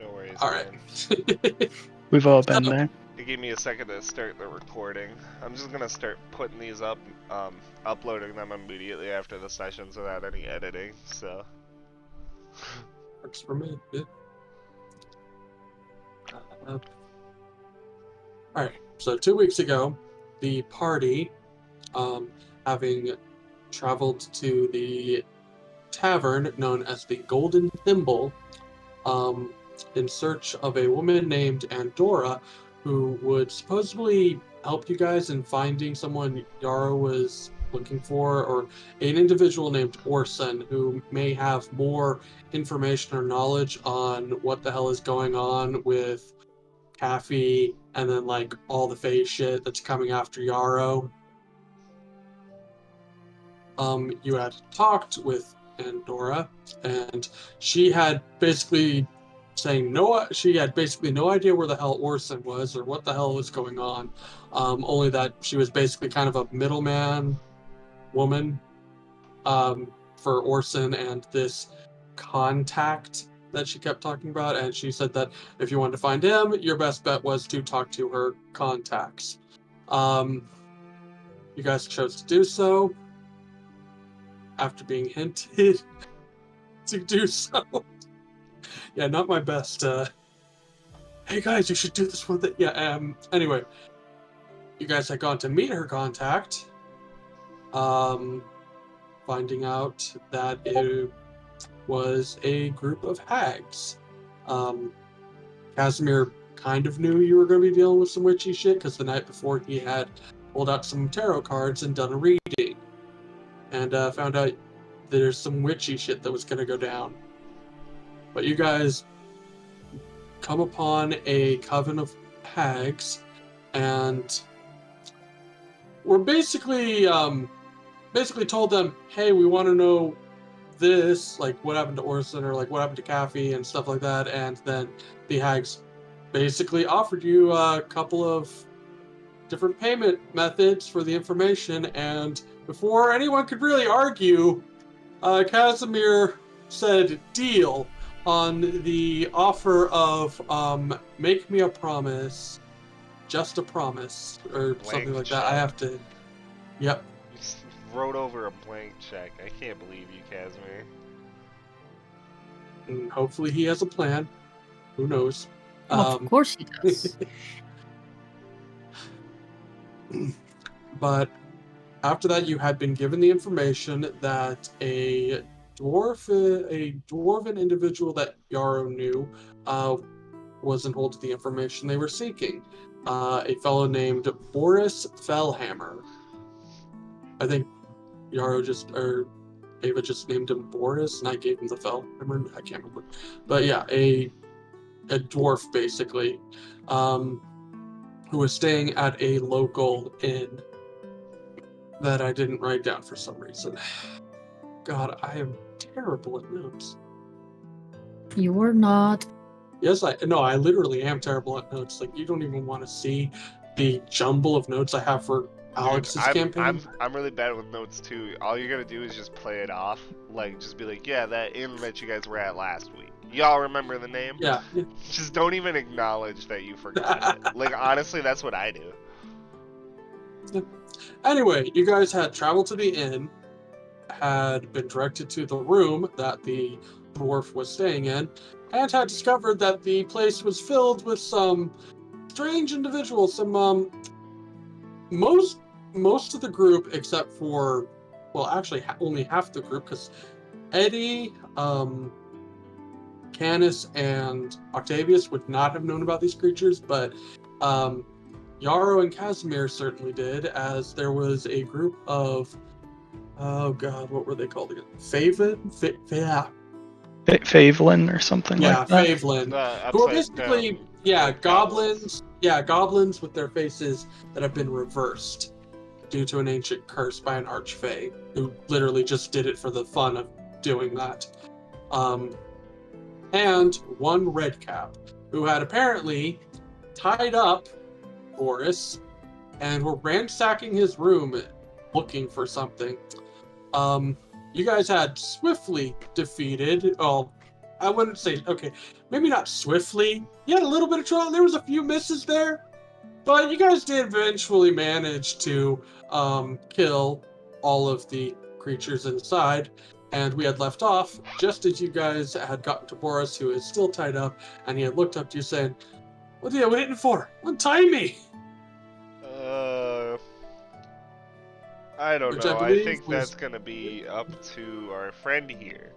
No worries, All man. right. We've all been there. It gave me a second to start the recording. I'm just gonna start putting these up, uploading them immediately after the sessions without any editing, so. Works for me. Yeah. All right. So 2 weeks ago, the party, having traveled to the tavern known as the Golden Thimble, in search of a woman named Andorra, who would supposedly help you guys in finding someone Yaro was looking for, or an individual named Orson, who may have more information or knowledge on what the hell is going on with Caffey and then like all the phase shit that's coming after Yaro. You had talked with Andorra, and she had basically she had basically no idea where the hell Orson was or what the hell was going on. Only that she was basically kind of a middleman woman, for Orson and this contact that she kept talking about. And she said that if you wanted to find him, your best bet was to talk to her contacts. You guys chose to do so after being hinted to do so. Yeah, not my best. Hey guys, you should do this one thing. Yeah. Anyway, you guys had gone to meet her contact. Finding out that it was a group of hags. Casimir kind of knew you were going to be dealing with some witchy shit because the night before he had pulled out some tarot cards and done a reading, and found out there's some witchy shit that was going to go down. But you guys come upon a coven of hags, and we're basically told them, hey, we want to know this, like what happened to Orson, or like what happened to Caffey and stuff like that. And then the hags basically offered you a couple of different payment methods for the information, and before anyone could really argue, Casimir said deal on the offer of make me a promise, just a promise, or something like that. I have to. Yep. You just wrote over a blank check. I can't believe you, Casimir. And hopefully he has a plan. Who knows? Of course he does. But after that, you had been given the information that a dwarven individual that Yaro knew, wasn't hold of the information they were seeking. A fellow named Borris Fellhammer. I think Ava just named him Boris, and I gave him the Fellhammer. I can't remember. But yeah, a dwarf, basically, who was staying at a local inn that I didn't write down for some reason. God, I am terrible at notes. You are not. Yes, I literally am terrible at notes. Like, you don't even want to see the jumble of notes I have for Alex's campaign. I'm really bad with notes too. All you gotta do is just play it off. Like, just be like, yeah, that inn that you guys were at last week. Y'all remember the name? Yeah. Just don't even acknowledge that you forgot it. Like, honestly, that's what I do. Anyway, you guys had traveled to the inn, had been directed to the room that the dwarf was staying in, and had discovered that the place was filled with some strange individuals. Some most of the group, except for, well, actually only half the group, because Eddie, Canis, and Octavius would not have known about these creatures, but Yaro and Casimir certainly did, as there was a group of, oh god, what were they called again? Favelin or something like that. Yeah, Favelin. Who are basically, goblins. Yeah, goblins with their faces that have been reversed due to an ancient curse by an archfey, who literally just did it for the fun of doing that. And one redcap, who had apparently tied up Boris and were ransacking his room looking for something. You guys had swiftly defeated, I wouldn't say, okay, maybe not swiftly. You had a little bit of trouble. There was a few misses there. But you guys did eventually manage to kill all of the creatures inside. And we had left off just as you guys had gotten to Borris, who is still tied up. And he had looked up to you saying, "What are you waiting for? Untie me!" I don't Which know. I I believe think was- that's gonna be up to our friend here.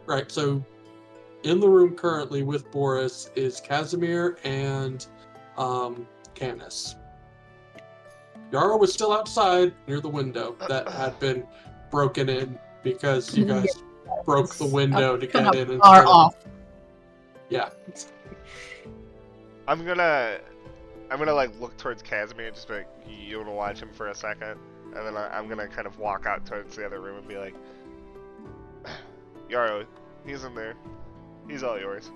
Right, so in the room currently with Borris is Casimir and Canis. Yaro was still outside near the window that had been broken in because you guys broke the window to get in. Far off. Yeah. I'm gonna like look towards Casimir and just be like, you wanna watch him for a second? And then I'm gonna kind of walk out towards the other room and be like, Yaro, he's in there. He's all yours.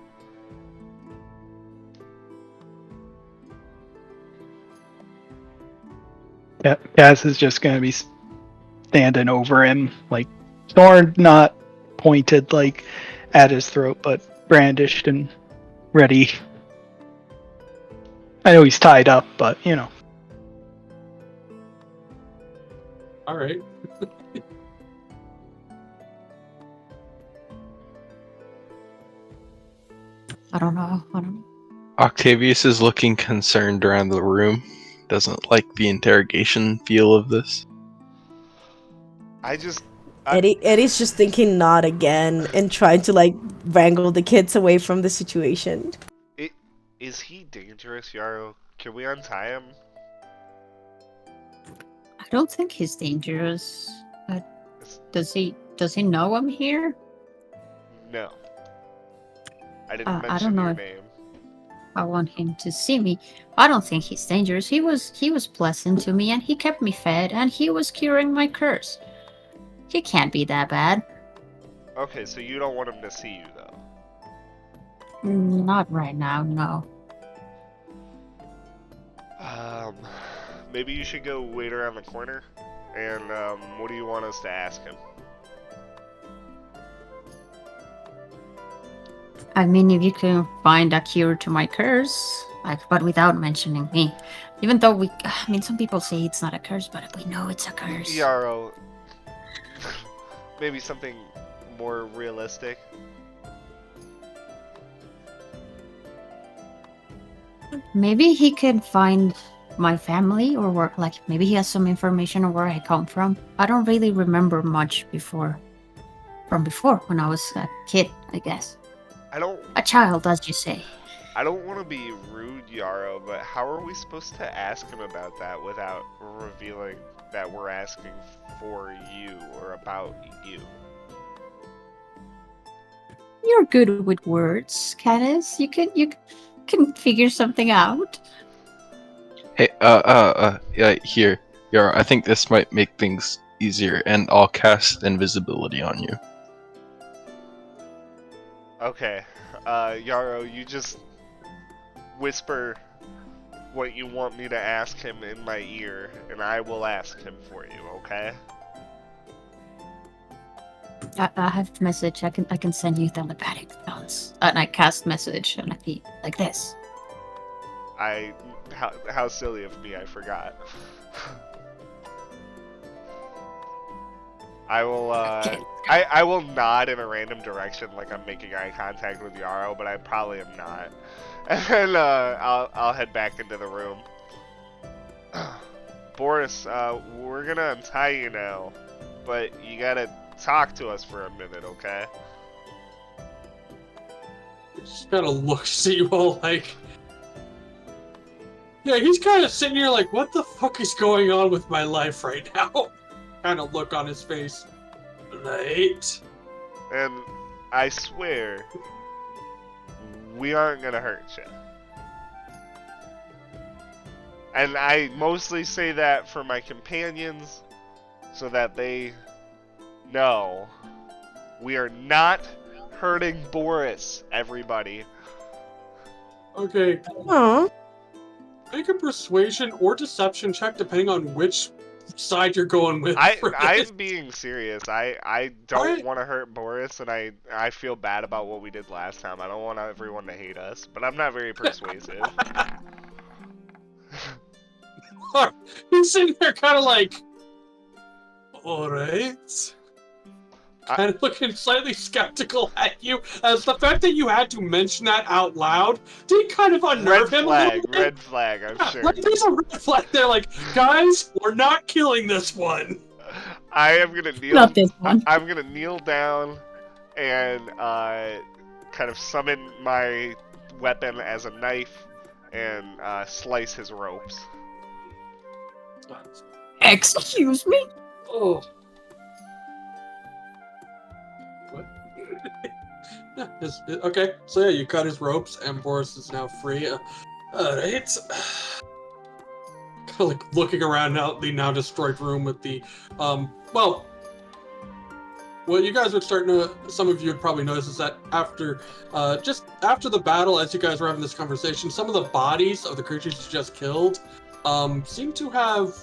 Yeah, Kaz is just gonna be standing over him, like sword not pointed like at his throat, but brandished and ready. I know he's tied up, but you know. All right. I don't know. Octavius is looking concerned around the room. Doesn't like the interrogation feel of this. Eddie's just thinking not again and trying to like wrangle the kids away from the situation. Is he dangerous, Yaro? Can we untie him? I don't think he's dangerous. But does he know I'm here? No. I didn't I mention don't know your if- name. I want him to see me. I don't think he's dangerous. He was pleasant to me, and he kept me fed, and he was curing my curse. He can't be that bad. Okay, so you don't want him to see you, though. Not right now, no. Maybe you should go wait around the corner. And, what do you want us to ask him? I mean, if you can find a cure to my curse, but without mentioning me. Even though some people say it's not a curse, but we know it's a curse. Yaro, maybe something more realistic. Maybe he can find my family or where, maybe he has some information on where I come from. I don't really remember much from before when I was a kid, I guess. A child, as you say. I don't want to be rude, Yaro, but how are we supposed to ask him about that without revealing that we're asking for you or about you? You're good with words, Canis. You can figure something out. Hey, yeah, here, Yara, I think this might make things easier, and I'll cast invisibility on you. Okay, Yaro, you just whisper what you want me to ask him in my ear, and I will ask him for you, okay? I have message. I can send you telepathic sounds. And I cast message, and I be like this. How silly of me, I forgot. I will, I will nod in a random direction like I'm making eye contact with Yaro, but I probably am not. And then, I'll head back into the room. Borris, we're gonna untie you now, but you gotta talk to us for a minute, okay? He just kind of looks at you all like... Yeah, he's kind of sitting here like, what the fuck is going on with my life right now? Kind of look on his face. Right? And I swear, we aren't gonna hurt you. And I mostly say that for my companions, so that they know we are not hurting Borris, everybody. Okay. Aww. Make a persuasion or deception check depending on which side you're going with. I'm being serious. I don't Alright. want to hurt Boris, and I feel bad about what we did last time. I don't want everyone to hate us, but I'm not very persuasive. He's sitting there kind of like, alright. Kind of looking slightly skeptical at you, as the fact that you had to mention that out loud did kind of unnerve him a little bit. Red flag, I'm sure. Like, there's a red flag there, like, guys, we're not killing this one. I am gonna kneel. Not this one. I'm gonna kneel down and kind of summon my weapon as a knife and slice his ropes. Excuse me? Oh. What? Okay, so yeah, you cut his ropes, and Boris is now free. Alright. Kind of like looking around the now destroyed room with the, well, what you guys are starting to, some of you would probably notice is that just after the battle, as you guys were having this conversation, some of the bodies of the creatures you just killed, seem to have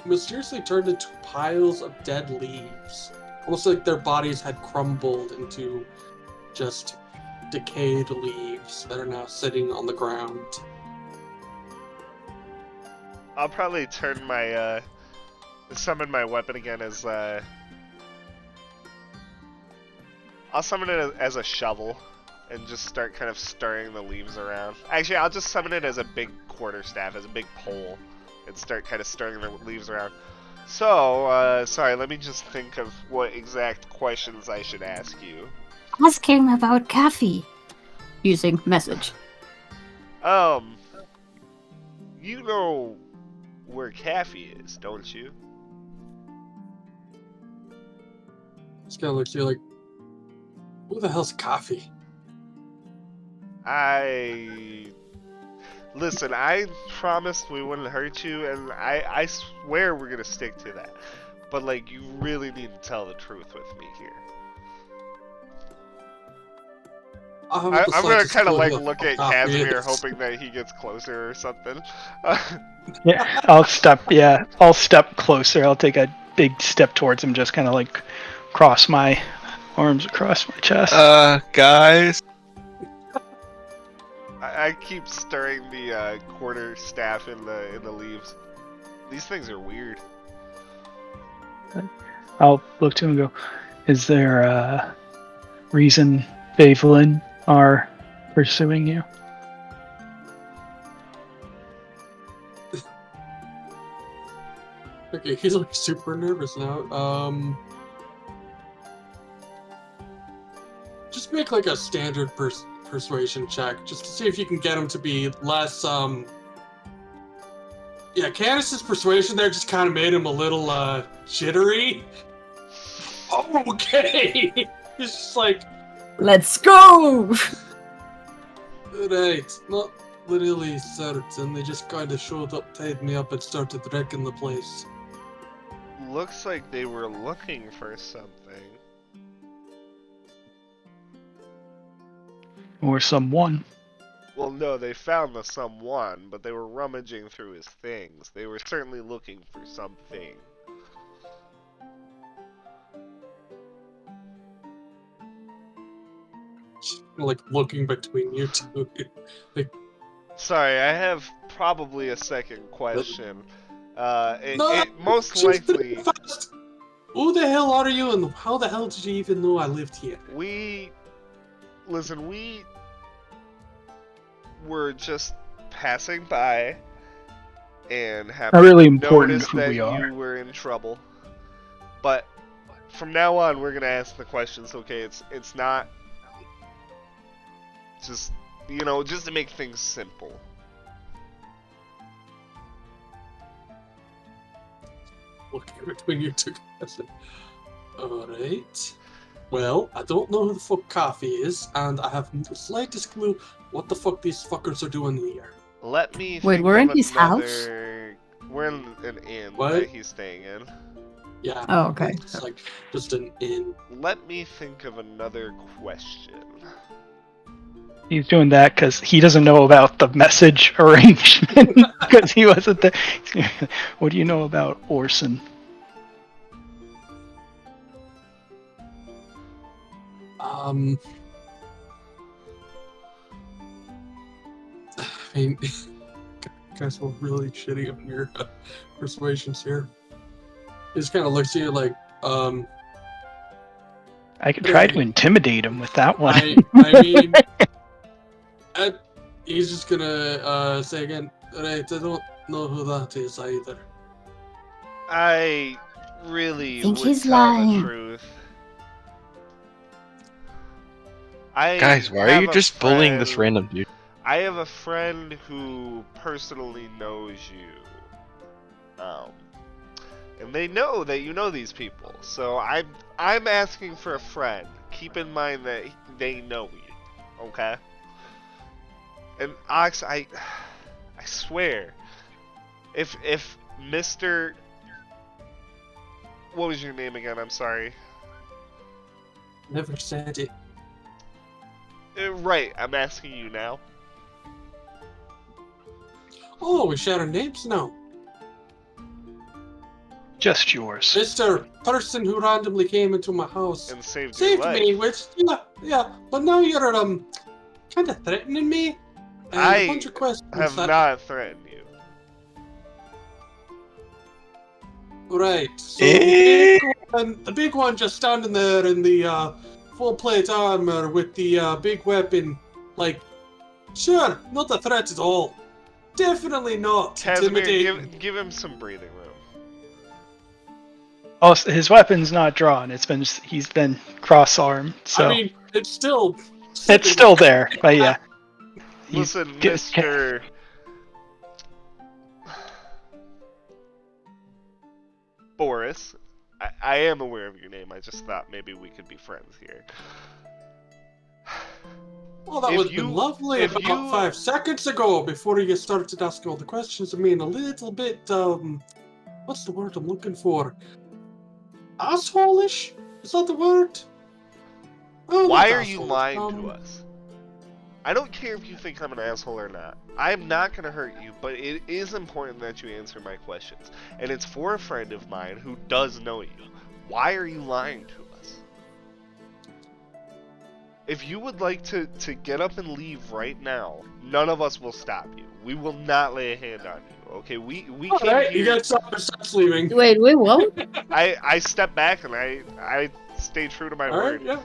mysteriously turned into piles of dead leaves. Almost like their bodies had crumbled into just decayed leaves that are now sitting on the ground. I'll probably turn my summon my weapon again as I'll summon it as a shovel and just start kind of stirring the leaves around. Actually, I'll just summon it as a big quarterstaff, as a big pole, and start kind of stirring the leaves around. So, sorry, let me just think of what exact questions I should ask you. Ask him about Kathy. Using message. You know where Kathy is, don't you? Just kind of looks at you like, who the hell's Coffee? Listen, I promised we wouldn't hurt you, and I swear we're gonna stick to that. But, like, you really need to tell the truth with me here. I'm gonna kind of, like, look at Casimir, hoping that he gets closer or something. Yeah, I'll step closer. I'll take a big step towards him, just kind of like cross my arms across my chest. Guys. I keep stirring the quarter staff in the leaves. These things are weird. I'll look to him and go, is there a reason Bavelin are pursuing you? Okay, he's like super nervous now. Just make like a standard persuasion check, just to see if you can get him to be less, yeah, Candace's persuasion there just kind of made him a little, jittery. Okay! He's just like, Let's go! right, not literally certain, they just kind of showed up, tied me up, and started wrecking the place. Looks like they were looking for something. Or someone? Well, no, they found the someone, but they were rummaging through his things. They were certainly looking for something. Like, looking between you two. Like, sorry, I have probably a second question. no, Most just likely... fast. Who the hell are you, and how the hell did you even know I lived here? Listen, we were just passing by and Not really important noticed who that we are. you were in trouble. But from now on, we're gonna ask the questions, okay? It's not just, you know, just to make things simple. Looking between you two guys. Alright. Well, I don't know who the fuck Coffee is, and I have the slightest clue what the fuck these fuckers are doing here. Let me Wait, think we're of in his house? We're in an inn What? that he's staying in. Yeah. Oh, okay. It's like just an inn. Let me think of another question. He's doing that because he doesn't know about the message arrangement because he wasn't there. What do you know about Orson? I mean, guys were really shitty on your persuasions here. He just kind of looks at you like, I could try to intimidate him with that one. I mean, he's just gonna say again, right, I don't know who that is either. I really Think would he's tell lying. the truth. I Guys, why are have you a just bullying this friend- random dude? I have a friend who personally knows you. And they know that you know these people. So I'm asking for a friend. Keep in mind that they know you. Okay? And Ox, I swear, if Mr. What was your name again? I'm sorry. Never said it. Right, I'm asking you now. Oh, we share our names now. Just yours. Mr. Person who randomly came into my house And saved saved your life. me, which, yeah, but now you're, kind of threatening me. And I a bunch of questions have that- not threatened you. Right, so Eh? the big one just standing there in the, full plate armor with the, big weapon, like, sure, not a threat at all. Definitely not intimidating. Casimir, give him some breathing room. Oh, his weapon's not drawn. He's been cross-armed, so I mean, it's still... it's still there. But yeah, Listen, Get- Mr. Borris, I am aware of your name. I just thought maybe we could be friends here. Well, that If would have you- been lovely if about you- 5 seconds ago, before you started asking all the questions. I mean, a little bit, what's the word I'm looking for? Asshole-ish? Is that the word? Oh, Why not are you asshole-ish, lying to us? I don't care if you think I'm an asshole or not. I'm not going to hurt you, but it is important that you answer my questions. And it's for a friend of mine who does know you. Why are you lying to us? If you would like to get up and leave right now, none of us will stop you. We will not lay a hand on you. Okay, we came Alright, you here. guys stop and starts leaving. Wait, we won't. I step back and I stay true to my Alright, word. yeah.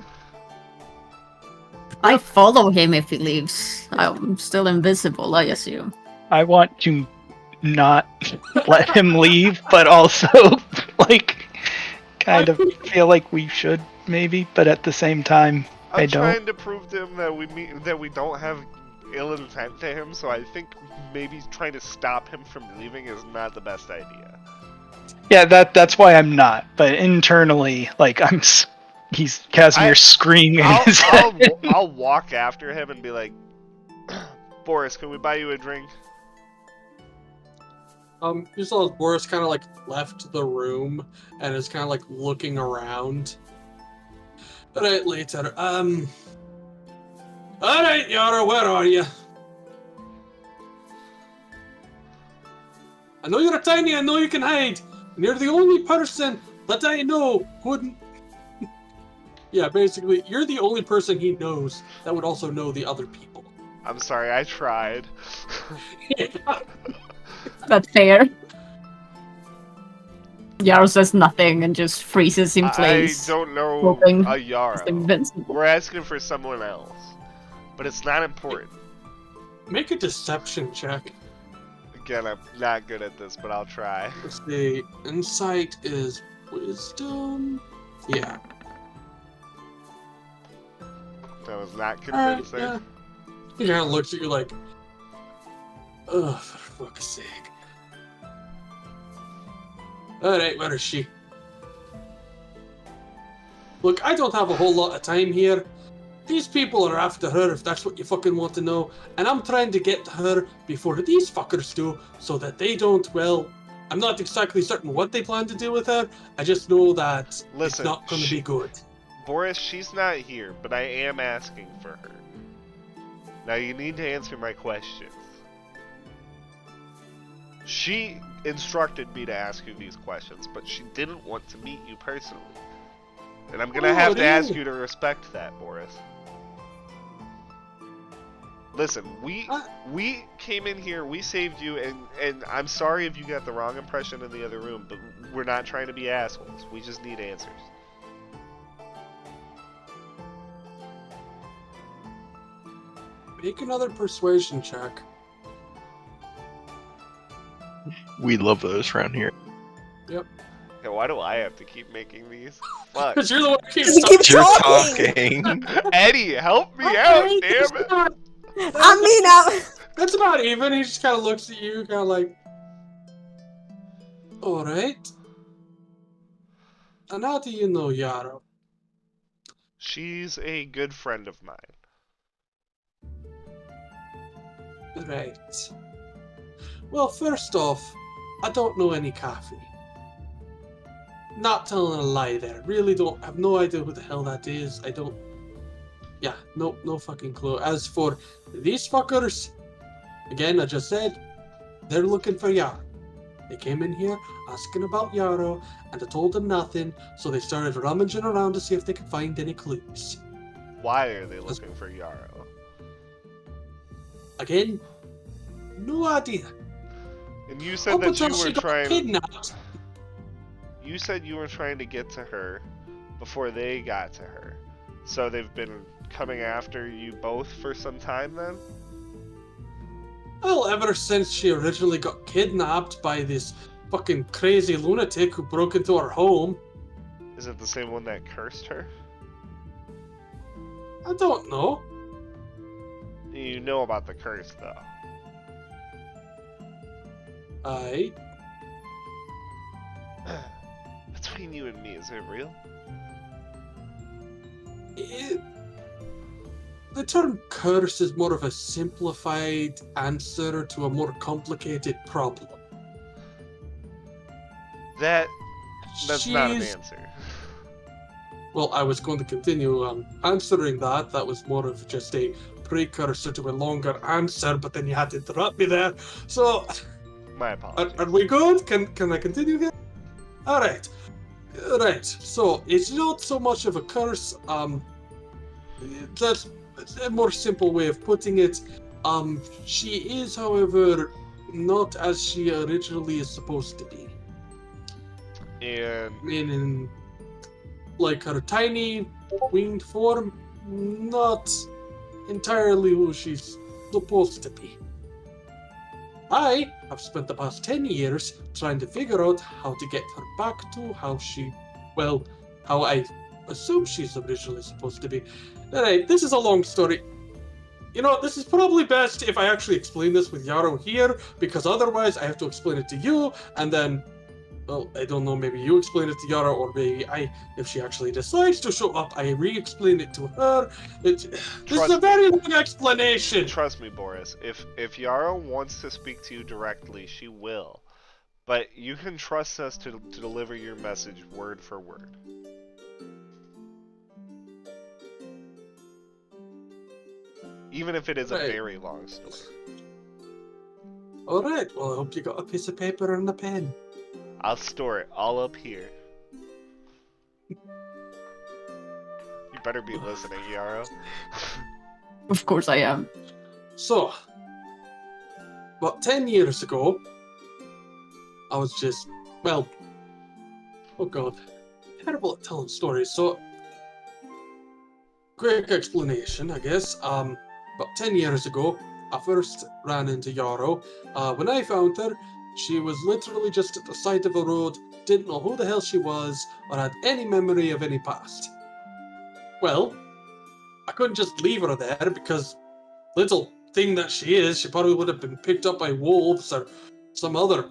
I follow him if he leaves. I'm still invisible, I assume. I want to not let him leave, but also like kind of feel like we should maybe, but at the same time, I I'm don't. trying to prove to him that we don't have ill intent to him, so I think maybe trying to stop him from leaving is not the best idea. Yeah, that's why I'm not. But internally, like he's Casimir screaming in his head. I'll walk after him and be like, Boris, can we buy you a drink? You saw Boris kind of like left the room and is kind of like looking around. Alright, later. Alright, Yaro, where are you? I know you're tiny, I know you can hide, and you're the only person that I know who wouldn't... Yeah, basically, you're the only person he knows that would also know the other people. I'm sorry, I tried. That's fair. Yaro says nothing and just freezes in place. I don't know hoping a He's Yaro. invincible. We're asking for someone else. But it's not important. Make a deception check. Again, I'm not good at this, but I'll try. Let's see. Insight is wisdom. Yeah. That was not convincing. Yeah. He kind of looks at you like, ugh, for fuck's sake. Alright, where is she? Look, I don't have a whole lot of time here. These people are after her, if that's what you fucking want to know. And I'm trying to get to her before these fuckers do, so that they don't, well... I'm not exactly certain what they plan to do with her. I just know that it's Listen, not going to be good. Boris, she's not here, but I am asking for her. Now you need to answer my questions. She instructed me to ask you these questions, but she didn't want to meet you personally. And I'm gonna have to ask you to respect that, Boris. Listen, we came in here, we saved you, and I'm sorry if you got the wrong impression in the other room, but we're not trying to be assholes. We just need answers. Make another persuasion check. We love those around here. Yep. Yeah, why do I have to keep making these? Fuck. Because you're the one who keeps Just keep talking. talking. Eddie, help me out, damn it! I mean, That's about even. He just kind of looks at you, kind of like, all right. And how do you know Yaro? She's a good friend of mine. Right. Well, first off, I don't know any coffee. Not telling a lie there. Really don't have no idea who the hell that is. I don't. Yeah, no fucking clue. As for these fuckers, again, I just said, they're looking for Yaro. They came in here asking about Yaro, and I told them nothing, so they started rummaging around to see if they could find any clues. Why are they looking for Yaro? Again, no idea. And you said that you were trying. Kidnapped. You said you were trying to get to her before they got to her. So they've been coming after you both for some time then? Well, ever since she originally got kidnapped by this fucking crazy lunatic who broke into her home. Is it the same one that cursed her? I don't know. You know about the curse, though. Between you and me, is it real? The term curse is more of a simplified answer to a more complicated problem. That's not an answer. Well, I was going to continue answering that. That was more of just a precursor to a longer answer, but then you had to interrupt me there. So, my apologies. Are we good? Can I continue here? All right. Right. So it's not so much of a curse. That's a more simple way of putting it. She is, however, not as she originally is supposed to be. And meaning, like her tiny winged form, not entirely who she's supposed to be. I have spent the past 10 years trying to figure out how to get her back to how I assume she's originally supposed to be. Alright, this is a long story. You know, this is probably best if I actually explain this with Yaro here, because otherwise I have to explain it to you, and then, well, I don't know, maybe you explain it to Yaro, or maybe if she actually decides to show up, I re-explain it to her. This is a very long explanation. Trust me, Boris. If Yaro wants to speak to you directly, she will. But you can trust us to deliver your message word for word. Even if it is a very long story. Alright, well, I hope you got a piece of paper and a pen. I'll store it all up here. You better be listening, Yaro. Of course I am. So, about 10 years ago, I was just, well, oh god, terrible at telling stories. So, quick explanation, I guess. About 10 years ago, I first ran into Yaro. When I found her, she was literally just at the side of a road, didn't know who the hell she was, or had any memory of any past. Well, I couldn't just leave her there because, little thing that she is, she probably would have been picked up by wolves or some other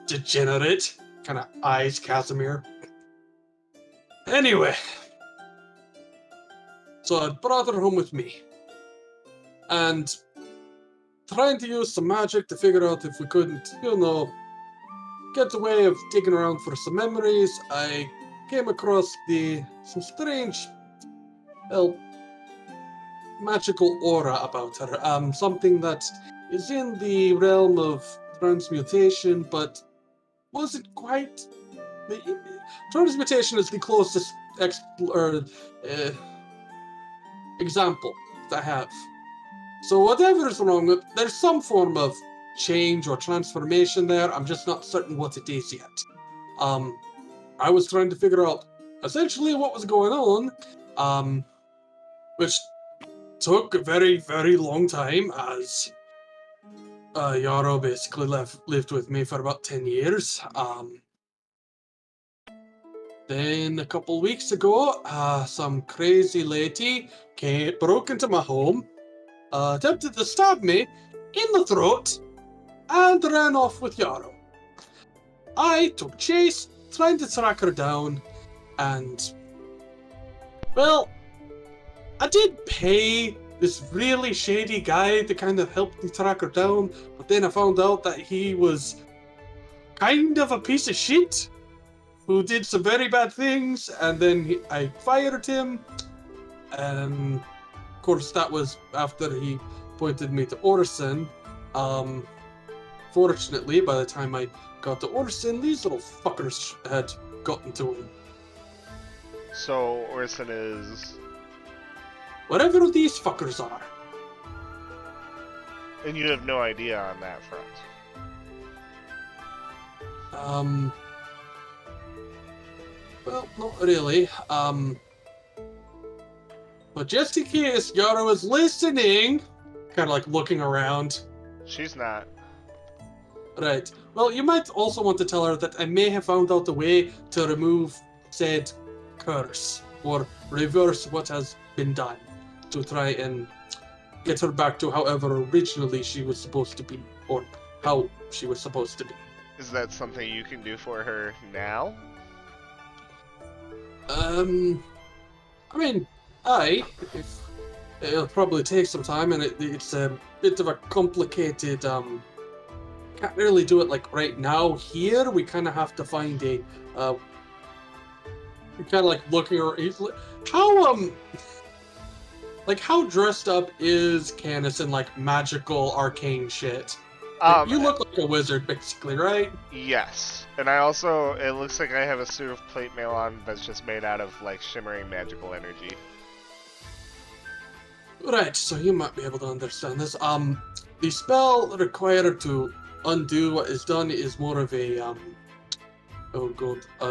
degenerate kind of eyes, Casimir. Anyway, so I brought her home with me. And trying to use some magic to figure out if we couldn't, get a way of digging around for some memories, I came across some strange, well, magical aura about her. Something that is in the realm of transmutation, but wasn't quite. Transmutation is the closest example that I have. So whatever is wrong with, there's some form of change or transformation there. I'm just not certain what it is yet. I was trying to figure out essentially what was going on, which took a very, very long time, as Yaro basically lived with me for about 10 years. Then a couple weeks ago, some crazy lady broke into my home, attempted to stab me in the throat, and ran off with Yaro. I took chase, trying to track her down, and, well, I did pay this really shady guy to kind of help me track her down, but then I found out that he was kind of a piece of shit who did some very bad things, and then I fired him. Of course, that was after he pointed me to Orson. Fortunately, by the time I got to Orson, these little fuckers had gotten to him. So Orson is. Whatever these fuckers are. And you have no idea on that front. Well, not really. But just in case Yaro is listening, kind of like looking around. She's not. Right. Well, you might also want to tell her that I may have found out a way to remove said curse, or reverse what has been done, to try and get her back to however originally she was supposed to be, or how she was supposed to be. Is that something you can do for her now? I mean, it'll probably take some time, and it's a bit of a complicated, can't really do it like right now here. We kind of have to find a, we're kind of like looking around, how dressed up is Canis in like magical arcane shit? You look like a wizard, basically, right? Yes. And I also, it looks like I have a suit of plate mail on that's just made out of, like, shimmering magical energy. Right, so you might be able to understand this. The spell required to undo what is done is more of a, a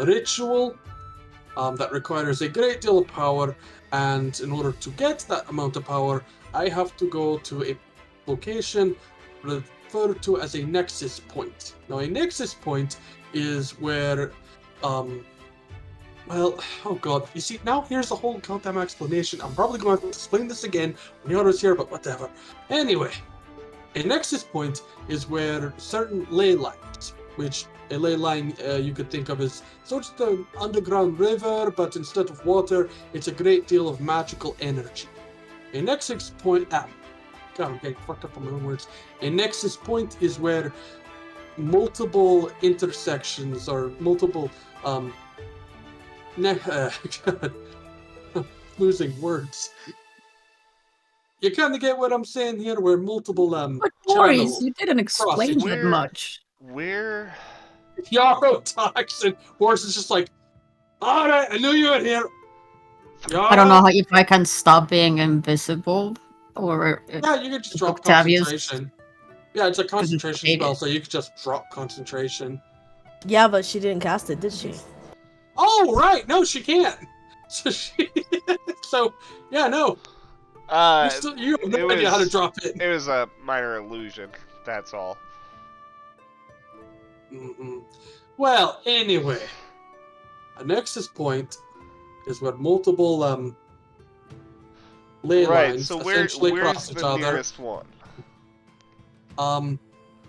ritual, that requires a great deal of power, and in order to get that amount of power, I have to go to a location referred to as a nexus point. Now, a nexus point is where, well, oh god, you see, now here's the whole goddamn explanation. I'm probably going to explain this again when Yaro's here, but whatever. Anyway, a nexus point is where certain ley lines, which a ley line you could think of as sort of an underground river, but instead of water, it's a great deal of magical energy. A nexus point, God, I'm getting fucked up on my own words. A nexus point is where multiple intersections or multiple, God, losing words. You kind of get what I'm saying here, where multiple But channels. Borris, you didn't explain that much. Where? Yaro talks and Borris is just like, alright, I knew you were here. Yaro. I don't know if I can stop being invisible, or Yeah, you can just drop Octavius. concentration. Yeah, it's a concentration spell, so you can just drop concentration. Yeah, but she didn't cast it, did she? Oh, right! No, she can't! So so, yeah, no. You have no idea how to drop it. It was a minor illusion, that's all. Mm-mm. Well, anyway. A nexus point is where multiple, ley lines so essentially where's cross each the other. nearest one?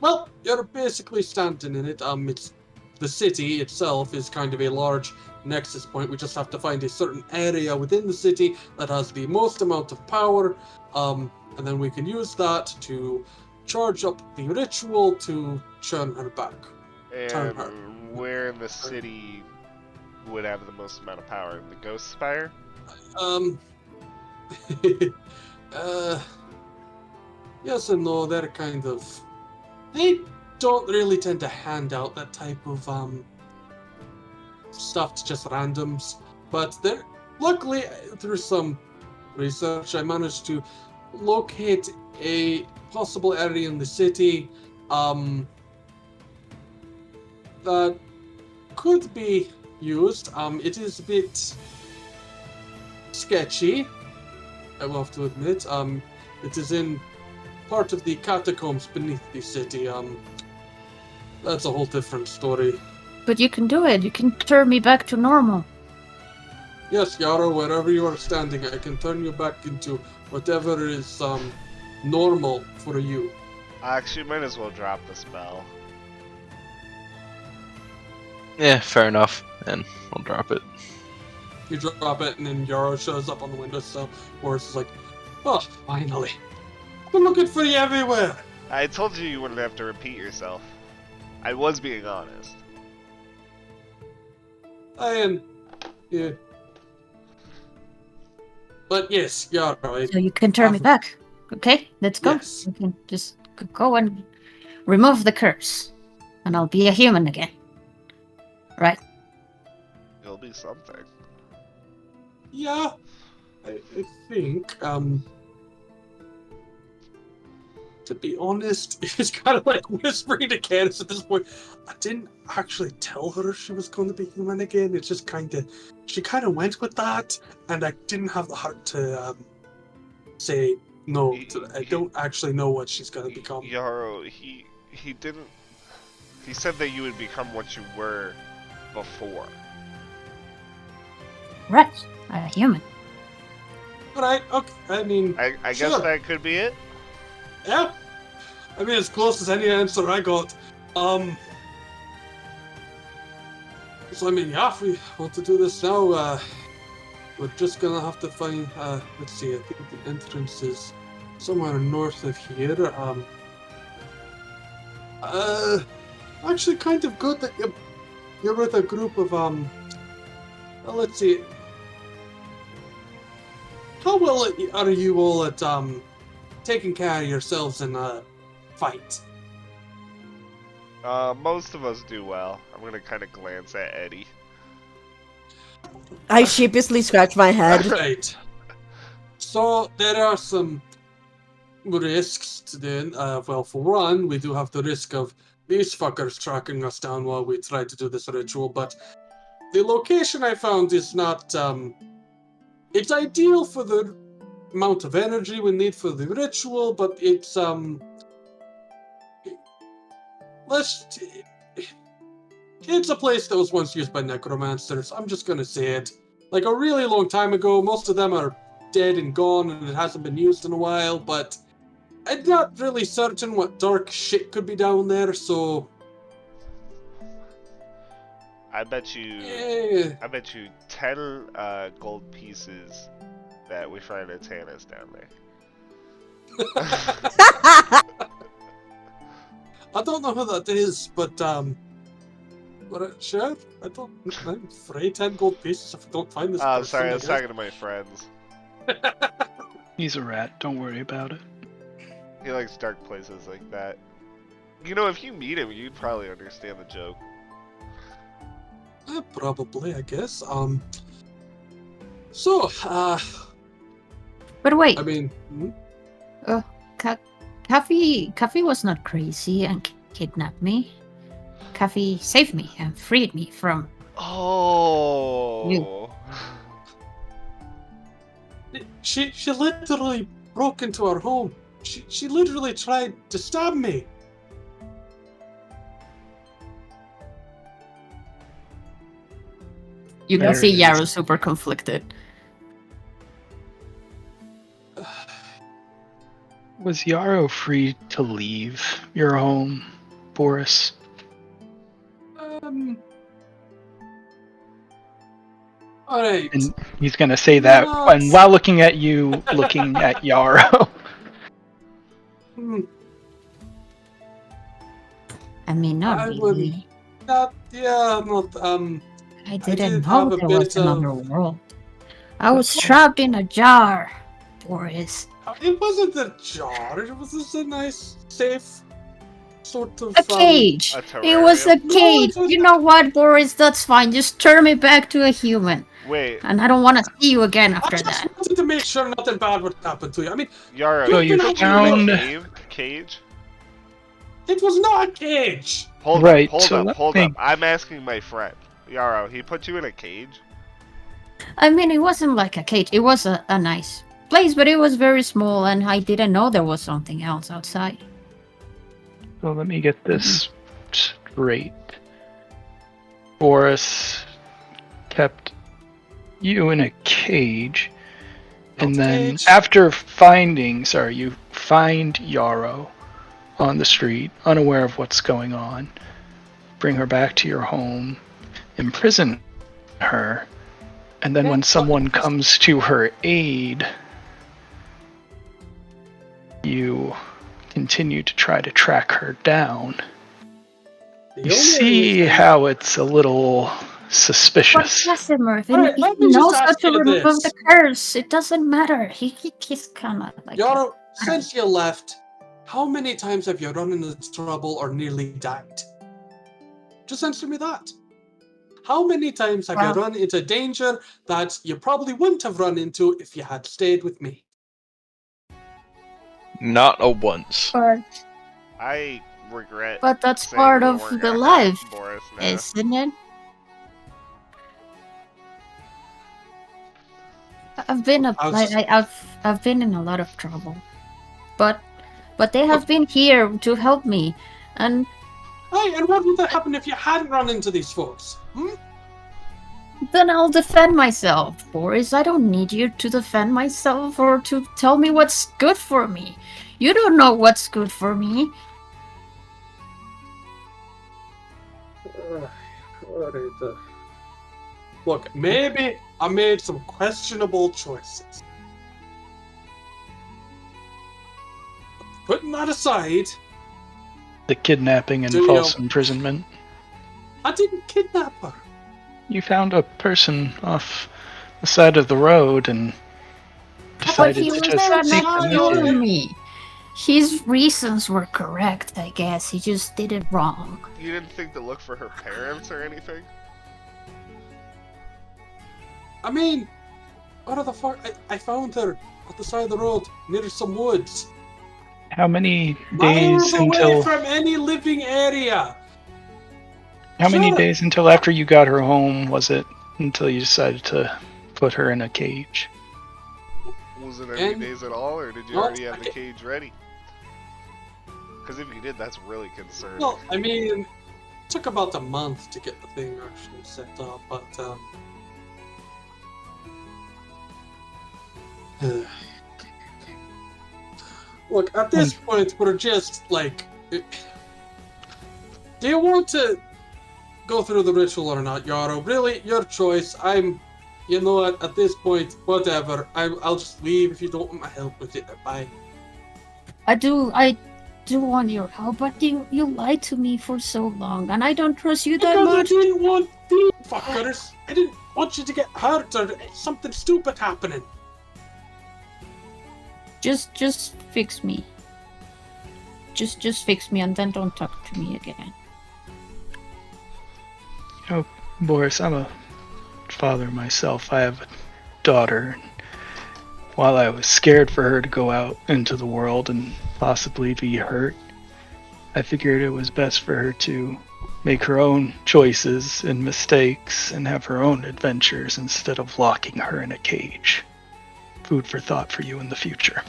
Well, you're basically standing in it. It's the city itself is kind of a large nexus point. We just have to find a certain area within the city that has the most amount of power, and then we can use that to charge up the ritual to turn her back. And where in the city would have the most amount of power? The Ghost Spire? Yes and no, they're kind of... They don't really tend to hand out that type of, stuff to just randoms. But they're... Luckily, through some research, I managed to locate a possible area in the city, that could be used. It is a bit sketchy, I will have to admit. It is in part of the catacombs beneath the city. That's a whole different story. But you can do it. You can turn me back to normal. Yes, Yaro, wherever you are standing, I can turn you back into whatever is normal for you. Actually, might as well drop the spell. Yeah, fair enough. And I'll drop it. You drop it, and then Yaro shows up on the windowsill. Boris is like, "Oh, finally! I've been looking for you everywhere." I told you you wouldn't have to repeat yourself. I was being honest. Yeah. But yes, Yaro. So you can turn me back. Okay, let's go. Yes. We can just go and remove the curse. And I'll be a human again. Right? It'll be something. Yeah, I think, to be honest, it's kind of like whispering to Candace at this point. I didn't actually tell her she was going to be human again. It's just she kind of went with that, and I didn't have the heart to say no. I don't actually know what she's going to become. Yaro, he didn't. He said that you would become what you were before. Right. A human. Right, okay, I mean... I sure. guess that could be it? Yeah. I mean, as close as any answer I got. So, I mean, yeah, if we want to do this now, we're just gonna have to find, let's see, I think the entrance is somewhere north of here. Actually kind of good that you're with a group of, well, let's see. How well are you all at, taking care of yourselves in a fight? Most of us do well. I'm gonna kind of glance at Eddie. I sheepishly scratch my head. Right. So there are some risks to doing. Well, for one, we do have the risk of these fuckers tracking us down while we try to do this ritual, but the location I found is not, it's ideal for the amount of energy we need for the ritual, but it's, it's a place that was once used by necromancers. I'm just gonna say it. Like a really long time ago, most of them are dead and gone and it hasn't been used in a while, but I'm not really certain what dark shit could be down there, so... I bet you... Yeah. I bet you 10 gold pieces that we find a Tannis down there. I don't know who that is, but sure. I'm afraid 10 gold pieces if I don't find this person. Sorry, I I was guess. talking to my friends. He's a rat. Don't worry about it. He likes dark places like that. You know, if you meet him, you'd probably understand the joke. Probably, I guess. But wait. I mean... Kaffee was not crazy and kidnapped me. Kaffee saved me and freed me from... Oh. She literally broke into our home. She literally tried to stab me. You can There see it is. Yaro super conflicted. Was Yaro free to leave your home, Boris? Alright. And he's gonna say that Not- and while looking at you, looking at Yaro. I mean, not I really. I I did didn't have know a there was bit of- another world. I was trapped in a jar Boris. It wasn't a jar. It was just a nice, safe sort of A cage. A It was a terrarium? cage. No, it was You know what, Boris? That's fine. Just turn me back to a human. Wait, And I don't want to see you again I after just that. wanted to make sure nothing bad would happen to you. I mean, Yaro, So he you put you in found- a cage? it was not a cage. Hold Right, up, so let me- I'm asking my friend. Yaro, he put you in a cage? I mean, it wasn't like a cage. It was a nice place, but it was very small, and I didn't know there was something else outside. So let me get this straight. Boris kept you in a cage, and Not a then cage. after you find Yaro on the street, unaware of what's going on, bring her back to your home, imprison her, and then when someone comes to her aid, you continue to try to track her down. The You only see reason- how it's a little But suspicious. Casimir, if Alright, he let me just knows how ask to you remove this. the curse, it doesn't matter. He's kind of like... Yaro, since you left, how many times have you run into trouble or nearly died? Just answer me that. How many times have you Well- run into danger that you probably wouldn't have run into if you had stayed with me? Not a once. But, I regret but that's saying part we of weren't the gonna life, have Boris now. isn't it? I've been I've been in a lot of trouble, but they have been here to help me, and Hey, and what would have happened if you hadn't run into these folks? then I'll defend myself, Boris. I don't need you to defend myself or to tell me what's good for me. You don't know what's good for me. Look, maybe I made some questionable choices. Putting that aside, The kidnapping and Do false you- imprisonment. I didn't kidnap her. You found a person off the side of the road and But decided he to was just trying take not them to with kill you. me. His reasons were correct, I guess. He just did it wrong. You didn't think to look for her parents or anything? I mean, what the fuck? I found her at the side of the road near some woods. How many Miles days away until from any living area. how many Shut up. days until after you got her home was it until you decided to put her in a cage? Was it any And- days at all, or did you Well, already have the okay. cage ready? Because if you did, that's really concerning. Well, I mean, it took about a month to get the thing actually set up, but look, at this point, we're just like, do you want to go through the ritual or not, Yaro? Really, your choice. You know what? At this point, whatever. I'll just leave if you don't want my help with it. Bye. I do want your help, but you lied to me for so long, and I don't trust you that Because I much. didn't want you fuckers. I didn't want you to get hurt or something stupid happening. Just fix me. Just fix me, and then don't talk to me again. Boris, I'm a father myself. I have a daughter. While I was scared for her to go out into the world and possibly be hurt, I figured it was best for her to make her own choices and mistakes and have her own adventures instead of locking her in a cage. Food for thought for you in the future.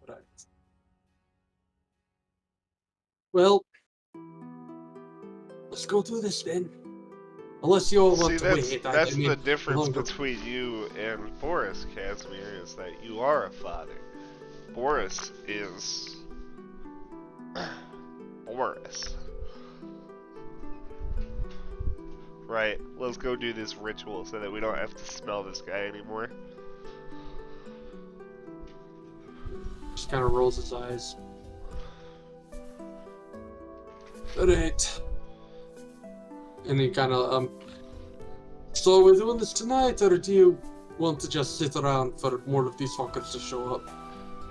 Right. Well, let's go do this then. Unless you all want See, to that's, wait. that's I mean, the difference longer. between you and Boris, Casimir, is that you are a father. Boris is... Boris. Right, let's go do this ritual so that we don't have to smell this guy anymore. Just kind of rolls his eyes. Alright. And he kind of, so we're doing this tonight, or do you want to just sit around for more of these fuckers to show up.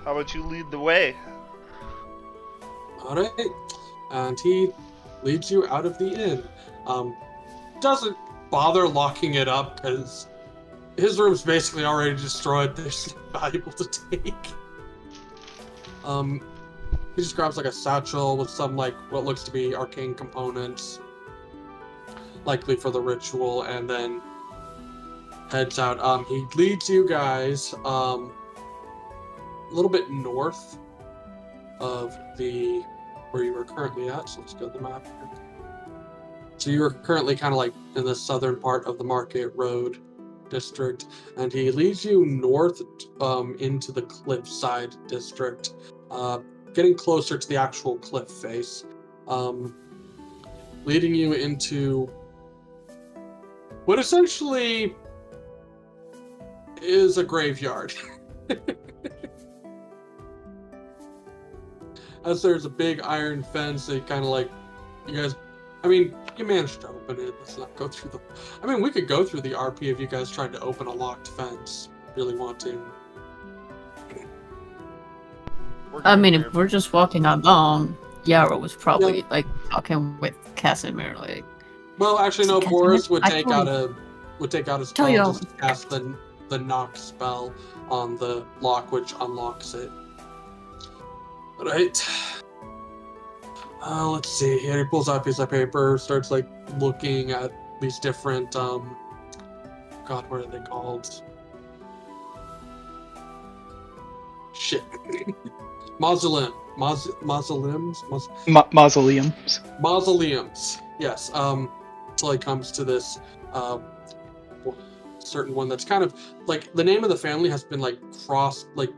How about you lead the way? Alright. And he leads you out of the inn. Doesn't bother locking it up because his room's basically already destroyed. There's nothing valuable to take. He just grabs like a satchel with some like what looks to be arcane components, likely for the ritual, and then heads out. He leads you guys a little bit north of the where you were currently at. So let's go to the map here. So you're currently kind of like in the southern part of the Market Road district, and he leads you north into the Cliffside district, getting closer to the actual cliff face, leading you into what essentially is a graveyard. As there's a big iron fence that kind of like, you guys, I mean, you managed to open it. Let's not go through the, I mean, we could go through the RP if you guys tried to open a locked fence. Really want to. I mean, if we're just walking along, Yaro was probably like talking with Casimir. Like, well, actually, no. Casimir, Boris would I take told out a Tell you spell all. just to cast the knock spell on the lock, which unlocks it. Right. Let's see here. He pulls out a piece of paper, starts like looking at these different God, what are they called? Shit. Mausoleums. Mausoleums. Mausoleums. Yes. Until he comes to this certain one that's kind of like the name of the family has been like crossed like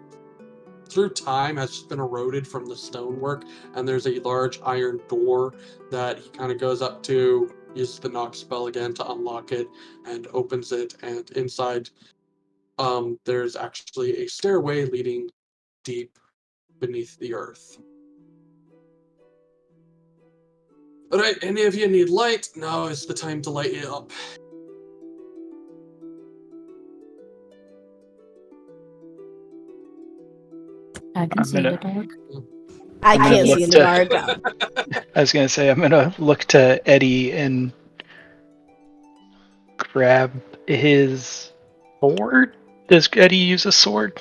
through time, has just been eroded from the stonework, and there's a large iron door that he kind of goes up to, uses the knock spell again to unlock it, and opens it, and inside there's actually a stairway leading deep beneath the earth. Alright, any of you need light? Now is the time to light it up. I can I'm see the gonna- dark. I I'm gonna can't look see in the to- dark. I was gonna say I'm gonna look to Eddie and grab his sword. Does Eddie use a sword?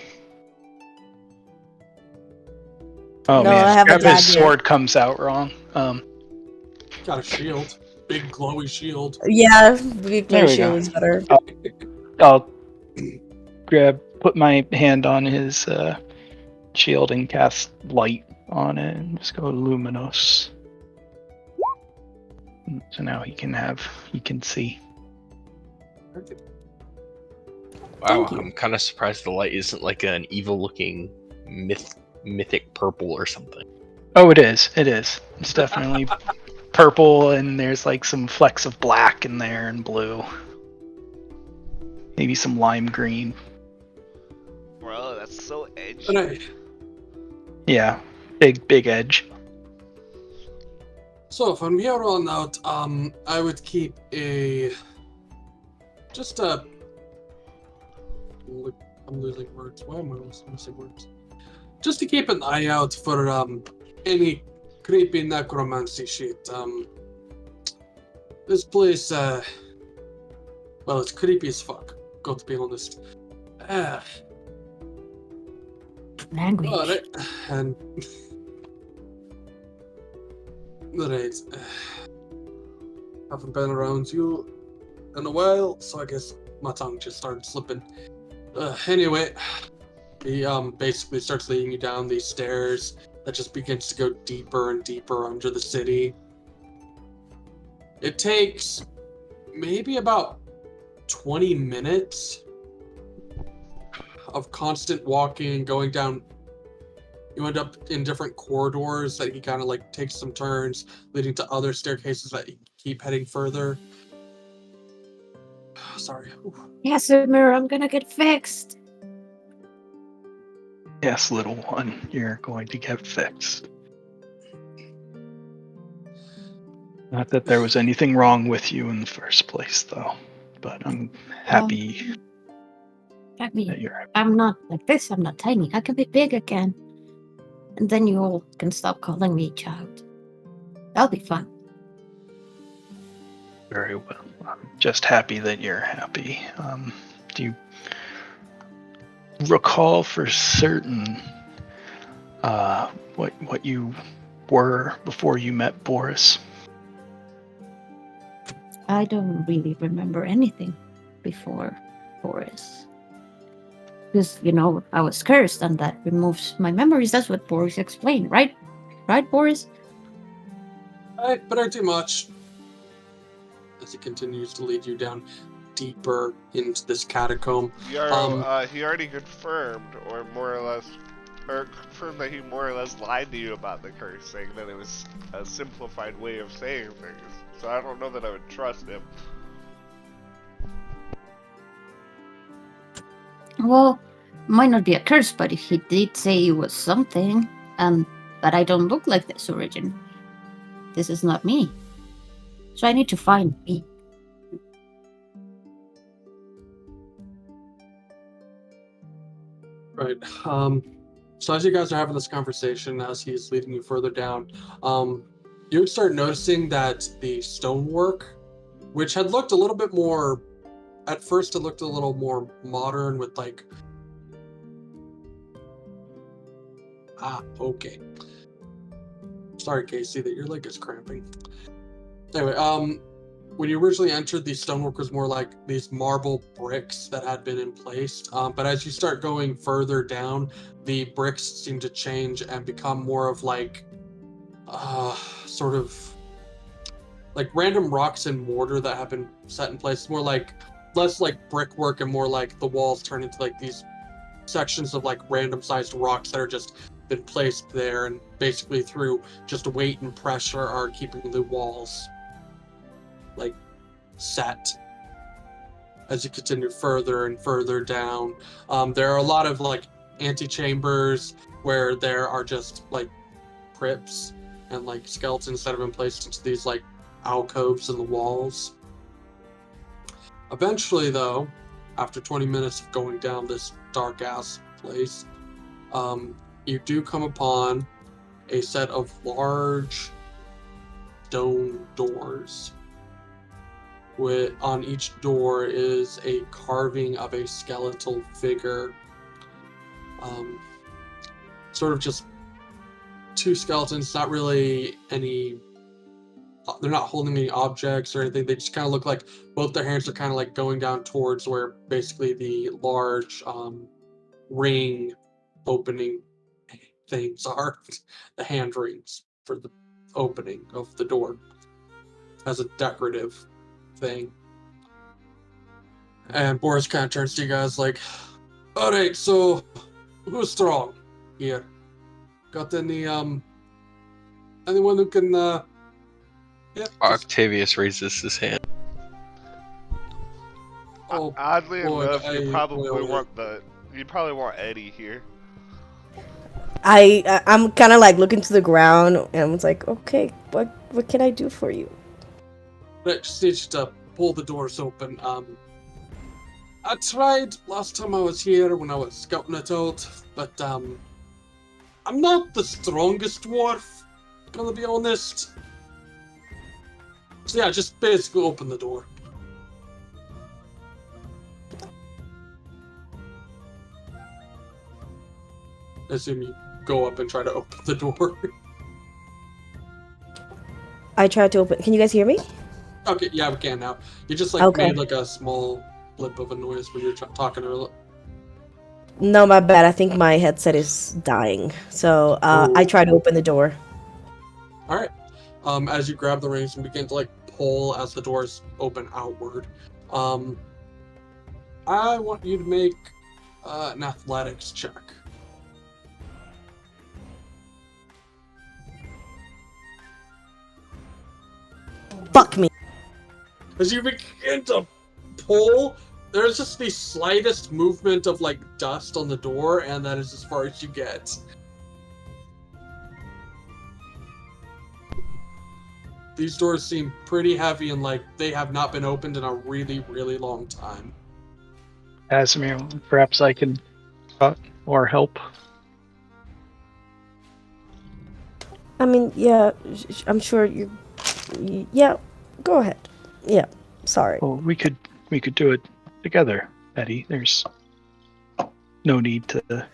Oh No, man, I have a grab his dagger. sword comes out wrong. Got a shield. Big glowy shield. Yeah, big There we shield go. is better. I'll put my hand on his shield and cast light on it and just go luminous. So now he can see. Wow, Thank you. I'm kind of surprised the light isn't like an evil-looking mythic purple or something. Oh, it is. It is. It's definitely purple, and there's like some flecks of black in there and blue. Maybe some lime green. Bro, that's so edgy. Alright. Yeah, big edge. So from here on out, I would keep I'm losing words. Why am I losing words? Just to keep an eye out for any creepy necromancy shit. This place, well, it's creepy as fuck. Got to be honest. Language. Alright, and alright. Haven't been around you in a while, so I guess my tongue just started slipping. Anyway, he basically starts leading you down these stairs that just begins to go deeper and deeper under the city. It takes maybe about 20 minutes of constant walking, going down. You end up in different corridors that he kind of like takes some turns, leading to other staircases that you keep heading further. Sorry. Casimir, I'm gonna get fixed. Yes, little one, you're going to get fixed. Not that there was anything wrong with you in the first place, though. But I'm happy. I that mean, you're I'm not like this. I'm not tiny. I can be big again. And then you all can stop calling me child. That'll be fun. very well. I'm just happy that you're happy. Do you recall for certain what you were before you met Boris? I don't really remember anything before Boris. Because, I was cursed and that removes my memories. That's what Boris explained, right? Right, Boris? But I do much. As he continues to lead you down deeper into this catacomb. Yaro, he already confirmed, or confirmed that he more or less lied to you about the curse, saying that it was a simplified way of saying things. So I don't know that I would trust him. Well, might not be a curse, but he did say it was something. But I don't look like this origin. This is not me. So I need to find me. Right. So as you guys are having this conversation, as he's leading you further down, you start noticing that the stonework, which had looked a little bit more, at first it looked a little more modern with like, okay. Sorry, Casey, that your leg is cramping. Anyway, when you originally entered, the stonework was more like these marble bricks that had been in place. But as you start going further down, the bricks seem to change and become more of like, sort of like random rocks and mortar that have been set in place. More like, less like brickwork and more like the walls turn into like these sections of like random sized rocks that are just been placed there, and basically through just weight and pressure are keeping the walls like set. As you continue further and further down, there are a lot of like antechambers where there are just like crypts and like skeletons that have been placed into these like alcoves in the walls. Eventually, though, after 20 minutes of going down this dark ass place, you do come upon a set of large stone doors. On each door is a carving of a skeletal figure. Sort of just two skeletons, not really any. They're not holding any objects or anything. They just kind of look like both their hands are kind of like going down towards where basically the large ring opening things are. The hand rings for the opening of the door as a decorative thing. And Boris kind of turns to you guys like, all right, so who's strong here? Got anyone who can, yeah, Octavius raises his hand. oh, Oddly boy, enough, you probably will. want Eddie here. I'm kind of like looking to the ground, and I was like, okay, what can I do for you? Right, just need you to pull the doors open. I tried last time I was here when I was scouting it out, but I'm not the strongest dwarf, gonna be honest. So yeah, just basically open the door. I assume you go up and try to open the door. I tried to open. Can you guys hear me? Okay, yeah, we can now. You just like Okay. made like a small blip of a noise when you're talking earlier. No, my bad. I think my headset is dying. So I tried to open the door. All right. As you grab the reins and begin to like pull as the doors open outward, I want you to make an athletics check. Fuck me. As you begin to pull, there's just the slightest movement of like dust on the door, and that is as far as you get. These doors seem pretty heavy and like they have not been opened in a really, really long time. Casimir, perhaps I can talk or help. I mean, yeah, I'm sure you. Yeah, go ahead. Yeah, sorry. Well, we could do it together, Eddie. There's no need to. There's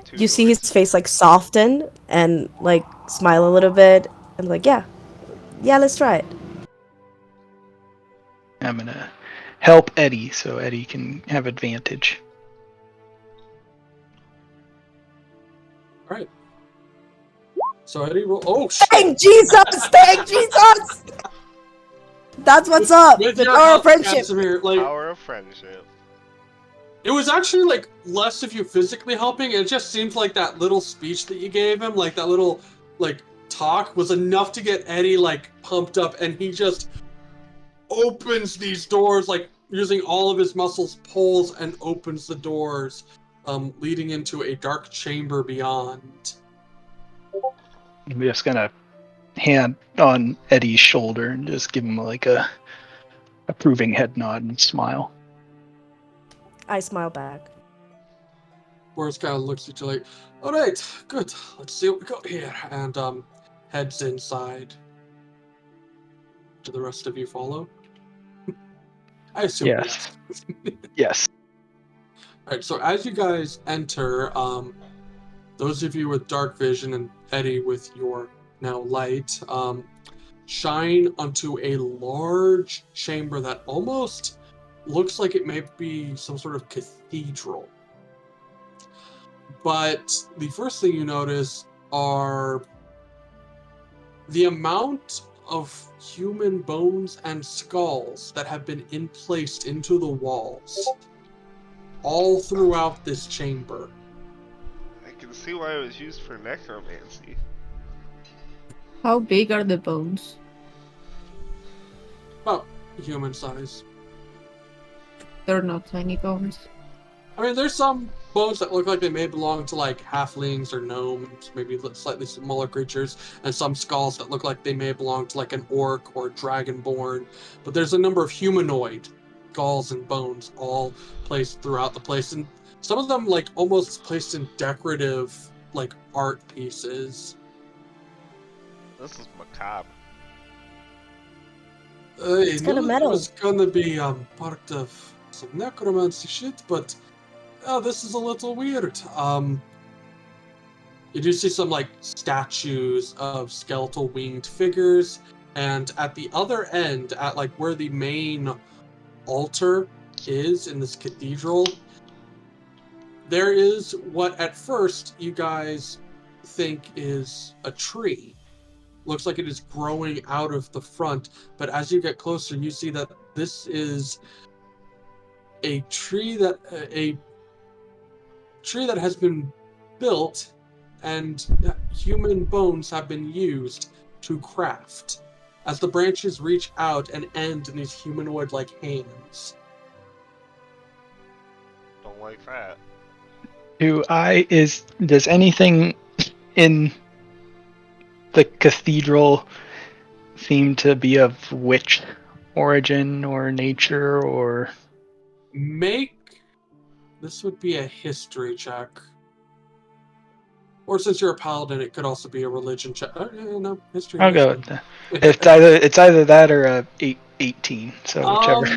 two You see his doors. face like soften and like smile a little bit and like, yeah, let's try it. I'm gonna help Eddie so Eddie can have advantage. All right. So Eddie roll. Oh shit! Thank Jesus! Thank Jesus! That's what's up. With The your power of help, friendship. Casimir, like Power of friendship. it was actually like less of you physically helping. It just seems like that little speech that you gave him, like that little like talk, was enough to get Eddie like pumped up, and he just opens these doors like using all of his muscles, pulls and opens the doors, leading into a dark chamber beyond. I'm just gonna hand on Eddie's shoulder and just give him like a approving head nod and smile. I smile back. Boris kind of looks at you like, all right, good. Let's see what we got here, and heads inside. Do the rest of you follow? I assume Yes. Yes. All right, so as you guys enter, those of you with dark vision and Eddie with your now light, shine onto a large chamber that almost looks like it may be some sort of cathedral. But the first thing you notice are the amount of human bones and skulls that have been placed into the walls all throughout this chamber. I can see why it was used for necromancy. How big are the bones? About human size. They're not tiny bones. I mean, there's some bones that look like they may belong to like halflings or gnomes, maybe slightly smaller creatures, and some skulls that look like they may belong to like an orc or dragonborn. But there's a number of humanoid skulls and bones all placed throughout the place, and some of them like almost placed in decorative like art pieces. This is macabre. I kinda knew metal. it was gonna be part of some necromancy shit, but this is a little weird. You do see some like statues of skeletal winged figures, and at the other end, at like where the main altar is in this cathedral, there is what at first you guys think is a tree. Looks like it is growing out of the front, but as you get closer, you see that this is a tree that has been built, and human bones have been used to craft, as the branches reach out and end in these humanoid-like hands. Don't like that. Does anything in the cathedral seem to be of witch origin or nature, or This would be a history check. Or since you're a paladin, it could also be a religion check. No, history. I'll go with that. It's either that or a 18, so whichever.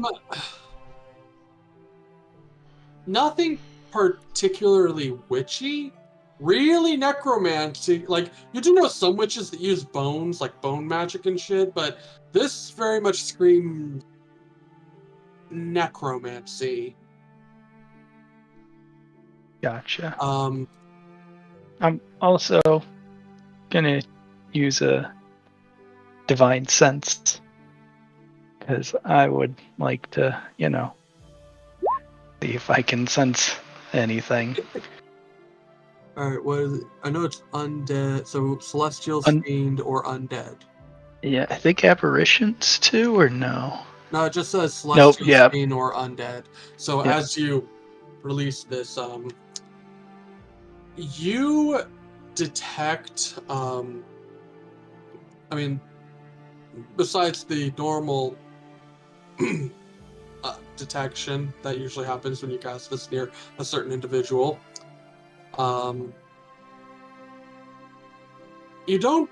Nothing particularly witchy. Really necromancy. Like, you do know some witches that use bones, like bone magic and shit, but this very much screams necromancy. Gotcha. I'm also gonna use a divine sense, because I would like to, see if I can sense anything. Alright, what is it? I know it's undead, so celestial, fiend, or undead. Yeah, I think apparitions too, or no? No, it just says celestial, Yep. fiend, or undead. So Yep. as you release this, you detect, besides the normal detection that usually happens when you cast this near a certain individual. You don't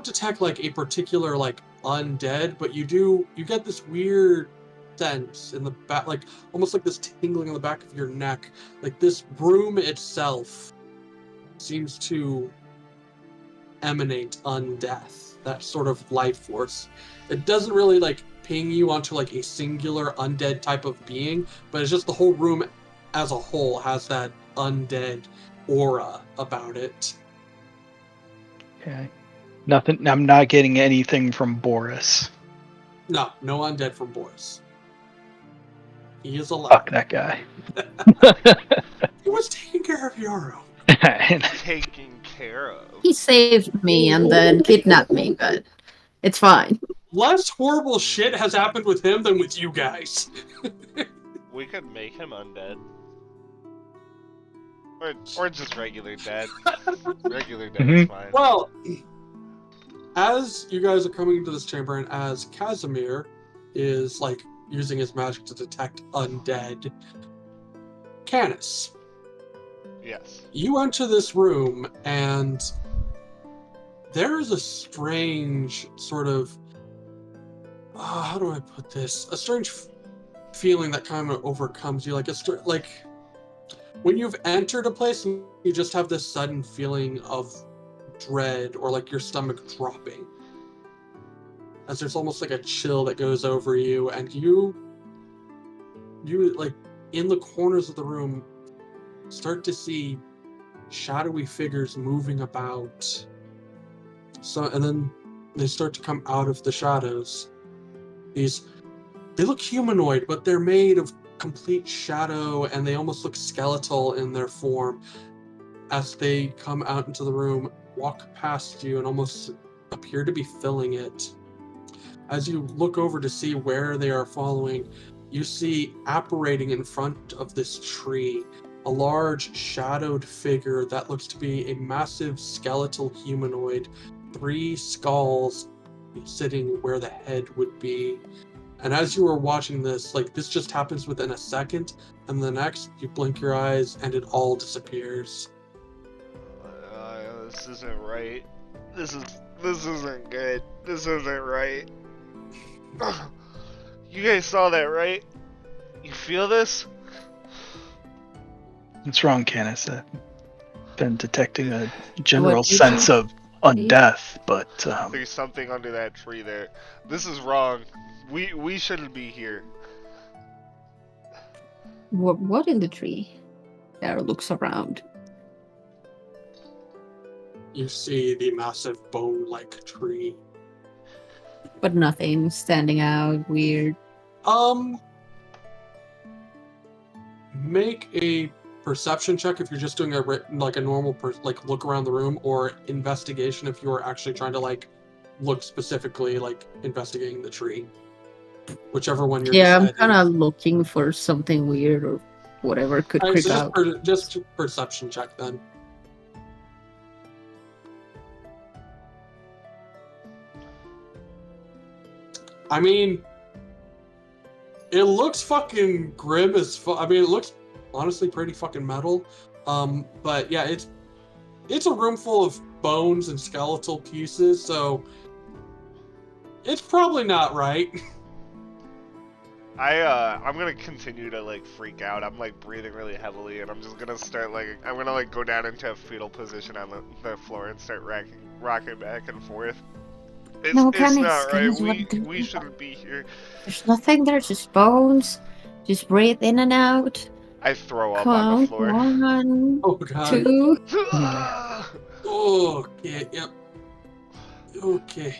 detect like a particular like undead, but you get this weird sense in the back, like almost like this tingling in the back of your neck. Like this room itself seems to emanate undeath, that sort of life force. It doesn't really like ping you onto like a singular undead type of being, but it's just the whole room as a whole has that undead aura about it. Okay. Nothing. I'm not getting anything from Borris. No undead from Borris. He is alive. Fuck that guy. He was taking care of Yaro. Taking care of. He saved me and then kidnapped me, but it's fine. Less horrible shit has happened with him than with you guys. We could make him undead. Or just regular dead. Regular dead is fine. Well, as you guys are coming into this chamber and as Casimir is like using his magic to detect undead, Canis, Yes. you enter this room and there is a strange sort of how do I put this? A strange feeling that kind of overcomes you, like like when you've entered a place and you just have this sudden feeling of dread or like your stomach dropping, as there's almost like a chill that goes over you, and you like in the corners of the room start to see shadowy figures moving about. So, and then they start to come out of the shadows. They look humanoid, but they're made of complete shadow, and they almost look skeletal in their form. As they come out into the room, walk past you, and almost appear to be filling it. As you look over to see where they are following, you see apparating in front of this tree a large shadowed figure that looks to be a massive skeletal humanoid, 3 skulls sitting where the head would be. And as you are watching this, like this just happens within a second, and the next you blink your eyes and it all disappears. This isn't right. This isn't good. This isn't right. You guys saw that, right? You feel this? What's wrong, Canis? I've been detecting a general What you sense do? of undeath, but There's something under that tree there. This is wrong. We shouldn't be here. What in the tree? Yaro looks around. You see the massive bone-like tree. But nothing standing out, weird. Make a perception check if you're just doing a normal like look around the room, or investigation if you are actually trying to like look specifically, like investigating the tree. Whichever one you're Yeah, I'm deciding. kind of looking for something weird or whatever could Alright, creep so out. just perception check then. I mean, it looks fucking grim as fuck. I mean, it looks honestly pretty fucking metal. But yeah, it's a room full of bones and skeletal pieces, so it's probably not right. I'm gonna continue to like freak out. I'm like breathing really heavily, and I'm just gonna start like I'm gonna like go down into a fetal position on the floor and start rocking back and forth. It's not right. We shouldn't be here. There's nothing there, just bones. Just breathe in and out. I throw up on the floor. 1, Oh god. 2. Okay, yep. Okay.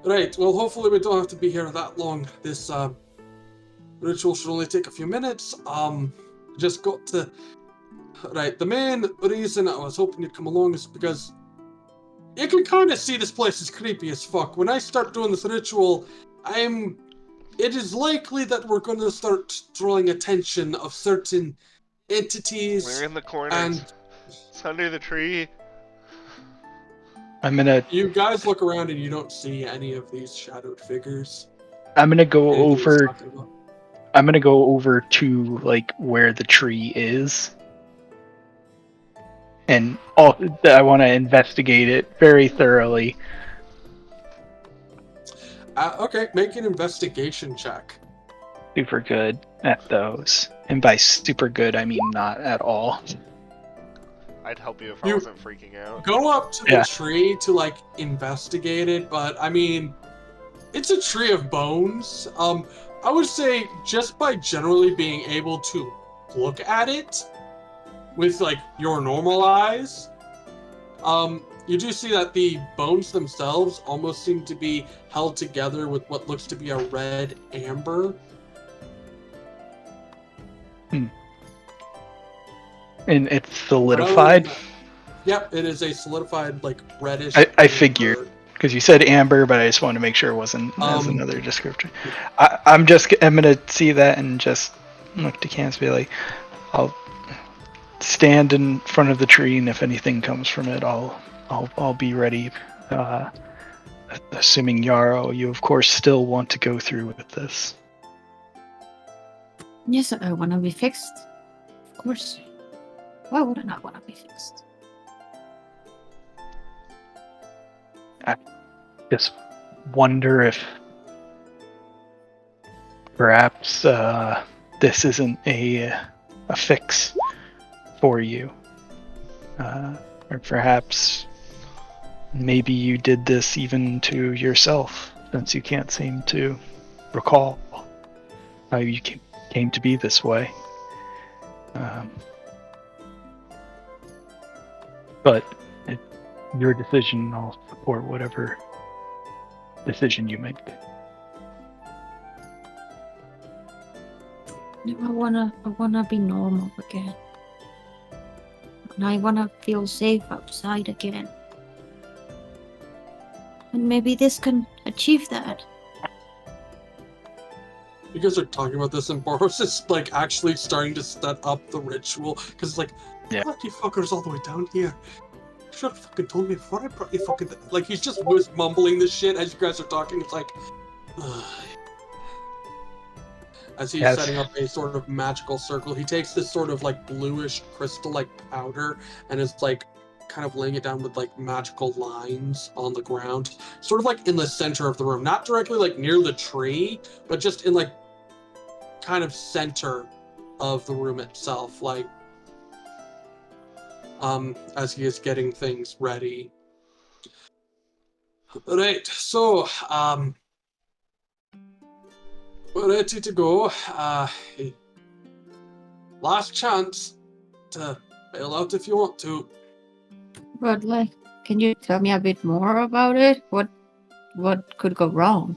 Right, well hopefully we don't have to be here that long. This ritual should only take a few minutes. Just got to... Right, the main reason I was hoping you'd come along is because you can kind of see this place is creepy as fuck. When I start doing this ritual, it is likely that we're going to start drawing attention of certain entities. We're in the corner. And it's under the tree. I'm gonna. You guys look around and you don't see any of these shadowed figures. I'm gonna go anything he's over. talking about. I'm gonna go over to like where the tree is, and I want to investigate it very thoroughly. Okay, make an investigation check. Super good at those, and by super good I mean not at all. I'd help you if I You- wasn't freaking out. Go up to the Yeah. tree to like investigate it, but I mean, it's a tree of bones. I would say just by generally being able to look at it with like your normal eyes, you do see that the bones themselves almost seem to be held together with what looks to be a red amber. And it's But other than solidified. that- Yep, it is a solidified, like reddish. I amber. figured. Because you said amber, but I just wanted to make sure it wasn't as another description. I'm gonna see that and just look to Cans, be like, I'll stand in front of the tree, and if anything comes from it, I'll be ready. Assuming Yaro, you of course still want to go through with this. Yes, I want to be fixed. Of course. Why would I not want to be fixed? Just wonder if perhaps this isn't a fix for you, or perhaps maybe you did this even to yourself, since you can't seem to recall how you came to be this way. But it's your decision. I'll support whatever decision you make. I wanna be normal again. And I wanna feel safe outside again. And maybe this can achieve that. You guys are talking about this, and Boros is like actually starting to set up the ritual because it's like, Yeah. what you fuckers all the way down here? You should have fucking told me before I brought you fucking. Like he's just mumbling this shit as you guys are talking. It's like, ugh. As he's Yes. setting up a sort of magical circle, he takes this sort of like bluish crystal-like powder and is like kind of laying it down with like magical lines on the ground, sort of like in the center of the room, not directly like near the tree, but just in like kind of center of the room itself, like as he is getting things ready. Right, so we're ready to go. Last chance to bail out if you want to. But like, can you tell me a bit more about it? What could go wrong?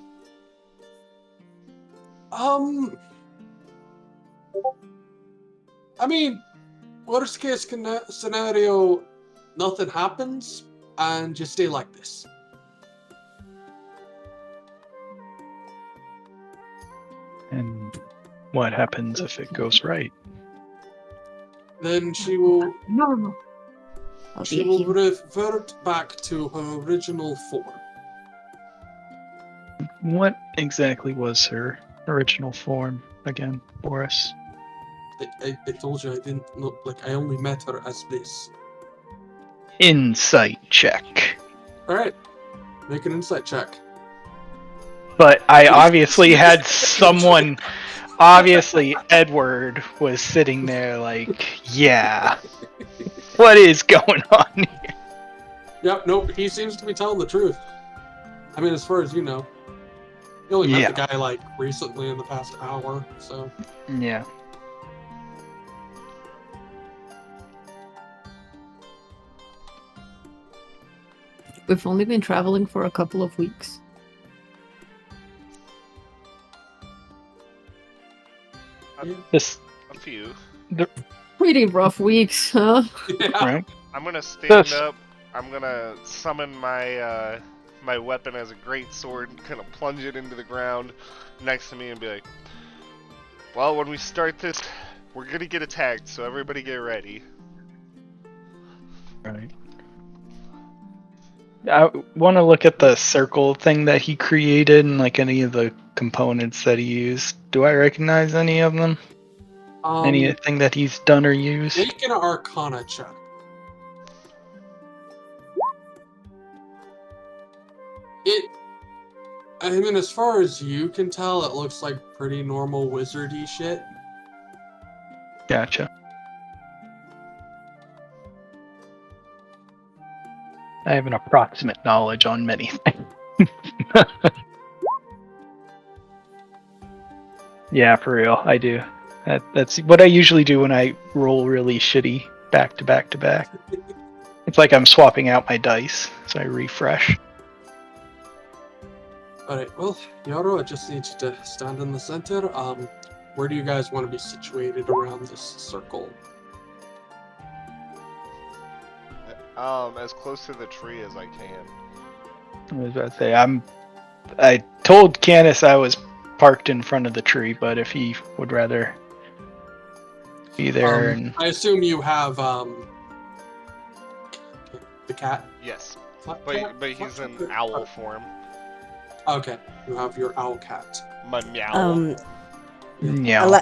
I mean, worst case scenario, nothing happens, and you stay like this. And what happens if it goes right? Then she will Normal. I'll be she a will hero. revert back to her original form. What exactly was her original form again, Boris? I told you I didn't know, like I only met her as this. Insight check. Alright. Make an insight check. But I obviously had someone. Obviously, Edward was sitting there like, yeah. What is going on here? Yep, nope, he seems to be telling the truth. I mean, as far as you know. You only met the guy, like, recently in the past hour, so... Yeah. We've only been traveling for a couple of weeks. This, A few. Pretty rough weeks, huh? Yeah. right? I'm gonna stand This- up. I'm gonna summon my my weapon as a great sword, kind of plunge it into the ground next to me, and be like, "Well, when we start this, we're gonna get attacked, so everybody get ready." Right. I want to look at the circle thing that he created and like any of the components that he used. Do I recognize any of them? Anything that he's done or used? Make an Arcana check. I mean, as far as you can tell, it looks like pretty normal wizardy shit. Gotcha. I have an approximate knowledge on many things. Yeah, for real, I do. That's what I usually do when I roll really shitty back to back to back. It's like I'm swapping out my dice, so I refresh. Alright, well, Yaro, I just need you to stand in the center. Where do you guys want to be situated around this circle? As close to the tree as I can. I was about to say, I told Canis I was parked in front of the tree, but if he would rather be there and I assume you have, the cat? Yes, Flat but cat? he's Flat in cat? owl form. Okay, you have your owl cat. My meow. yeah.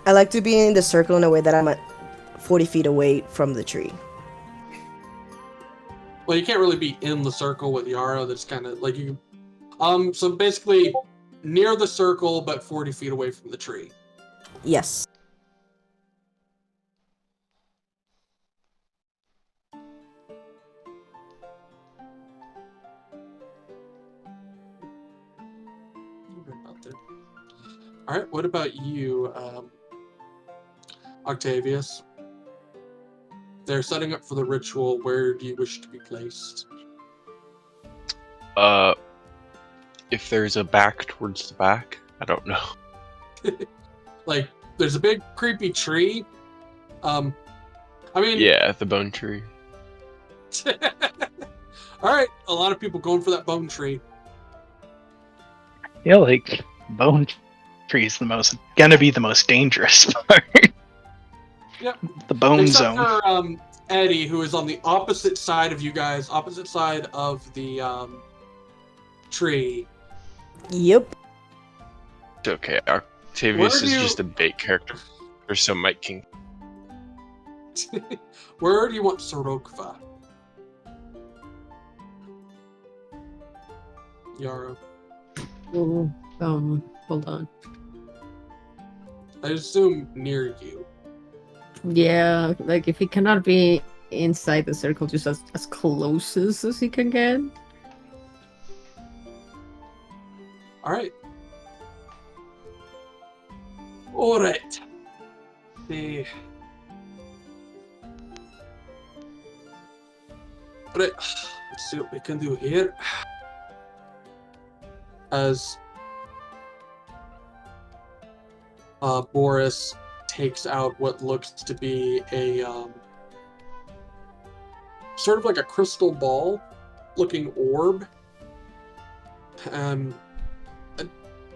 I like to be in the circle in a way that I'm at 40 feet away from the tree. Well, you can't really be in the circle with Yaro. That's kind of like you. So basically, near the circle, but 40 feet away from the tree. Yes. All right. What about you, Octavius? They're setting up for the ritual. Where do you wish to be placed? If there's a back towards the back, I don't know. Like, there's a big creepy tree. I mean, Yeah, the bone tree. all right, a lot of people going for that bone tree. Yeah, like bone tree is gonna be the most dangerous part. Yep. The bone Except zone. for Eddie, who is on the opposite side of you guys, opposite side of the tree. Yep. It's okay. Octavius Where do is you- just a bait character, so Mike can. Where do you want Sorokva? Yaro. Hold on. I assume near you. Yeah, like if he cannot be inside the circle, just as close as he can get. Alright. Alright. Alright, let's see what we can do here. As Borris takes out what looks to be a sort of like a crystal ball looking orb.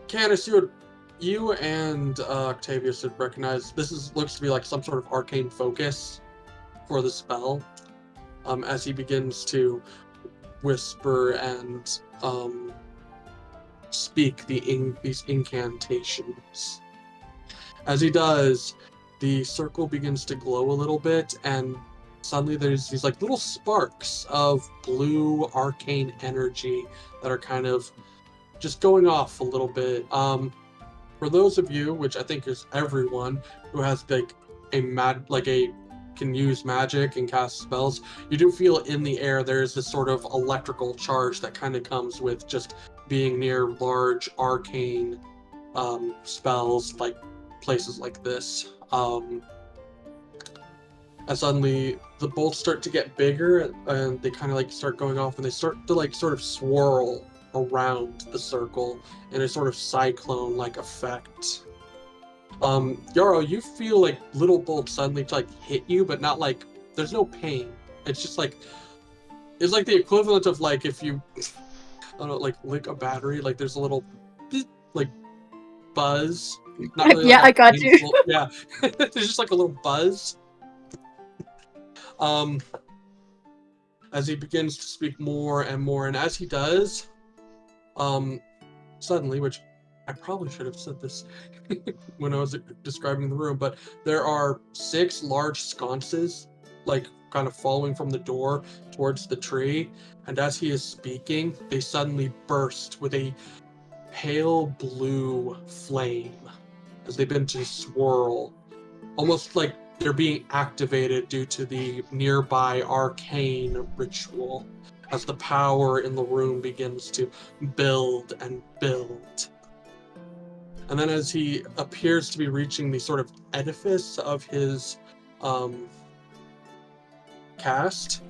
Candace, you and Octavius would recognize this looks to be like some sort of arcane focus for the spell. As he begins to whisper and speak these incantations. As he does, the circle begins to glow a little bit, and suddenly there's these like little sparks of blue arcane energy that are kind of just going off a little bit. For those of you, which I think is everyone, who has can use magic and cast spells, you do feel in the air there is this sort of electrical charge that kind of comes with just being near large arcane spells, like places like this. And suddenly the bolts start to get bigger, and they kind of like start going off, and they start to like sort of swirl around the circle in a sort of cyclone-like effect. Yaro, you feel like little bolts suddenly like hit you, but not like there's no pain. It's just like it's like the equivalent of like if you I don't know, like lick a battery, like there's a little like buzz. Not really Yeah, like I got you. painful- Yeah, there's just like a little buzz. as he begins to speak more and more. And as he does, suddenly, which I probably should have said this when I was describing the room, but there are 6 large sconces, like kind of following from the door towards the tree. And as he is speaking, they suddenly burst with a pale blue flame as they begin to swirl, almost like they're being activated due to the nearby arcane ritual, as the power in the room begins to build and build. And then as he appears to be reaching the sort of edifice of his cast,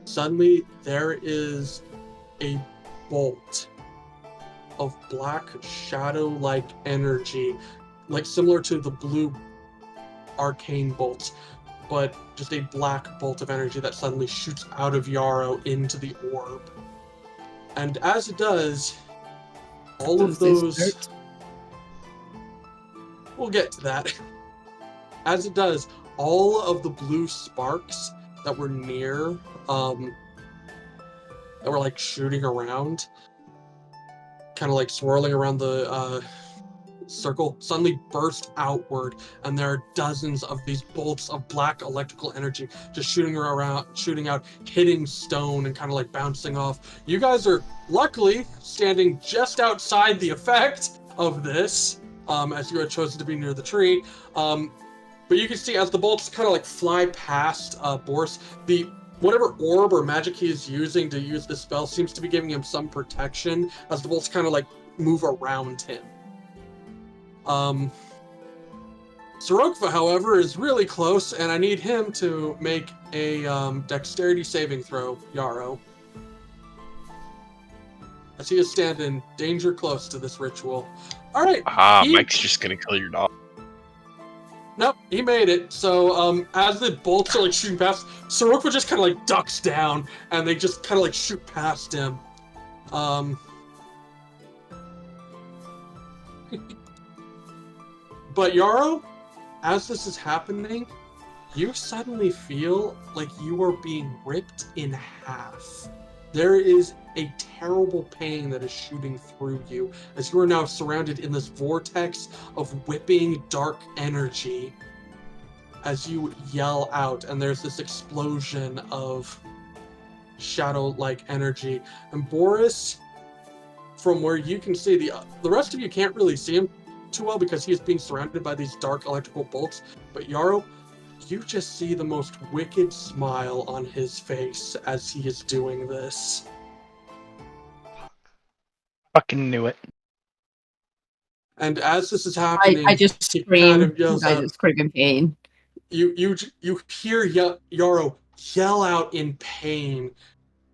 suddenly there is a bolt of black shadow-like energy, like similar to the blue arcane bolts, but just a black bolt of energy that suddenly shoots out of Yaro into the orb. And as it does, all of those... We'll get to that. As it does, all of the blue sparks that were near, that were like shooting around, kind of like swirling around the circle, suddenly burst outward, and there are dozens of these bolts of black electrical energy just shooting out, hitting stone and kind of like bouncing off. You guys are luckily standing just outside the effect of this, as you are chosen to be near the tree. But you can see as the bolts kind of like fly past Borris, whatever orb or magic he is using to use this spell seems to be giving him some protection as the bolts kind of like move around him. Sorokva, however, is really close, and I need him to make a dexterity saving throw, Yaro. As he is standing danger close to this ritual. Alright. Mike's just gonna kill your dog. Nope, he made it. So, as the bolts are like shooting past, Sorokva just kind of like ducks down, and they just kind of like shoot past him. But Yaro, as this is happening, you suddenly feel like you are being ripped in half. There is a terrible pain that is shooting through you as you are now surrounded in this vortex of whipping dark energy as you yell out, and there's this explosion of shadow-like energy. And Borris, from where you can see, the rest of you can't really see him too well because he is being surrounded by these dark electrical bolts, but Yaro, you just see the most wicked smile on his face as he is doing this. Fucking knew it. And as this is happening, I just he scream. kind of yells I out. just scream in pain. You hear Yaro yell out in pain.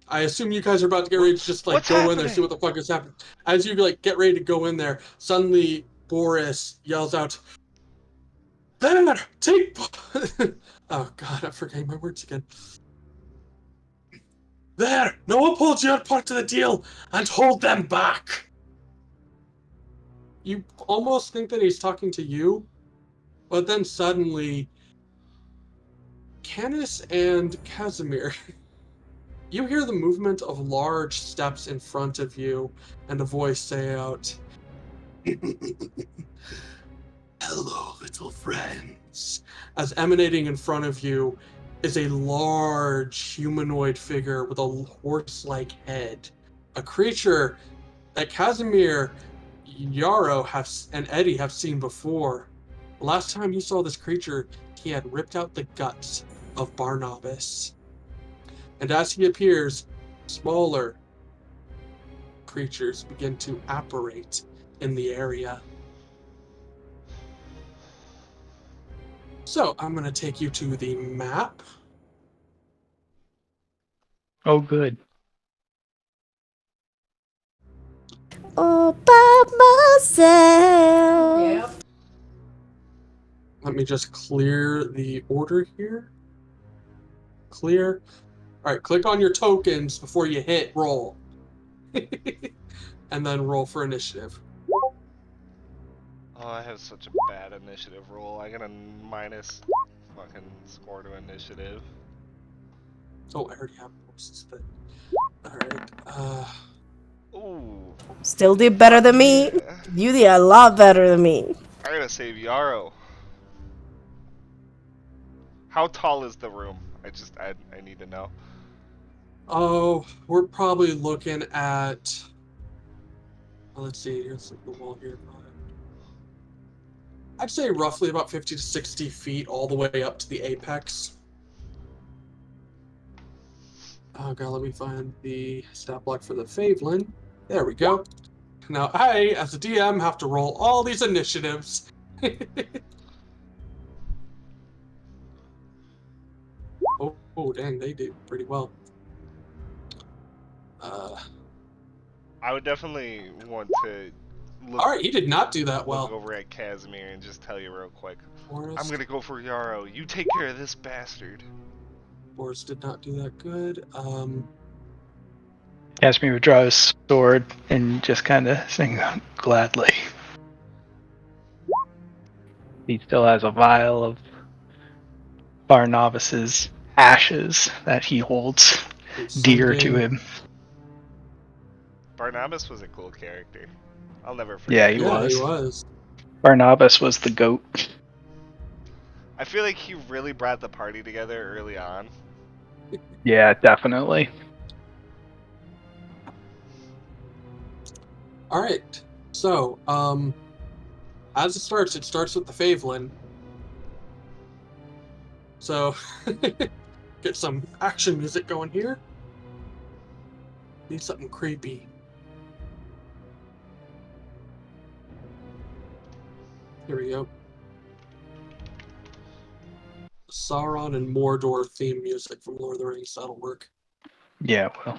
I assume you guys are about to get ready to just like What's go in there, happening? see what the fuck is happening. As you like get ready to go in there, suddenly Borris yells out, "There, take." Oh god, I'm forgetting my words again. There, no one pulled you out part of the deal, and hold them back. You almost think that he's talking to you, but then suddenly, Canis and Casimir, you hear the movement of large steps in front of you, and a voice say out, "Hello, little friends," as emanating in front of you is a large humanoid figure with a horse-like head. A creature that Casimir, Yaro, and Eddie have seen before. The last time you saw this creature, he had ripped out the guts of Barnabas. And as he appears, smaller creatures begin to apparate in the area. So, I'm going to take you to the map. Oh, good. All by myself. Yep. Let me just clear the order here. Clear. Alright, click on your tokens before you hit roll. And then roll for initiative. Oh, I have such a bad initiative roll. I got a minus fucking score to initiative. Oh, I already have horses, but alright. Ooh. Still did better than me. Yeah. You did a lot better than me. I gotta save Yaro. How tall is the room? I need to know. Oh, we're probably looking at. Let's see. Here's the wall here. I'd say roughly about 50 to 60 feet, all the way up to the apex. Oh god, let me find the stat block for the Favelin. There we go. Now I, as a DM, have to roll all these initiatives. Oh, dang, they did pretty well. I would definitely want to look, Alright, he did not do that look well. over at Casimir and just tell you real quick. Boris, I'm gonna go for Yaro. You take care of this bastard. Boris did not do that good. Casimir would draw his sword and just kind of sing gladly. He still has a vial of Barnabas's ashes that he holds dear to sending- him. Barnabas was a cool character. I'll never Yeah, forget. he Yeah, was. he was. Barnabas was the goat. I feel like he really brought the party together early on. Yeah, definitely. Alright, so, as it starts with the Favelin. So, get some action music going here. Need something creepy. Here we go. Sauron and Mordor theme music from Lord of the Rings, that'll work. Yeah, well.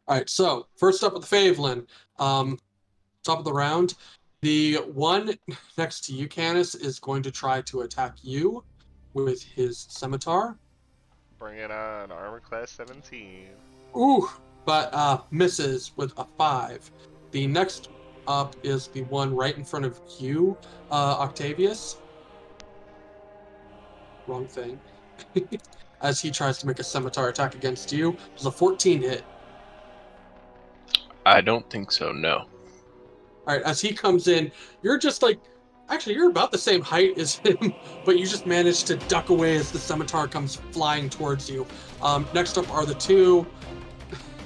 Alright, so, first up with the Favelin. Top of the round. The one next to you, Canis, is going to try to attack you with his scimitar. Bring it on, armor class 17. Ooh, but misses with a 5. The next up is the one right in front of you, Octavius. Wrong thing. As he tries to make a scimitar attack against you. Does a 14 hit? I don't think so, no. Alright, as he comes in, you're just like... Actually, you're about the same height as him, but you just manage to duck away as the scimitar comes flying towards you. Next up are the two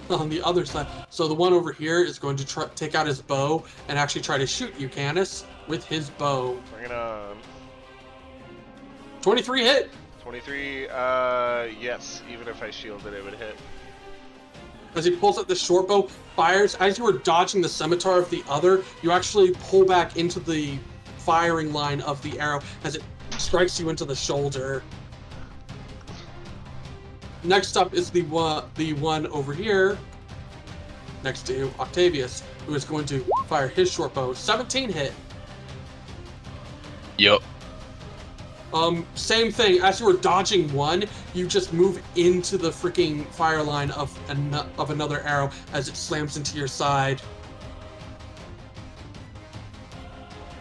on the other side. So the one over here is going to take out his bow and actually try to shoot you, Canis, with his bow. Bring it on. 23 hit! 23, yes. Even if I shielded, it would hit. As he pulls out the short bow, fires. As you were dodging the scimitar of the other, you actually pull back into the firing line of the arrow as it strikes you into the shoulder. Next up is the one over here, next to Octavius, who is going to fire his short bow. 17 hit. Yup. Same thing. As you were dodging one, you just move into the freaking fire line of another arrow as it slams into your side.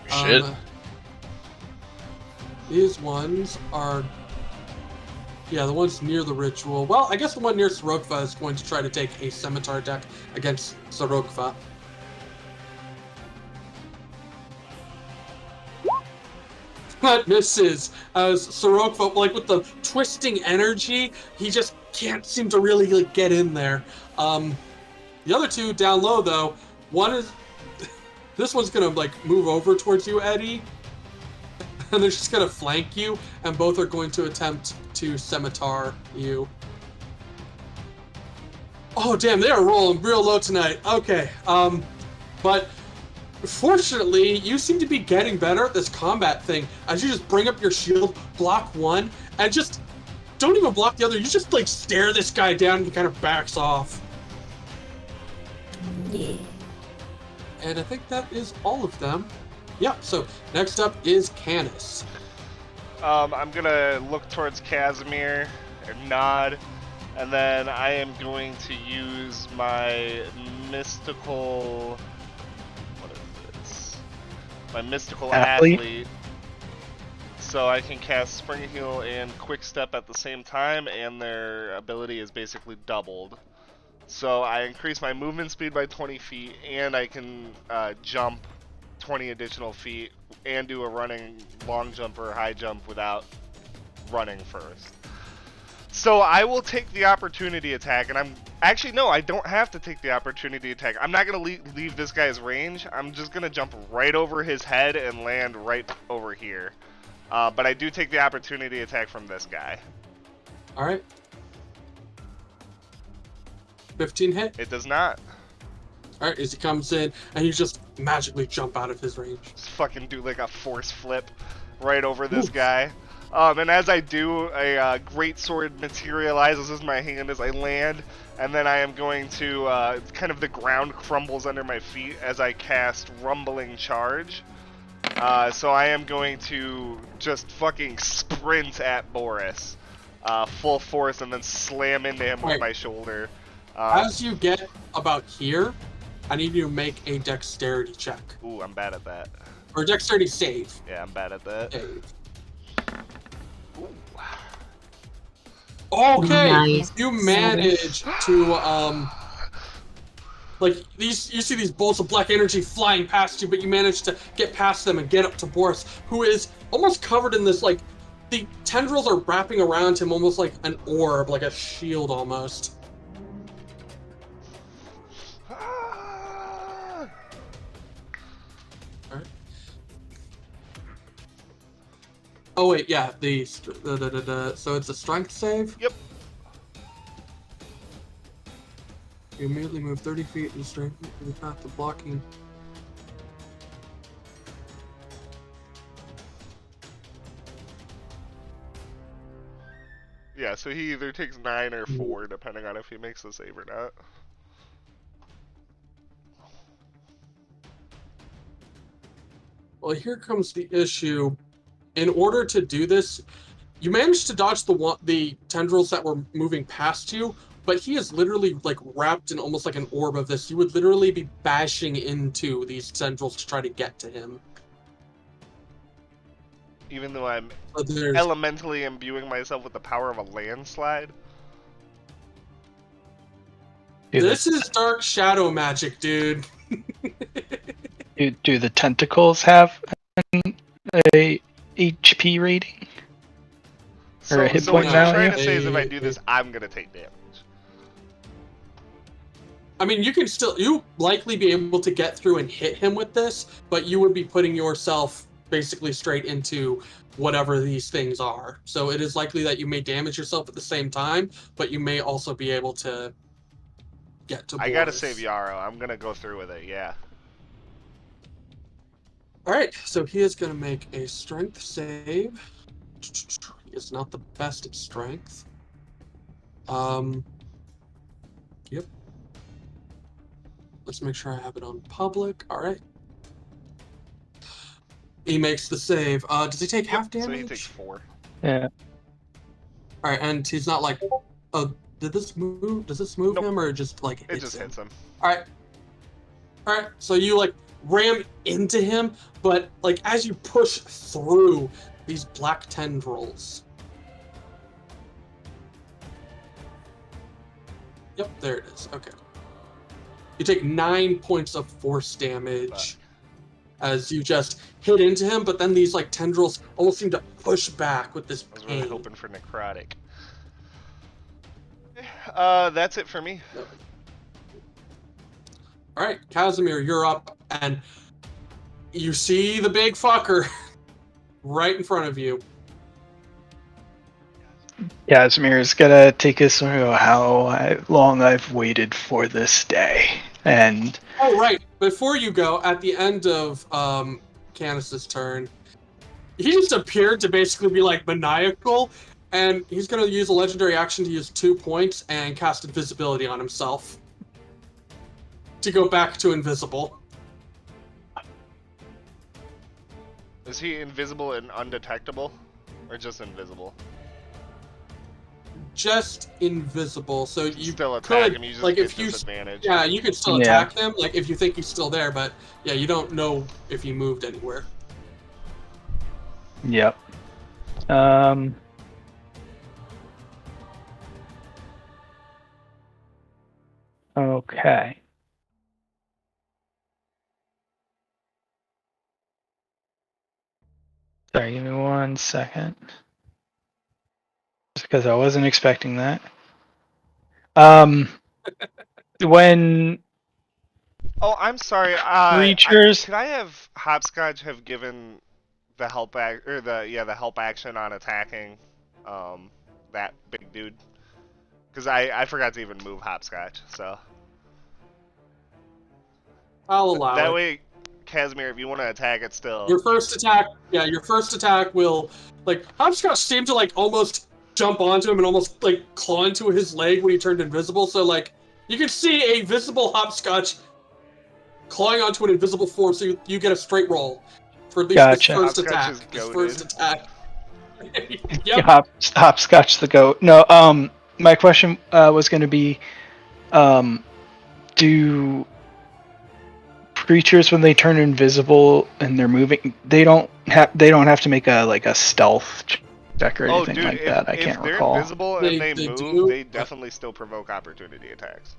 Shit. These ones are... Yeah, the ones near the ritual. Well, I guess the one near Sorokva is going to try to take a scimitar attack against Sorokva. That misses, as Sorokva, like with the twisting energy, he just can't seem to really like, get in there. The other two down low, though, one is... This one's gonna like move over towards you, Eddie, and they're just gonna flank you, and both are going to attempt to scimitar you. Oh damn, they are rolling real low tonight. Okay, but fortunately, you seem to be getting better at this combat thing, as you just bring up your shield, block one, and just don't even block the other. You just like stare this guy down, and he kind of backs off. Yeah. And I think that is all of them. Yeah, so next up is Canis. I'm gonna look towards Casimir and nod, and then I am going to use my mystical... What is this? My mystical Athlete? athlete So I can cast Spring Heal and Quick Step at the same time, and their ability is basically doubled. So I increase my movement speed by 20 feet, and I can jump 20 additional feet, and do a running long jump or high jump without running first. So I will take the opportunity attack, and no, I don't have to take the opportunity attack. I'm not going to leave this guy's range. I'm just going to jump right over his head and land right over here. But I do take the opportunity attack from this guy. Alright. 15 hit. It does not. Alright, as he comes in, and you just magically jump out of his range. Just fucking do like a force flip right over this guy. And as I do, a great sword materializes in my hand as I land, and then I am going to, kind of the ground crumbles under my feet as I cast Rumbling Charge. So I am going to just fucking sprint at Borris, full force, and then slam into him with my shoulder. As you get about here, I need you to make a dexterity check. Ooh, I'm bad at that. Or dexterity save. Yeah, I'm bad at that. Save. Okay, Nice. you manage to like you see these bolts of black energy flying past you, but you manage to get past them and get up to Borris, who is almost covered in this, like, the tendrils are wrapping around him almost like an orb, like a shield almost. Alright. Oh wait, yeah, so it's a strength save? Yep. You immediately move 30 feet and strengthen the path of blocking. Yeah, so he either takes 9 or 4, depending on if he makes the save or not. Well, here comes the issue. In order to do this, you managed to dodge the tendrils that were moving past you, but he is literally like wrapped in almost like an orb of this. You would literally be bashing into these tendrils to try to get to him. Even though I'm elementally imbuing myself with the power of a landslide. This is dark shadow magic, dude. Do the tentacles have a HP rating? Or a hit so point what you're value? trying to say is if I do this, I'm gonna take damage. I mean, you likely be able to get through and hit him with this, but you would be putting yourself basically straight into whatever these things are. So it is likely that you may damage yourself at the same time, but you may also be able to get to Borris. I gotta save Yaro. I'm gonna go through with it, yeah. Alright, so he is gonna make a strength save. He is not the best at strength. Yep. Let's make sure I have it on public. Alright. He makes the save. Does he take half damage? So he takes 4. Yeah. Alright, and he's not like, does this move Nope. him, or just like It just hits him. Alright, so you like ram into him, but like as you push through these black tendrils. Yep, there it is. Okay. You take 9 points of force damage as you just hit into him, but then these like tendrils almost seem to push back with this I was pain. really hoping for necrotic. That's it for me. Alright, Casimir, you're up, and you see the big fucker right in front of you. Casimir is gonna take a swing of how long I've waited for this day. And Oh, right. Before you go, at the end of Canis's turn, he just appeared to basically be like maniacal, and he's going to use a legendary action to use 2 points and cast invisibility on himself to go back to invisible. Is he invisible and undetectable? Or just invisible? Just invisible, so you still attack could, him, you just like, get if you, disadvantage. yeah, you could still attack him, like, if you think he's still there, but, yeah, you don't know if he moved anywhere. Yep. Okay. Sorry, give me 1 second. Just because I wasn't expecting that. When Oh, I'm sorry. creatures, Could I have Hopscotch have given the help the help action on attacking that big dude? Because I forgot to even move Hopscotch. So I'll allow that it. way, Casimir, if you want to attack it still. Your first attack will, like, Hopscotch seemed to, like, almost jump onto him and almost, like, claw into his leg when he turned invisible. So, like, you can see a visible Hopscotch clawing onto an invisible form, so you get a straight roll for at least his Gotcha. first Hopscotch attack. is His goated. first attack. Yep. Hopscotch the goat. No, my question was going to be, do creatures when they turn invisible and they're moving, they don't have to make a stealth check or anything dude, like that? I can't if they're recall. invisible and they move, do, they definitely still provoke opportunity attacks.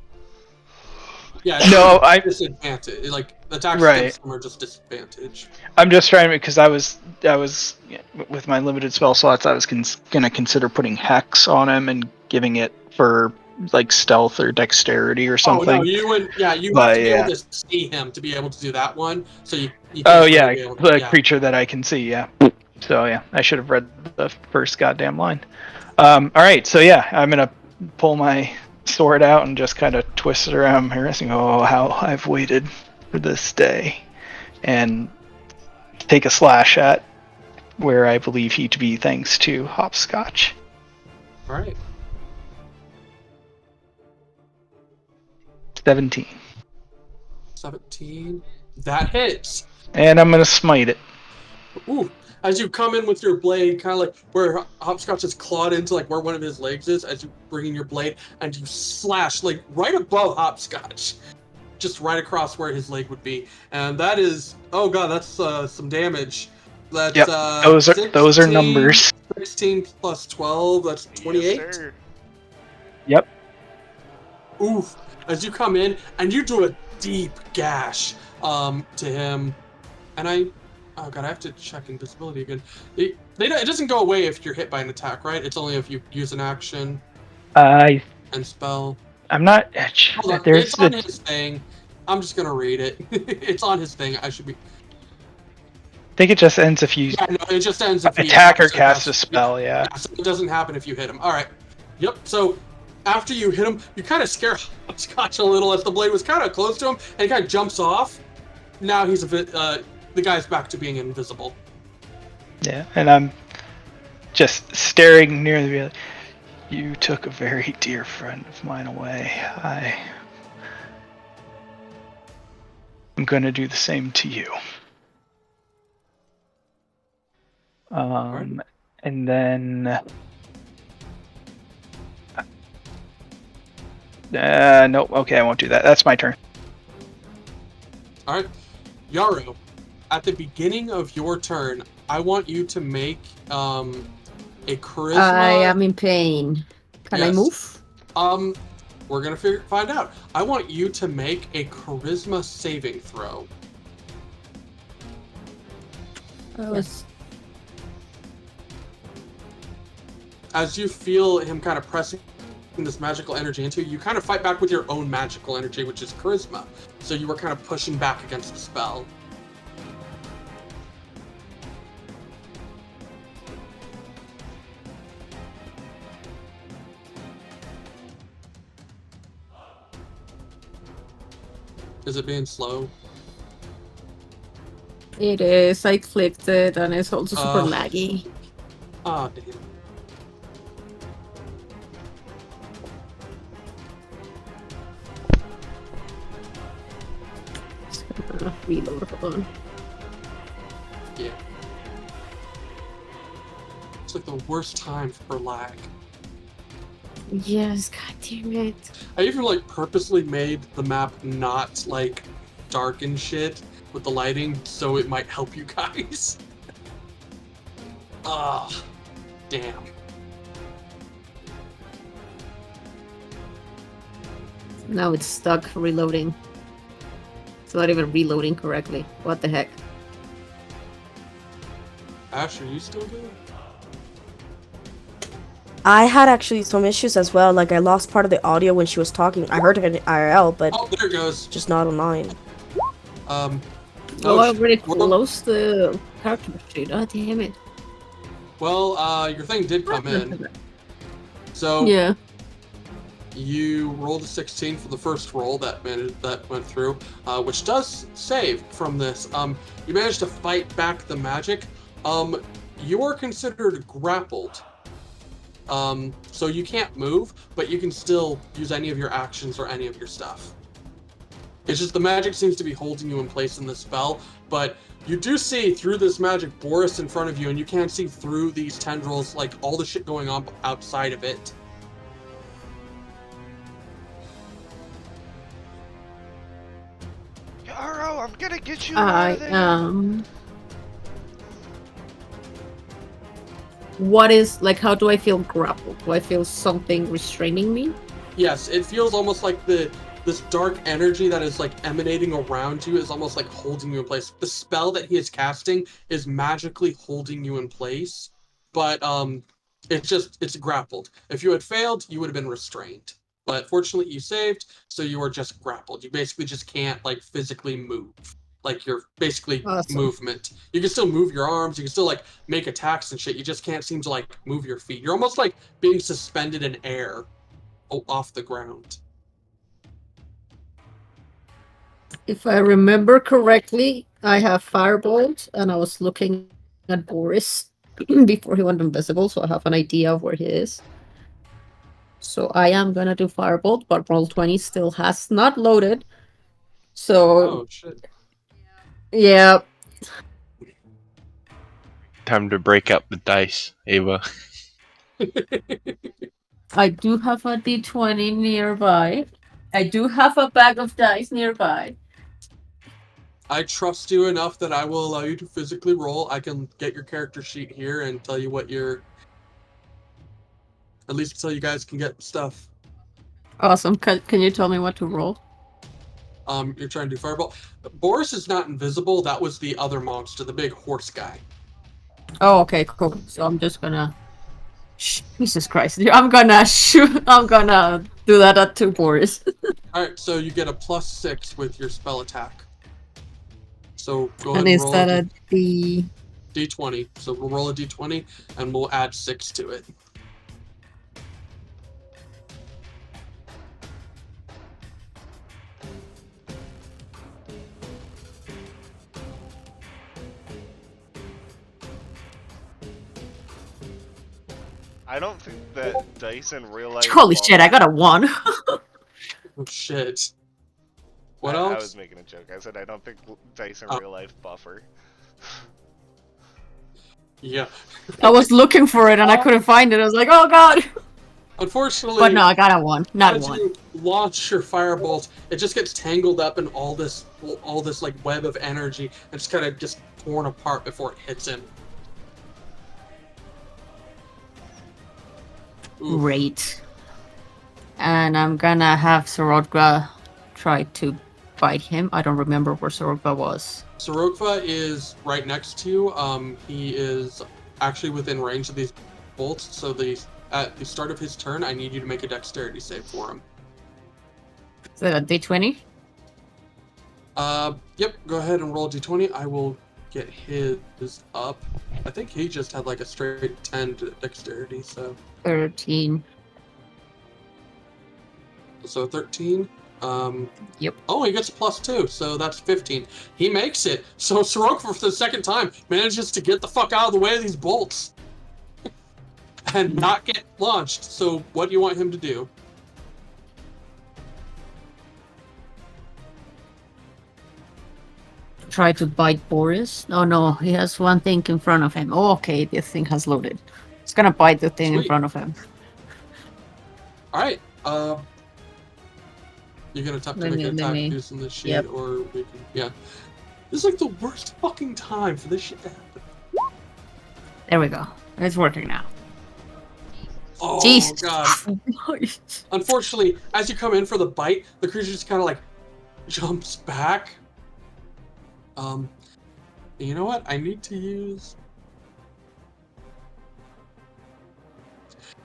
Yeah. No, I disadvantage. Like, attacks Right. against them are just disadvantage. I'm just trying to, because I was with my limited spell slots, I was gonna consider putting hex on him and giving it for like stealth or dexterity or something. Oh no, you would. Yeah, you have to be able to see him to be able to do that one. So you Oh yeah, the creature that I can see. Yeah. So yeah, I should have read the first goddamn line. All right, so yeah, I'm gonna pull my sword out and just kind of twist it around my wrist and go, "Oh, how I've waited for this day," and take a slash at where I believe he to be, thanks to Hopscotch. All right. 17. 17. That hits. And I'm gonna smite it. Ooh. As you come in with your blade, kind of like where Hopscotch is clawed into, like where one of his legs is, as you bring in your blade, and you slash, like, right above Hopscotch. Just right across where his leg would be. And that is, oh god, that's some damage. That's, Yep, those are numbers. 16 plus 12, that's 28. Yes, sir. Yep. Oof. As you come in, and you do a deep gash to him. And oh god, I have to check invisibility again. It doesn't go away if you're hit by an attack, right? It's only if you use an action and spell. I'm not. Hold on, it's on his thing. I'm just gonna read it. It's on his thing. I think it just ends if you. Yeah, no, it just ends if attack or cast a spell. Yeah. So it doesn't happen if you hit him. All right. Yep. So after you hit him, you kind of scare Hopscotch a little as the blade was kind of close to him, and he kind of jumps off. Now he's a bit. The guy's back to being invisible. Yeah, and I'm just staring near the. You took a very dear friend of mine away. I'm gonna do the same to you. And then. Nope. Okay, I won't do that. That's my turn. All right, Yaro. At the beginning of your turn, I want you to make a charisma. I am in pain. Can I move? We're gonna find out. I want you to make a charisma saving throw. Yes. As you feel him kind of pressing this magical energy into you, kind of fight back with your own magical energy, which is charisma. So you were kind of pushing back against the spell. Is it being slow? It is. I clicked it and it's also super laggy. Ah, damn. Reload, hold on. Yeah. It's like the worst time for lag. Yes, god damn it. I even like purposely made the map not like dark and shit with the lighting so it might help you guys. Damn. Now it's stuck reloading. It's not even reloading correctly. What the heck? Ash, are you still good? I had actually some issues as well. Like I lost part of the audio when she was talking. I heard her in IRL, but Oh, there it goes. just not online. Oh, I already well, closed the character sheet. Oh, damn it. well, your thing did come in. So Yeah. you rolled a 16 for the first roll that went through, which does save from this. You managed to fight back the magic. You are considered grappled. So you can't move, but you can still use any of your actions or any of your stuff. It's just the magic seems to be holding you in place in the spell, but you do see through this magic Borris in front of you, and you can't see through these tendrils, like all the shit going on outside of it. Yaro, I'm gonna get you out of there. What is, like, how do I feel grappled? Do I feel something restraining me? Yes, it feels almost like this dark energy that is like emanating around you is almost like holding you in place. The spell that he is casting is magically holding you in place, but it's grappled. If you had failed, you would have been restrained. But fortunately you saved, so you are just grappled. You basically just can't like physically move. Like you're basically Awesome. movement. You can still move your arms, you can still like make attacks and shit. You just can't seem to like move your feet. You're almost like being suspended in air off the ground. If I remember correctly, I have Firebolt, and I was looking at Boris before he went invisible, so I have an idea of where he is. So I am gonna do Firebolt, but Roll20 still has not loaded. So, Oh shit. yeah. Time to break up the dice, Ava. I do have a d20 nearby. I do have a bag of dice nearby. I trust you enough that I will allow you to physically roll. I can get your character sheet here and tell you what you're... At least until you guys can get stuff. Awesome. Can you tell me what to roll? You're trying to do Fireball. Boris is not invisible. That was the other monster, the big horse guy. Oh, okay, cool. So I'm just gonna... Jesus Christ. I'm gonna shoot... I'm gonna do that at 2 Boris. Alright, so you get a +6 with your spell attack. So go ahead And and is roll that a D... D20. So we'll roll a D20 and we'll add 6 to it. I don't think that dice in real life. Holy shit, I got a 1. Oh shit. What I else? was making a joke. I said I don't think dice in real life buffer. Yeah. I was looking for it and I couldn't find it. I was like, oh god. Unfortunately, But no, I got a 1. Not as 1. you launch your firebolt, it just gets tangled up in all this like web of energy and just kind of just torn apart before it hits him. Oof. Great. And I'm gonna have Sorotga try to bite him. I don't remember where Sorotga was. Sorokva is right next to you. He is actually within range of these bolts, so at the start of his turn, I need you to make a dexterity save for him. Is that a D20? Yep, go ahead and roll a d20. I will get his up. I think he just had like a straight 10 to dexterity, so... 13. So 13. Yep. Oh, he gets a +2, so that's 15. He makes it. So Sorokva, for the second time, manages to get the fuck out of the way of these bolts. And not get launched. So what do you want him to do? Try to bite Boris. Oh no, he has one thing in front of him. Oh, okay, this thing has loaded. It's gonna bite the thing in Sweet. front of him. Alright, you're gonna attempt to make an attack using this sheet, Yep. or we can, yeah. This is like the worst fucking time for this shit to happen. There we go. It's working now. Oh, Jesus. God. Unfortunately, as you come in for the bite, the creature just kind of like jumps back. You know what? I need to use...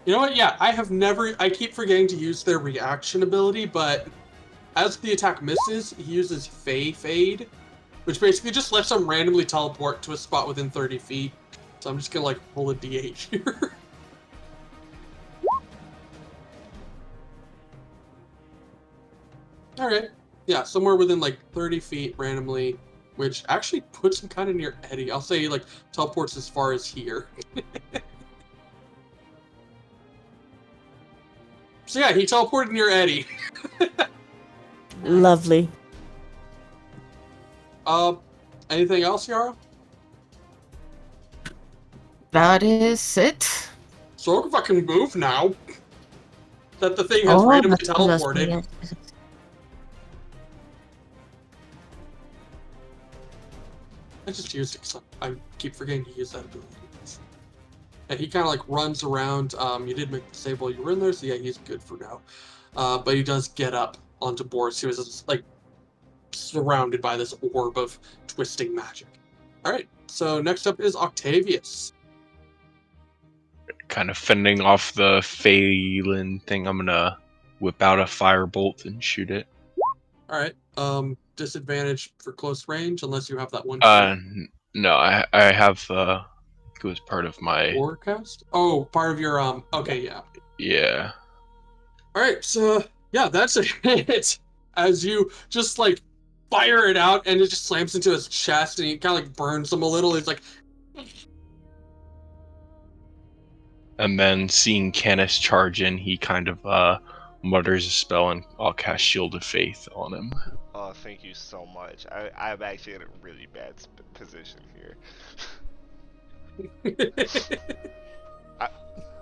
You know what? Yeah, I keep forgetting to use their reaction ability, but as the attack misses, he uses Fade, which basically just lets him randomly teleport to a spot within 30 feet. So I'm just gonna like roll a d8 here. Alright. Yeah, somewhere within like 30 feet randomly, which actually puts him kind of near Eddie. I'll say like teleports as far as here. So yeah, he teleported near Eddie. Lovely. Anything else, Yara? That is it. So if I can move now, that the thing has randomly teleported. I just used it because I keep forgetting to use that ability. And he kind of like runs around. You did make the save while you were in there, so yeah, he's good for now. But he does get up onto Borris. He was just, like surrounded by this orb of twisting magic. All right, so next up is Octavius. Kind of fending off the Phelan thing, I'm gonna whip out a firebolt and shoot it. All right, disadvantage for close range unless you have that one. No, I have it was part of my forecast. Oh, part of your Okay, yeah. Yeah. All right, so yeah, that's a hit. As you just like fire it out, and it just slams into his chest, and he kind of like burns him a little. He's like, and then seeing Canis charge in, he kind of mutters a spell, and I'll cast Shield of Faith on him. Oh, thank you so much. I'm actually in a really bad position here.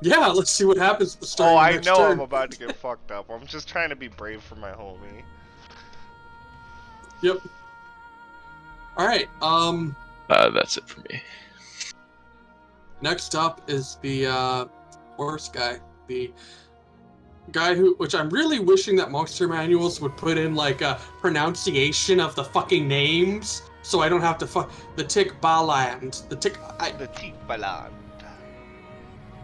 yeah, let's see what happens. Oh, I know turn. I'm about to get fucked up. I'm just trying to be brave for my homie. Yep. All right. That's it for me. Next up is the horse guy, the guy which I'm really wishing that monster manuals would put in like a pronunciation of the fucking names, so I don't have to the Tikbaland, the Tikbaland.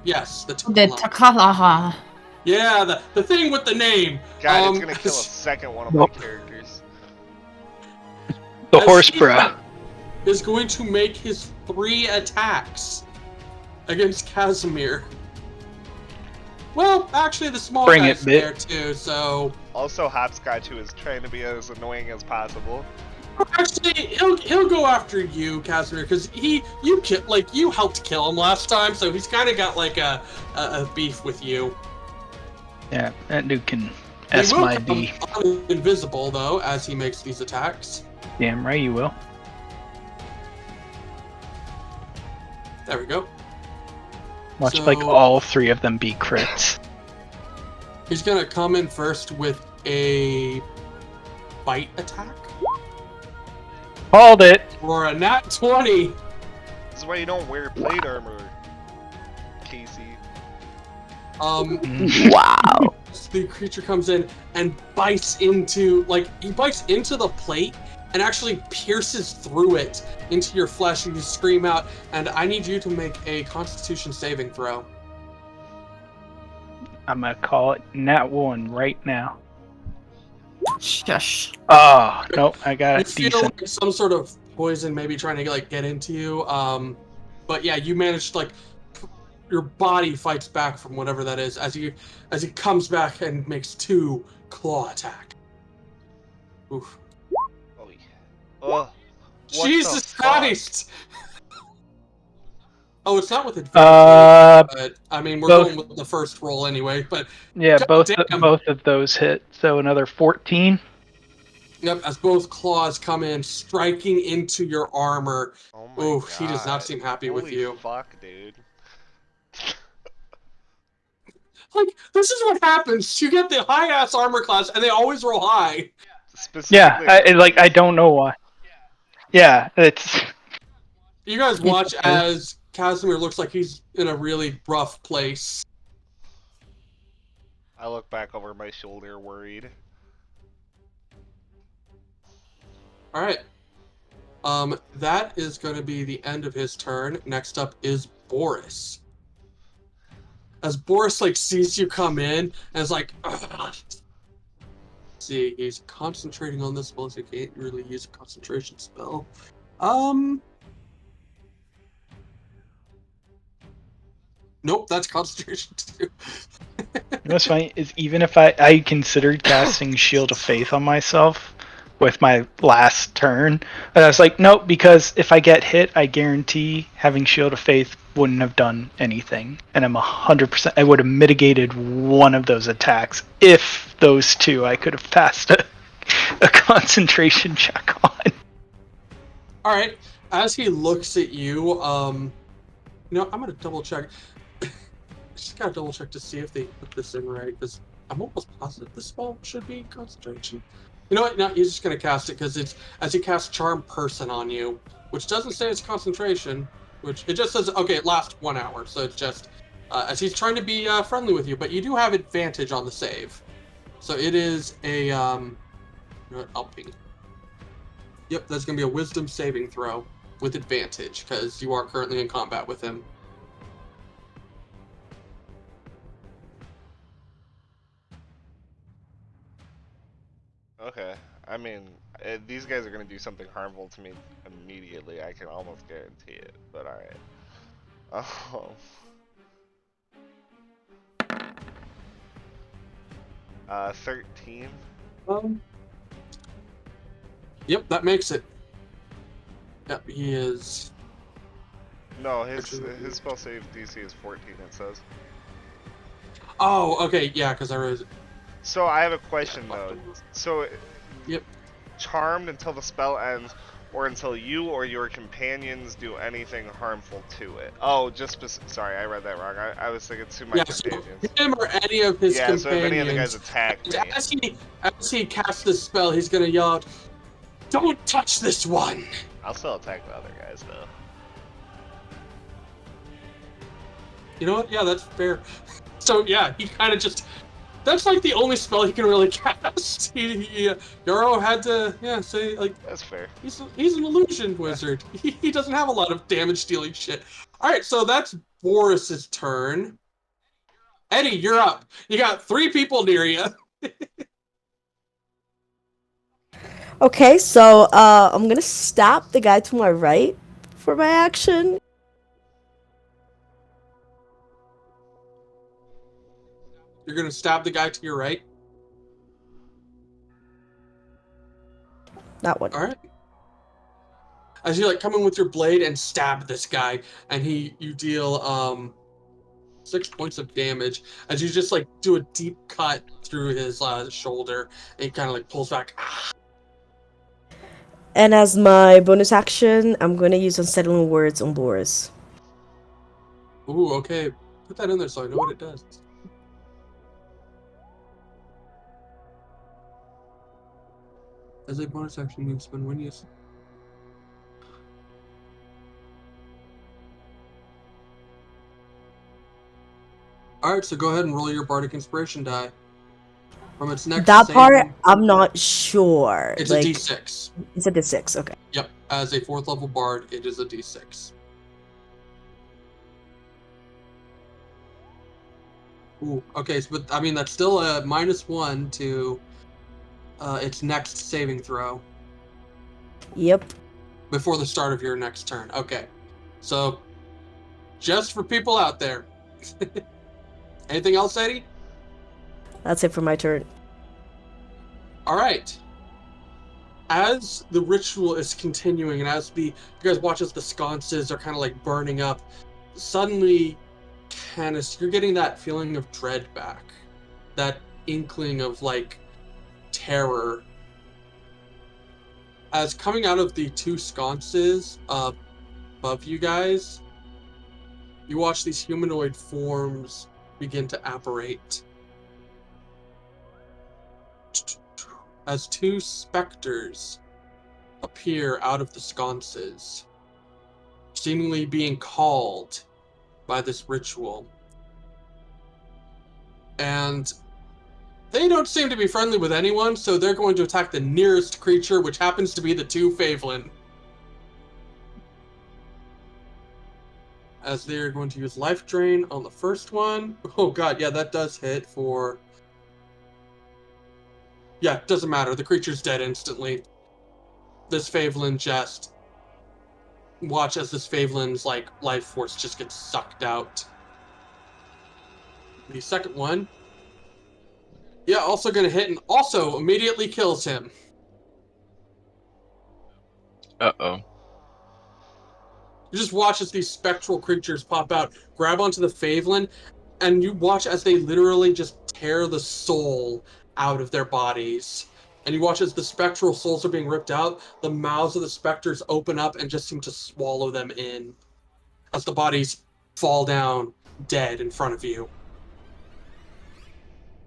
Yes, the Takalaha. Yeah, the thing with the name. God, it's gonna kill a second one of my characters. The horse bra is going to make his 3 attacks against Casimir. Well, actually, the small guy's there too, so... Also, Hopscotch, who is trying to be as annoying as possible. Actually, he'll go after you, Casimir, because you helped kill him last time, so he's kind of got like a beef with you. Yeah, that dude can S my D. He will become invisible though as he makes these attacks. Damn right you will. There we go. Watch like all 3 of them be crits. He's gonna come in first with a bite attack. Called it! For a nat 20! This is why you don't wear plate armor, Casey. Wow. The creature comes in and bites into the plate and actually pierces through it into your flesh, and you scream out, and I need you to make a Constitution saving throw. I'm gonna call it nat 1 right now. Shush. Oh, nope, I got it You feel decent. like some sort of poison maybe trying to like get into you, but yeah, you managed to your body fights back from whatever that is as he comes back and makes 2 claw attack. Oof. Oh, Jesus Christ! Oh, it's not with advantage, but I mean, we're going with the first roll anyway. But yeah, both of those hit. So another 14. Yep, as both claws come in, striking into your armor. Oh my God. He does not seem happy with you. Fuck, dude. Like, this is what happens. You get the high-ass armor class, and they always roll high. Yeah, I don't know why. Yeah, it's... You guys watch as Casimir looks like he's in a really rough place. I look back over my shoulder, worried. All right. That is going to be the end of his turn. Next up is Borris. As Borris like sees you come in and is like, ugh. See, he's concentrating on this spell, so he can't really use a concentration spell. Nope, that's concentration too. What's funny is even if I considered casting Shield of Faith on myself with my last turn, but I was like, nope, because if I get hit, I guarantee having Shield of Faith wouldn't have done anything, and I'm 100%. I would have mitigated one of those attacks if those two I could have passed a concentration check on. All right. As he looks at you, I'm gonna double check. Just gotta double check to see if they put this in right, because I'm almost positive this spell should be concentration. You know what? No, he's just gonna cast it because it's as he casts Charm Person on you, which doesn't say it's concentration, which it just says okay, it lasts 1 hour, so it's just as he's trying to be friendly with you, but you do have advantage on the save, so it is a you know what, I'll ping. Yep, that's gonna be a Wisdom saving throw with advantage because you are currently in combat with him. Okay. I mean, these guys are gonna do something harmful to me immediately. I can almost guarantee it. But all right. Oh. 13. Yep, that makes it. Yep, he is. No, his spell save DC is 14. It says. Oh, okay, yeah, because I was. So I have a question though. So, Yep. Charmed until the spell ends, or until you or your companions do anything harmful to it. Oh, sorry, I read that wrong. I was thinking to my companions. So him or any of his companions. So if any of the guys attack me. As he casts this spell, he's gonna yell out, "Don't touch this one!" I'll still attack the other guys though. You know what? Yeah, that's fair. So yeah, he kind of just. That's like the only spell he can really cast. Yaro had to, say like. That's fair. He's an illusion wizard. He doesn't have a lot of damage dealing shit. All right, so that's Boris's turn. Eddie, you're up. You got 3 people near you. Okay, so I'm gonna stab the guy to my right for my action. You're gonna stab the guy to your right. That one. All right. As you come in with your blade and stab this guy, and you deal 6 points of damage as you just do a deep cut through his shoulder, and he kind of pulls back. And as my bonus action, I'm gonna use Unsettling Words on Boris. Ooh, okay. Put that in there so I know what it does. As a bonus action, you can spend 1 use. Alright, so go ahead and roll your Bardic Inspiration die. From its next That saving, part, I'm not sure. It's a D6. It's a D6, okay. Yep, as a 4th level bard, it is a D6. Ooh, okay, but I mean, that's still a -1 to its next saving throw. Yep. Before the start of your next turn. Okay. So, just for people out there. Anything else, Eddie? That's it for my turn. Alright. As the ritual is continuing, and as you guys watch as the sconces are kind of burning up, suddenly, Canis, you're getting that feeling of dread back. That inkling of, terror. As coming out of the 2 sconces above you guys, you watch these humanoid forms begin to apparate. As 2 specters appear out of the sconces, seemingly being called by this ritual. And They don't seem to be friendly with anyone, so they're going to attack the nearest creature, which happens to be the 2 Favelin. As they're going to use Life Drain on the first one. Oh god, yeah, that does hit for... Yeah, doesn't matter. The creature's dead instantly. This Favelin just... Watch as this Favelin's, like, life force just gets sucked out. The second one... Yeah, also gonna hit and also immediately kills him. Uh-oh. You just watch as these spectral creatures pop out, grab onto the Favelin, and you watch as they literally just tear the soul out of their bodies. And you watch as the spectral souls are being ripped out, the mouths of the specters open up and just seem to swallow them in. As the bodies fall down, dead in front of you.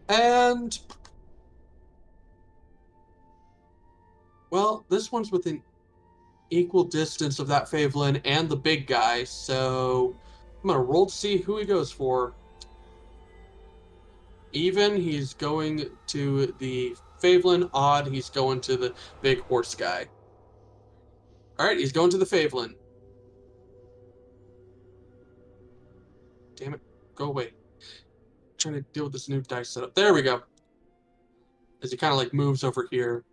And... Well, this one's within equal distance of that Favelin and the big guy, so I'm gonna roll to see who he goes for. Even, he's going to the Favelin. Odd, he's going to the big horse guy. Alright, he's going to the Favelin. Damn it, go away. I'm trying to deal with this new dice setup. There we go. As he kind of like moves over here.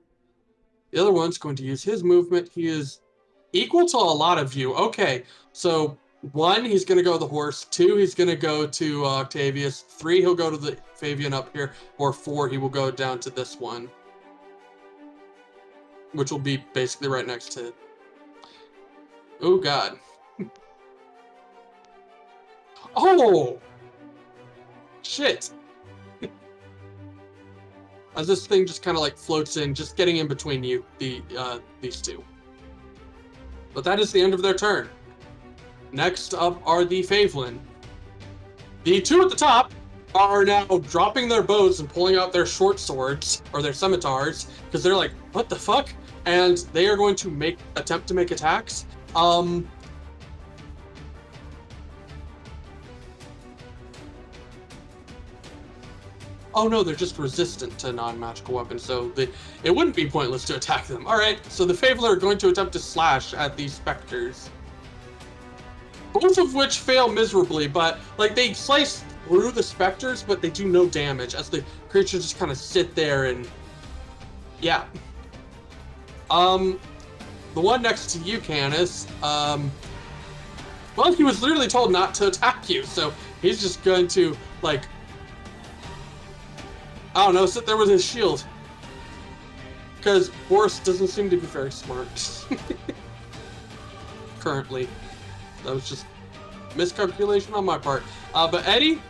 The other one's going to use his movement. He is equal to a lot of you. Okay, so 1, he's going to go to the horse. 2, he's going to go to Octavius. 3, he'll go to the Fabian up here. Or 4, he will go down to this one. Which will be basically right next to... Oh, God. Oh! Shit! As this thing just kind of like floats in, just getting in between you, these two. But that is the end of their turn. Next up are the Favelin. The 2 at the top are now dropping their bows and pulling out their short swords, or their scimitars, because they're like, what the fuck? And they are going to attempt to make attacks. Oh no, they're just resistant to non-magical weapons, so it wouldn't be pointless to attack them. Alright, so the Favelin are going to attempt to slash at these specters. Both of which fail miserably, but like they slice through the specters, but they do no damage as the creatures just kind of sit there and... Yeah. The one next to you, Canis, well, he was literally told not to attack you, so he's just going to, like... I don't know, sit there with his shield. Because Boris doesn't seem to be very smart. Currently. That was just miscalculation on my part. But Eddie,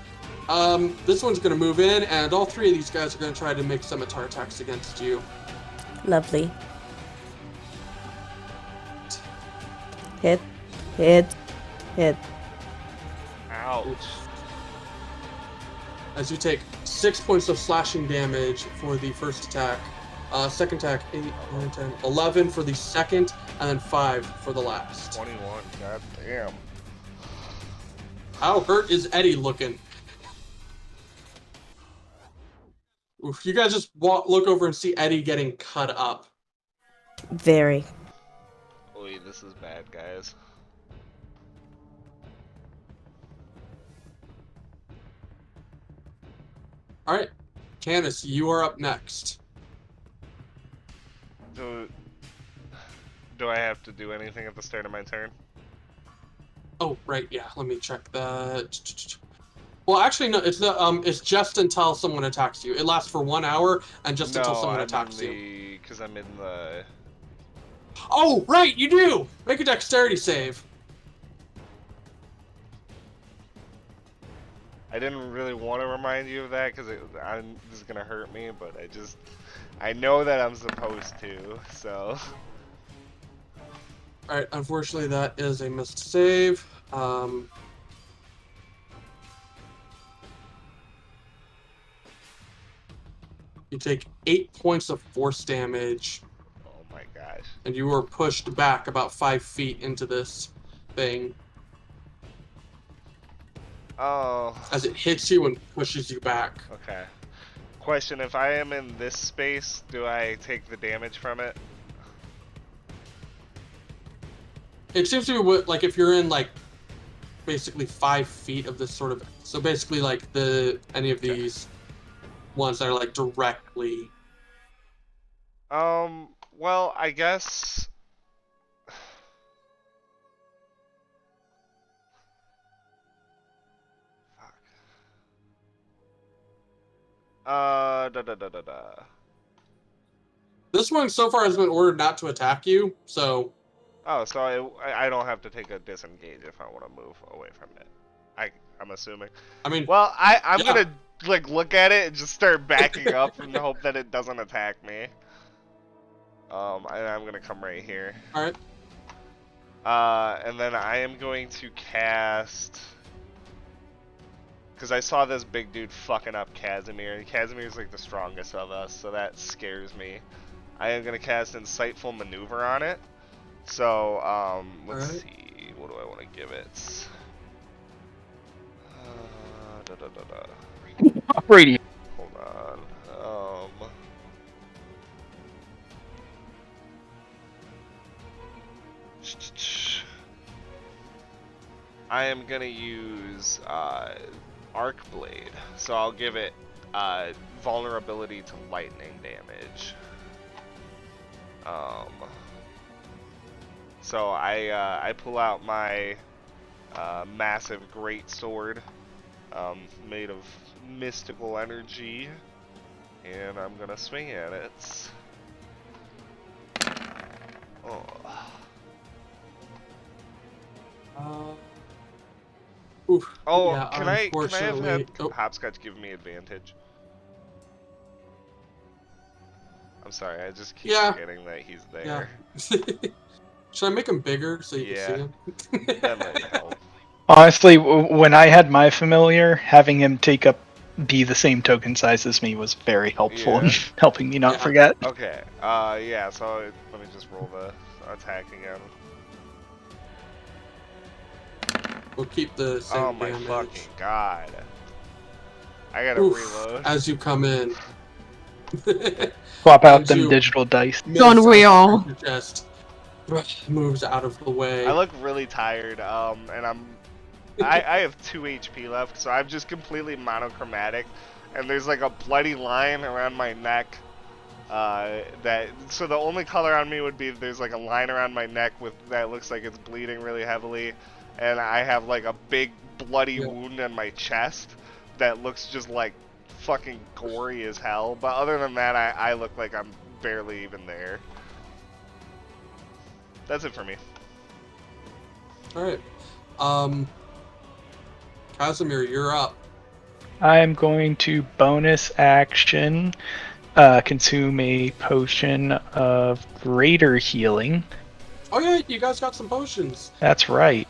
this one's going to move in, and all 3 of these guys are going to try to make scimitar attacks against you. Lovely. Hit. Hit. Hit. Ouch. As you take 6 points of slashing damage for the first attack. Second attack, 8, 9, 10, 11 for the second, and then 5 for the last. 21, god damn. How hurt is Eddie looking? Oof, you guys just look over and see Eddie getting cut up. Very. Oy, this is bad, guys. Alright, Canis, you are up next. Do I have to do anything at the start of my turn? Oh, right, yeah, let me check that. Well, actually, no, it's just until someone attacks you. It lasts for 1 hour, and just until someone attacks you. Because I'm in the... Oh, right, you do! Make a dexterity save. I didn't really want to remind you of that because this is gonna hurt me, but I know that I'm supposed to, so. Alright, unfortunately that is a missed save. You take 8 points of force damage. Oh my gosh. And you were pushed back about 5 feet into this thing. Oh. As it hits you and pushes you back. Okay. Question, if I am in this space, do I take the damage from it? It seems to be what, like, if you're in, like, basically 5 feet of this sort of... So basically, like, any of these ones that are, like, directly... Well, I guess... Da. This one so far has been ordered not to attack you, so... Oh, so I don't have to take a disengage if I want to move away from it. I'm assuming. I mean... Well, I'm yeah. gonna, like, look at it and just start backing up and hope that it doesn't attack me. And I'm gonna come right here. Alright. And then I am going to cast... Because I saw this big dude fucking up Casimir, and Casimir's like the strongest of us, so that scares me. I am going to cast Insightful Maneuver on it. So, let's see, what do I want to give it? Radio. Hold on. I am going to use, Arc Blade, so I'll give it vulnerability to lightning damage. So I pull out my massive great sword, made of mystical energy, and I'm gonna swing at it. Oof. Oh, yeah, can I have had oh. Hopscotch give me advantage? I'm sorry, I just keep forgetting that he's there. Yeah. Should I make him bigger so you can see him? That might help. Honestly, when I had my familiar, having him be the same token size as me was very helpful in helping me not forget. Okay, yeah, so let me just roll the attack again. We'll keep the same Oh my damage. fucking god. I gotta reload. As you come in. Swap out them digital dice. Don't we all? Just moves out of the way. I look really tired, and I have 2 HP left, so I'm just completely monochromatic, and there's like a bloody line around my neck. So the only color on me would be there's like a line around my neck that looks like it's bleeding really heavily, and I have like a big bloody wound in my chest that looks just like fucking gory as hell. But other than that, I look like I'm barely even there. That's it for me. Alright. Casimir, you're up. I'm going to bonus action consume a potion of greater healing. Oh yeah, you guys got some potions. That's right.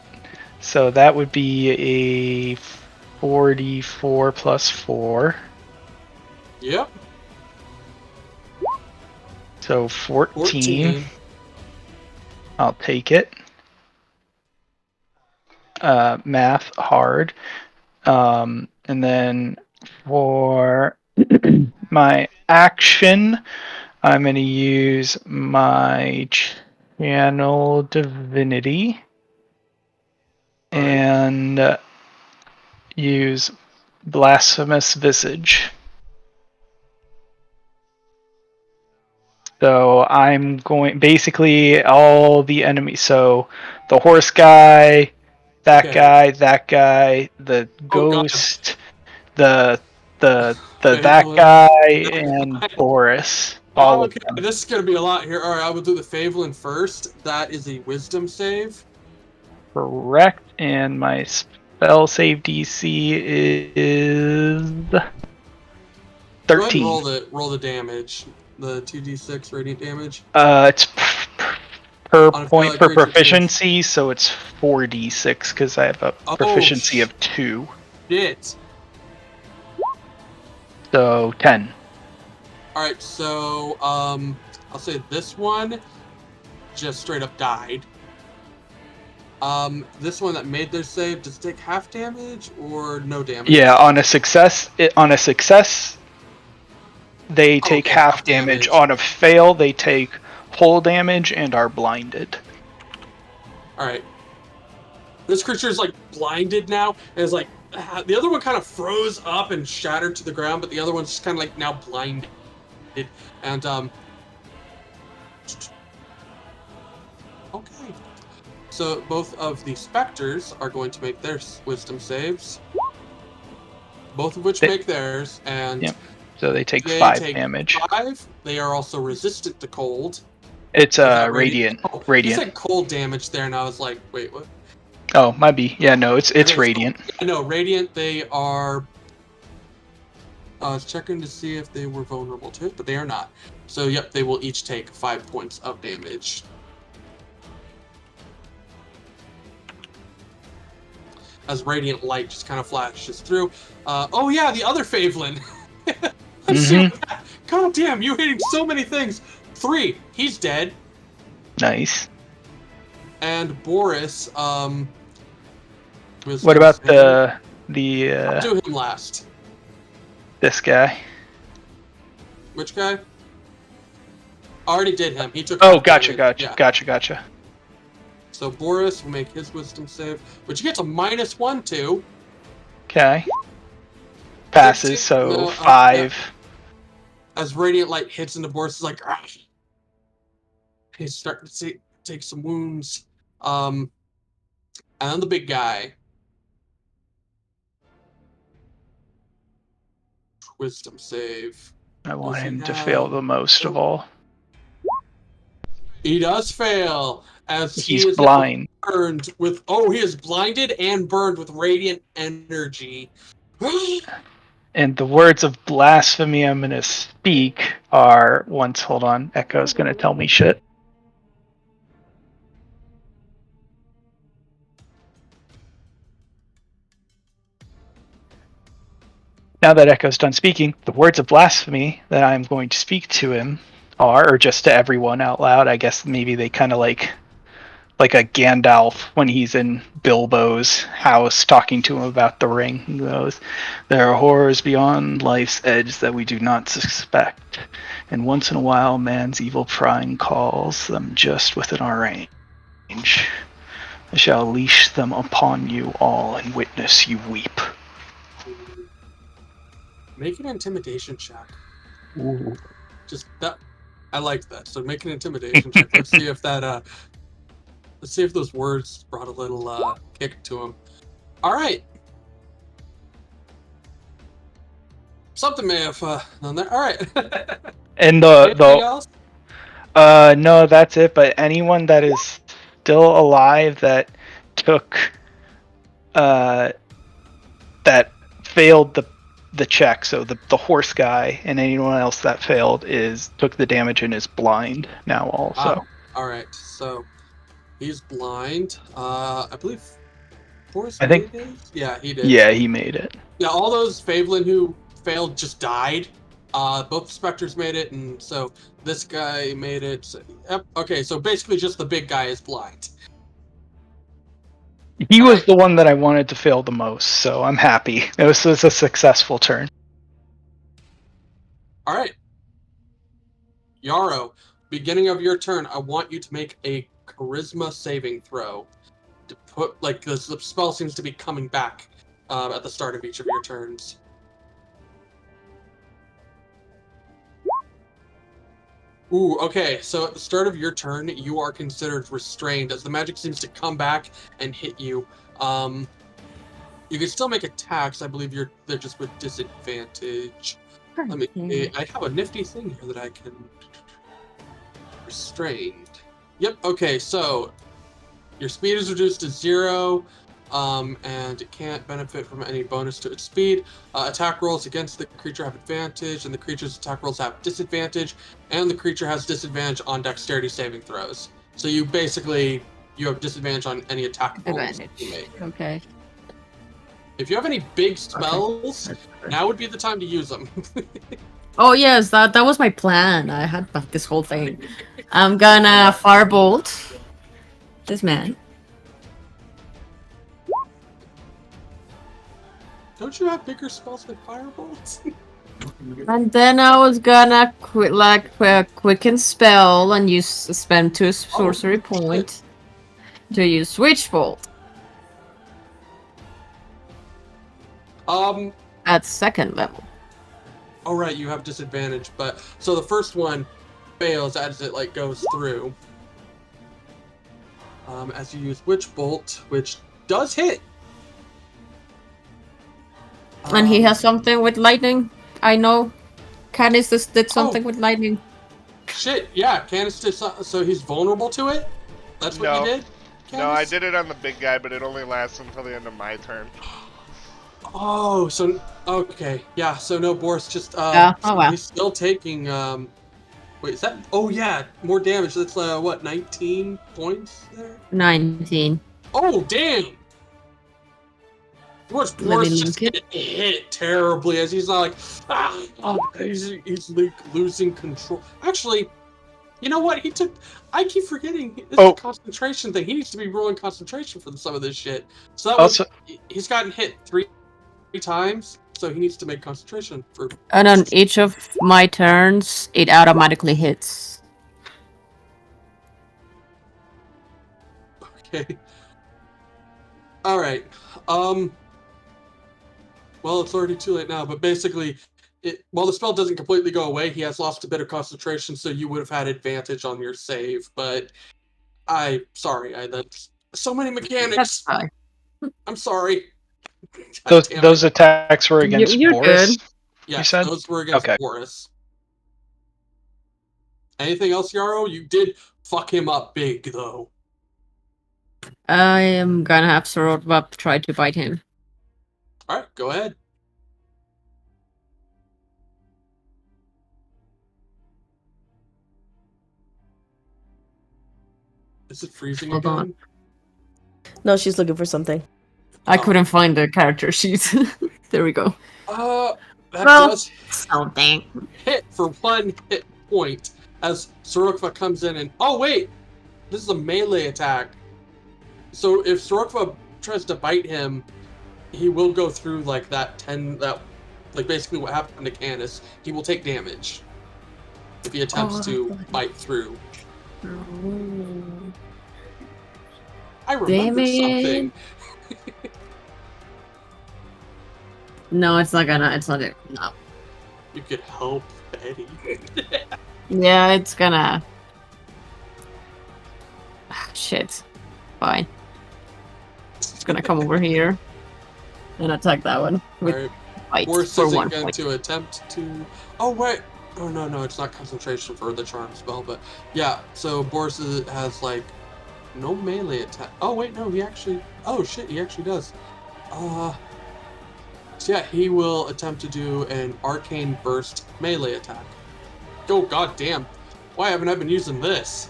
So that would be a 44 plus 4. Yep. So 14. I'll take it. Math hard. And then for my action, I'm going to use my Channel Divinity and use Blasphemous Visage. So I'm going, basically all the enemies, so the horse guy, that guy, the ghost, that guy, and Boris. All of them. This is going to be a lot here. Alright, I will do the Favelin first. That is a wisdom save. Correct, and my spell save DC is 13. Go ahead and roll the damage. The 2d6 radiant damage. It's per point for proficiency, so it's 4d6 because I have a proficiency of 2. Shit. So 10. Alright, so I'll say this one just straight up died. This one that made their save, does it take half damage or no damage? Yeah, on a success, they take Okay, half half damage. damage. On a fail, they take whole damage and are blinded. Alright. This creature is like blinded now, and is like the other one kind of froze up and shattered to the ground, but the other one's just kind of like now blinded. And okay. So both of the specters are going to make their wisdom saves. Both of which They- make theirs, and Yep. So they take they 5 take damage. 5. They are also resistant to cold. It's Is that radiant. Oh, you Radiant. said cold damage there, and I was like, wait, what? Oh, might be. Yeah, no, it's Okay, so- radiant. No, radiant. They are. I was checking to see if they were vulnerable to it, but they are not. So, yep, they will each take 5 points of damage. As radiant light just kind of flashes through. Oh yeah, the other Favelin. Let's see. God damn, you hitting so many things. 3. He's dead. Nice. And Borris. What about I'll the do him last. this guy? Which guy? Already did him. He took. Oh, half gotcha, damage. gotcha, Yeah. gotcha. So Borris will make his wisdom save, which he gets a -1 to. Okay. Passes, 16? so No, 5. As radiant light hits into Borris, is like, ah. He's starting to take some wounds. And then the big guy. Wisdom save. I want Does he him to fail have- the most of all. He does fail, as he He's is blind. burned with. Oh, he is blinded and burned with radiant energy. And the words of blasphemy I'm gonna speak are hold on, Echo's gonna tell me shit. Now that Echo's done speaking, the words of blasphemy that I'm going to speak to him are, or just to everyone out loud, I guess maybe they kind of like a Gandalf when he's in Bilbo's house talking to him about the ring. He goes, "There are horrors beyond life's edge that we do not suspect, and once in a while man's evil prying calls them just within our range. I shall leash them upon you all and witness you weep." Make an intimidation check. Ooh. Just that. I like that. So make an intimidation check. Let's see if that. Let's see if those words brought a little kick to him. All right. Something may have done there. All right. And Anything else? no, that's it. But anyone that is still alive that took that failed the check, so the horse guy and anyone else that failed took the damage and is blind now also. All right. So he's blind. I believe Boris I think- made his? Yeah, he did. Yeah, he made it. Yeah, all those Favelin who failed just died. Both Spectres made it, and so this guy made it. So, yep. Okay, so basically just the big guy is blind. He was Alright. the one that I wanted to fail the most, so I'm happy. It was a successful turn. All right. Yaro, beginning of your turn, I want you to make a charisma saving throw. To put, like, the spell seems to be coming back at the start of each of your turns. Ooh, okay, so at the start of your turn, you are considered restrained as the magic seems to come back and hit you. You can still make attacks. I believe they're just with disadvantage. Let me see. I have a nifty thing here that I can restrained. Yep. Okay. So your speed is reduced to 0, and it can't benefit from any bonus to its speed. Attack rolls against the creature have advantage, and the creature's attack rolls have disadvantage, and the creature has disadvantage on dexterity saving throws. So you have disadvantage on any attack rolls you make. Okay. If you have any big spells, now would be the time to use them. Oh yes, that was my plan. I had like this whole thing. I'm gonna firebolt this man. Don't you have bigger spells than firebolts? And then I was gonna quicken spell and spend 2 sorcery points to use Witch Bolt at 2nd level. All right, you have disadvantage, but so the first one fails as it like goes through. As you use Witch Bolt, which does hit. And he has something with lightning. I know. Candace did something with lightning. Shit, yeah, Candace did so he's vulnerable to it? That's what you did? Candace? No, I did it on the big guy, but it only lasts until the end of my turn. Oh, so okay, yeah. So no, Boris just Yeah. Oh wow. he's still taking Wait, is that? Oh yeah, more damage. That's what, 19 points there? 19. Oh damn! Boris just hit terribly as he's like, he's like losing control. Actually, you know what? I keep forgetting this is a concentration thing. He needs to be rolling concentration for some of this shit. So that was he's gotten hit three times, so he needs to make concentration for. And on each of my turns, it automatically hits. Okay. All right. Well, it's already too late now, but basically, while the spell doesn't completely go away, he has lost a bit of concentration, so you would have had advantage on your save. But that's so many mechanics. That's fine. I'm sorry. Those attacks were against Borris? Good. Yes, those were against Borris. Anything else, Yaro? You did fuck him up big, though. I am gonna have Sorotva try to bite him. Alright, go ahead. Is it freezing Hold again? on. No, she's looking for something. I couldn't find the character sheet. There we go. That does something. Hit for 1 hit point as Sorokva comes in and oh wait, this is a melee attack. So if Sorokva tries to bite him, he will go through like like basically what happened to Candace. He will take damage if he attempts to bite through. I remember something. No, it's not gonna. It's not it. No. You could help Betty. Yeah, it's gonna. Shit. Fine. It's gonna come over here and attack that one with fight Boris for isn't 1 going point. to attempt to. Oh wait. Oh no, it's not concentration for the charm spell, but yeah. So Boris has like no melee attack. Oh wait, no, he actually. Oh shit, he actually does. So yeah, he will attempt to do an arcane burst melee attack. Oh god damn! Why haven't I been using this?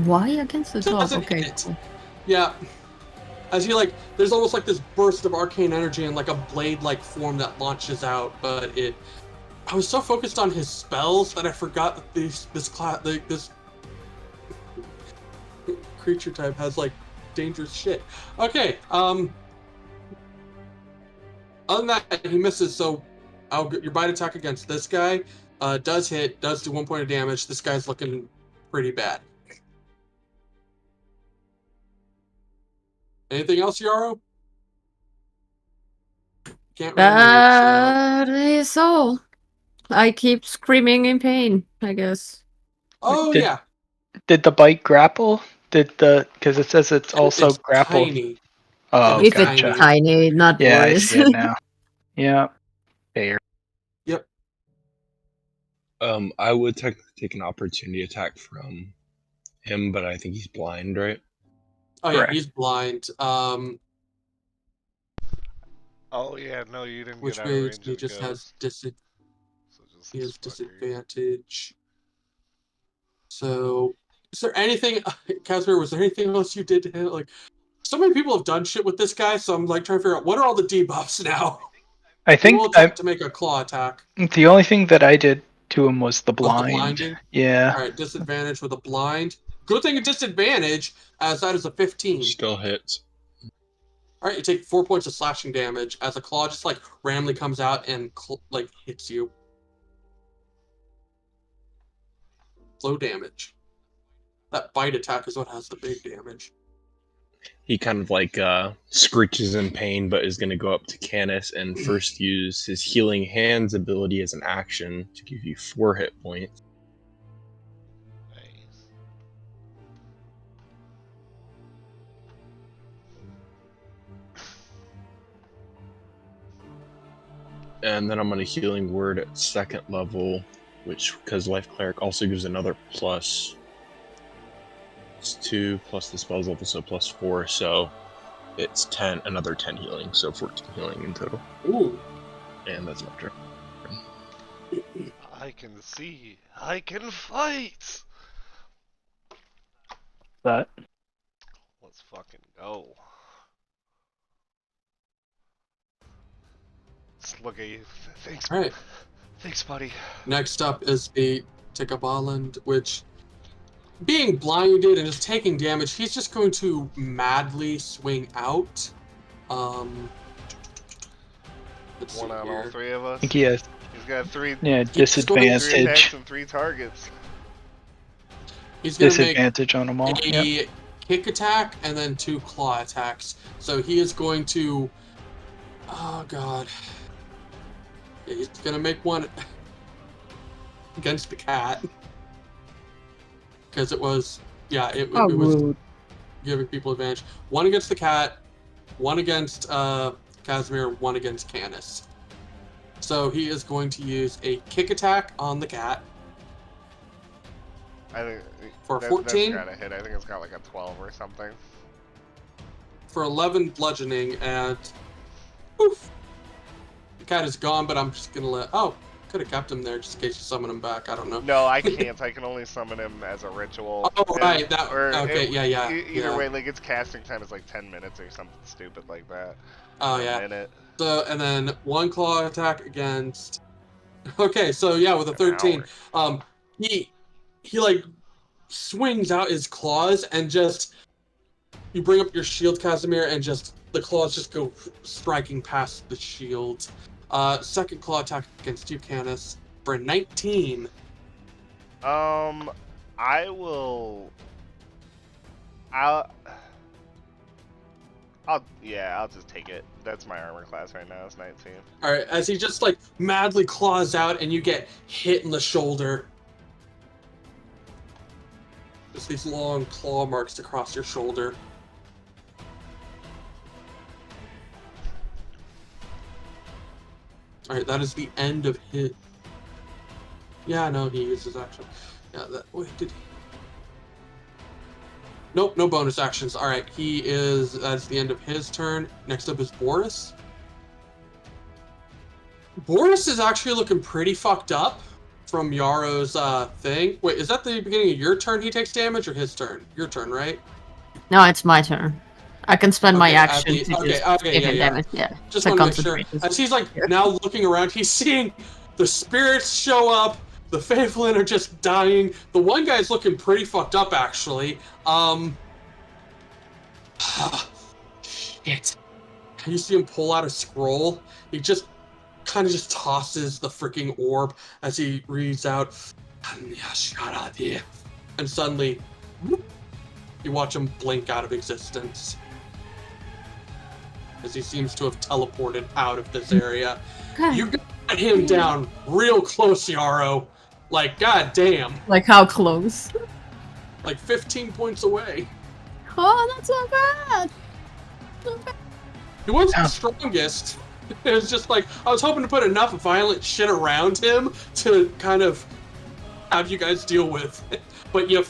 Why against the top? Okay. Yeah. As he there's almost like this burst of arcane energy and like a blade-like form that launches out, but I was so focused on his spells that I forgot that this creature type has like dangerous shit. Okay, other than that, he misses, so your bite attack against this guy does hit, does do 1 point of damage. This guy's looking pretty bad. Anything else, Yaro? Can't That is all. I keep screaming in pain, I guess. Oh, yeah. Did the bite grapple? Because it says it's also grappled. Tiny. Oh, if gotcha. it's tiny, not yeah, worse. I see it now. Yeah. Fair. Yep. I would technically take an opportunity attack from him, but I think he's blind, right? Oh yeah, he's blind. Oh yeah, no, you didn't Which get out of range means he of just has he has disadvantage. So, is there anything, Casimir? Was there anything else you did to him? Like, so many people have done shit with this guy, so I'm like trying to figure out what are all the debuffs now. I think we'll attempt to make a claw attack. The only thing that I did to him was the blind. The blinding? Yeah. All right, disadvantage with a blind. Good thing a disadvantage, as that is a 15. Still hits. Alright, you take 4 points of slashing damage as a claw just like randomly comes out and like hits you. Low damage. That bite attack is what has the big damage. He kind of like screeches in pain, but is going to go up to Canis and first use his Healing Hands ability as an action to give you 4 hit points. Nice. And then I'm going to Healing Word at 2nd level, which, because Life Cleric also gives another plus. It's 2 plus the spell's level, so plus 4, so it's 10, another 10 healing, so 14 healing in total. Ooh. And that's my turn. I can see. I can fight. That. Let's fucking go. Let's look at you. Thanks. Alright. Thanks, buddy. Next up is the Tikabaland, which, being blinded and just taking damage, he's just going to madly swing out. Let's One see on here. all 3 of us. I think he has, He's got 3. yeah, He's going to 3 disadvantage. attacks and 3 targets. He's going to make Disadvantage on them all. a Yep. kick attack and then 2 claw attacks. So he is going to... Oh, God. Yeah, he's going to make one against the cat. Because it was... Yeah, it was rude. giving people advantage. 1 against the cat, 1 against Casimir, 1 against Canis. So he is going to use a kick attack on the cat. I think For that, 14? That's got a hit. I think it's got like a 12 or something. For 11 bludgeoning, and poof! The cat is gone, but I'm just gonna let... Oh, could have kept him there just in case you summon him back. I don't know. No, I can't. I can only summon him as a ritual. Oh, right. That, okay, yeah. Either yeah. way, like its casting time is like 10 minutes or something stupid like that. Oh, A yeah. minute. So, and then 1 claw attack against... Okay, so yeah, with a 13, he like swings out his claws and just... You bring up your shield, Casimir, and just the claws just go striking past the shield. Second claw attack against you, Canis, for 19. I will. I'll just take it. That's my armor class right now. It's 19. All right, as he just like madly claws out, and you get hit in the shoulder. Just these long claw marks across your shoulder. All right, that is the end of his. Yeah, no, he uses action. Yeah, that. Wait, did he? Nope, no bonus actions. All right, that's the end of his turn. Next up is Borris. Borris is actually looking pretty fucked up from Yaro's thing. Wait, is that the beginning of your turn he takes damage, or his turn? Your turn, right? No, it's my turn. I can spend my Okay, action at to the- just okay, give yeah, him yeah. damage. Yeah. Just to want to make sure. concentrate. As he's like now looking around, he's seeing the spirits show up. The Faithlin are just dying. The one guy's looking pretty fucked up, actually. Shit. You see him pull out a scroll. He just kind of just tosses the freaking orb as he reads out, and suddenly, whoop, you watch him blink out of existence. As he seems to have teleported out of this area. God. You got him down real close, Yaro. Like, goddamn. Like how close? Like 15 points away. Oh, that's not bad. Not bad. He wasn't the strongest. It was just like, I was hoping to put enough violent shit around him to kind of have you guys deal with it. But yeah.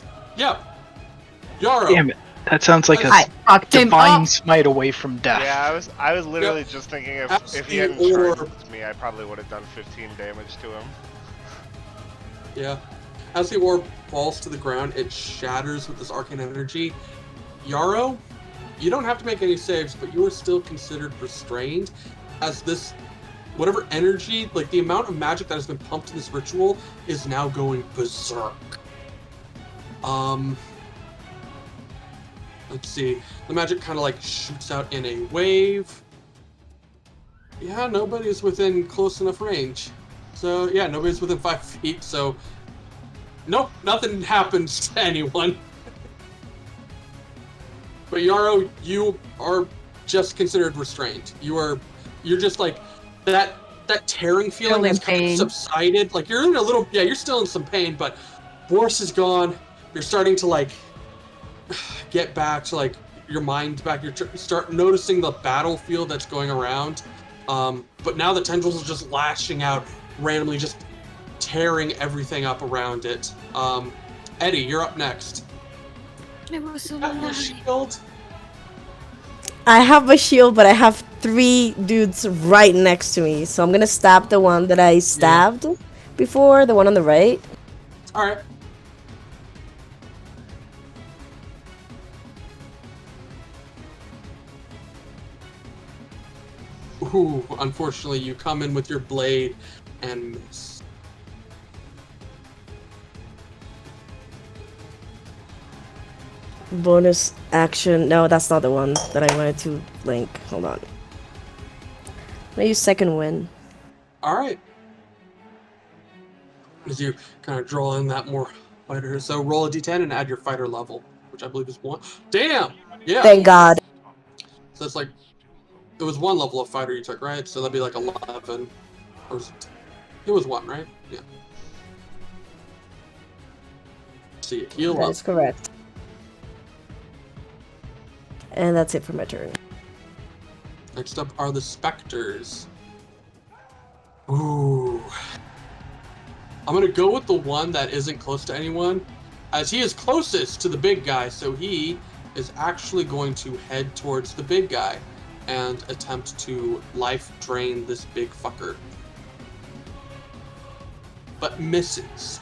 Yaro. Damn it. That sounds like I a fucked him divine up. smite away from death. Yeah, I was literally just thinking if he hadn't charged me, I probably would have done 15 damage to him. Yeah. As the orb falls to the ground, it shatters with this arcane energy. Yaro, you don't have to make any saves, but you are still considered restrained, as this, whatever energy, like the amount of magic that has been pumped in this ritual is now going berserk. Let's see. The magic kind of like shoots out in a wave. Yeah, nobody's within close enough range. So yeah, nobody's within 5 feet. So nope, nothing happens to anyone. But Yaro, you are just considered restrained. You're just like that tearing feeling Still in has kind of pain. subsided. Like you're in a little, yeah, you're still in some pain, but Borris is gone. You're starting to like get back to like your mind back. You start noticing the battlefield that's going around. But now the tendrils are just lashing out randomly, just tearing everything up around it. Eddie, you're up next. It was so Got your shield. I have a shield, but I have 3 dudes right next to me. So I'm gonna stab the one that I stabbed before, the one on the right. All right. Ooh, unfortunately, you come in with your blade and miss. Bonus action. No, that's not the one that I wanted to link. Hold on. I'm gonna use second wind. All right. As you kind of draw in that more fighter, so roll a d10 and add your fighter level, which I believe is 1. Damn. Yeah. Thank God. So it's like it was 1 level of fighter you took, right? So that'd be like 11. Or it was 1, right? Yeah. So you heal That up. is correct. And that's it for my turn. Next up are the specters. Ooh. I'm gonna go with the one that isn't close to anyone, as he is closest to the big guy, so he is actually going to head towards the big guy and attempt to life drain this big fucker. But misses.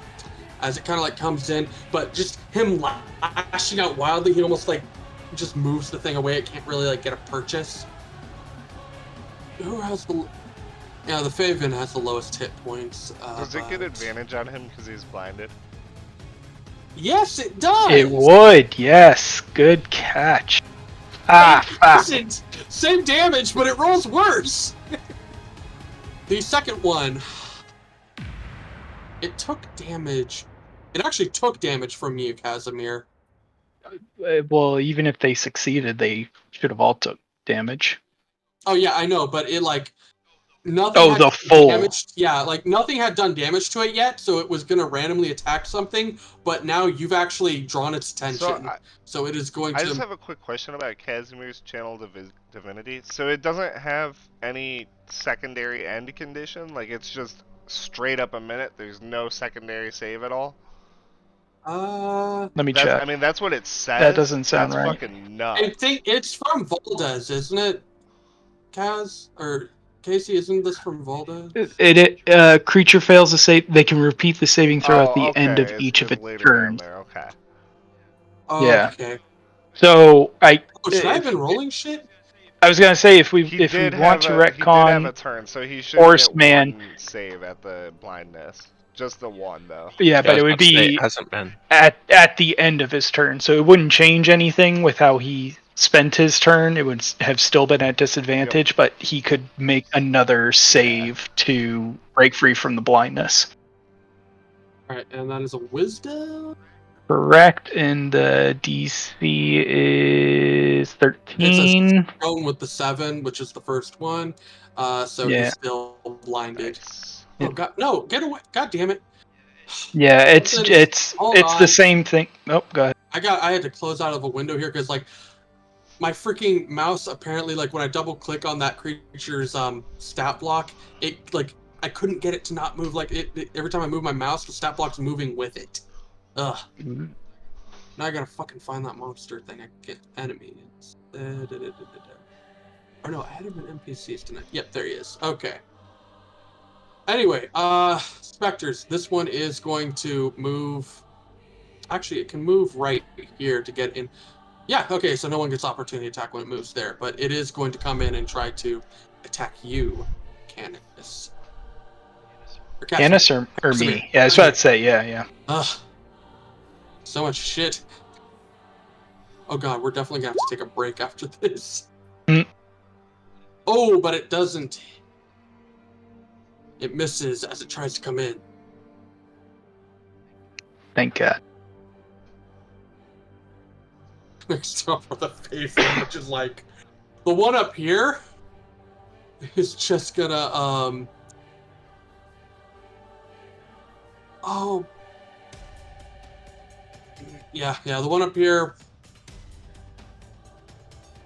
As it kind of like comes in, but just him lashing out wildly, he almost like just moves the thing away. It can't really like get a purchase. Who has the... Yeah, the Faven has the lowest hit points. Does it get advantage on him because he's blinded? Yes, it does! It would, yes. Good catch. Ah, It fuck. doesn't. Same damage, but it rolls worse. The second one, it took damage. It actually took damage from you, Casimir. Well, even if they succeeded, they should have all took damage. Oh yeah, I know, but it like nothing Oh, had the done full. damage. Yeah, like nothing had done damage to it yet, so it was gonna randomly attack something. But now you've actually drawn its attention, so it is going I to. just have a quick question about Casimir's channel divinity. So it doesn't have any secondary end condition? Like it's just straight up a minute? There's no secondary save at all? Let me check. I mean, that's what it says. That doesn't sound that's right. fucking nuts. I think it's from Valdez, isn't it? Kaz or Casey, isn't this from Valdez? Creature fails to save. They can repeat the saving throw at the okay. end of It's each of its later down turns. there. Okay. Yeah. Okay. So Should I have been rolling shit? I was gonna say if we He want to did have a retcon turn, so he should Forest get Man. 1 save at the blindness. Just the 1 though. Yeah, but it would be hasn't been. at the end of his turn, so it wouldn't change anything with how he spent his turn. It would have still been at disadvantage, but he could make another save to break free from the blindness. Alright, and that is a wisdom? Correct, and the DC is 13. It's going with the 7, which is the first one. So Yeah. he's still blinded. Nice. Oh god, no, get away! God damn it! Yeah, it's Hold the on. same thing. Nope, go ahead. I had to close out of a window here because like my freaking mouse apparently like when I double click on that creature's stat block, it like I couldn't get it to not move. Like it every time I move my mouse, the stat block's moving with it. Ugh. Now I gotta fucking find that monster thing. I get enemies. Or no, I had him in NPCs tonight. Yep, there he is. Okay. Anyway, specters. This one is going to move. Actually, it can move right here to get in. Yeah, okay, so no one gets opportunity attack when it moves there, but it is going to come in and try to attack you, Canis. Canis or me? Yeah, I was about to say, yeah. Ugh. So much shit. Oh god, we're definitely gonna have to take a break after this. Mm. Oh, but it doesn't. It misses as it tries to come in. Thank God. Next up for the face, which is like the one up here is just gonna oh yeah, the one up here.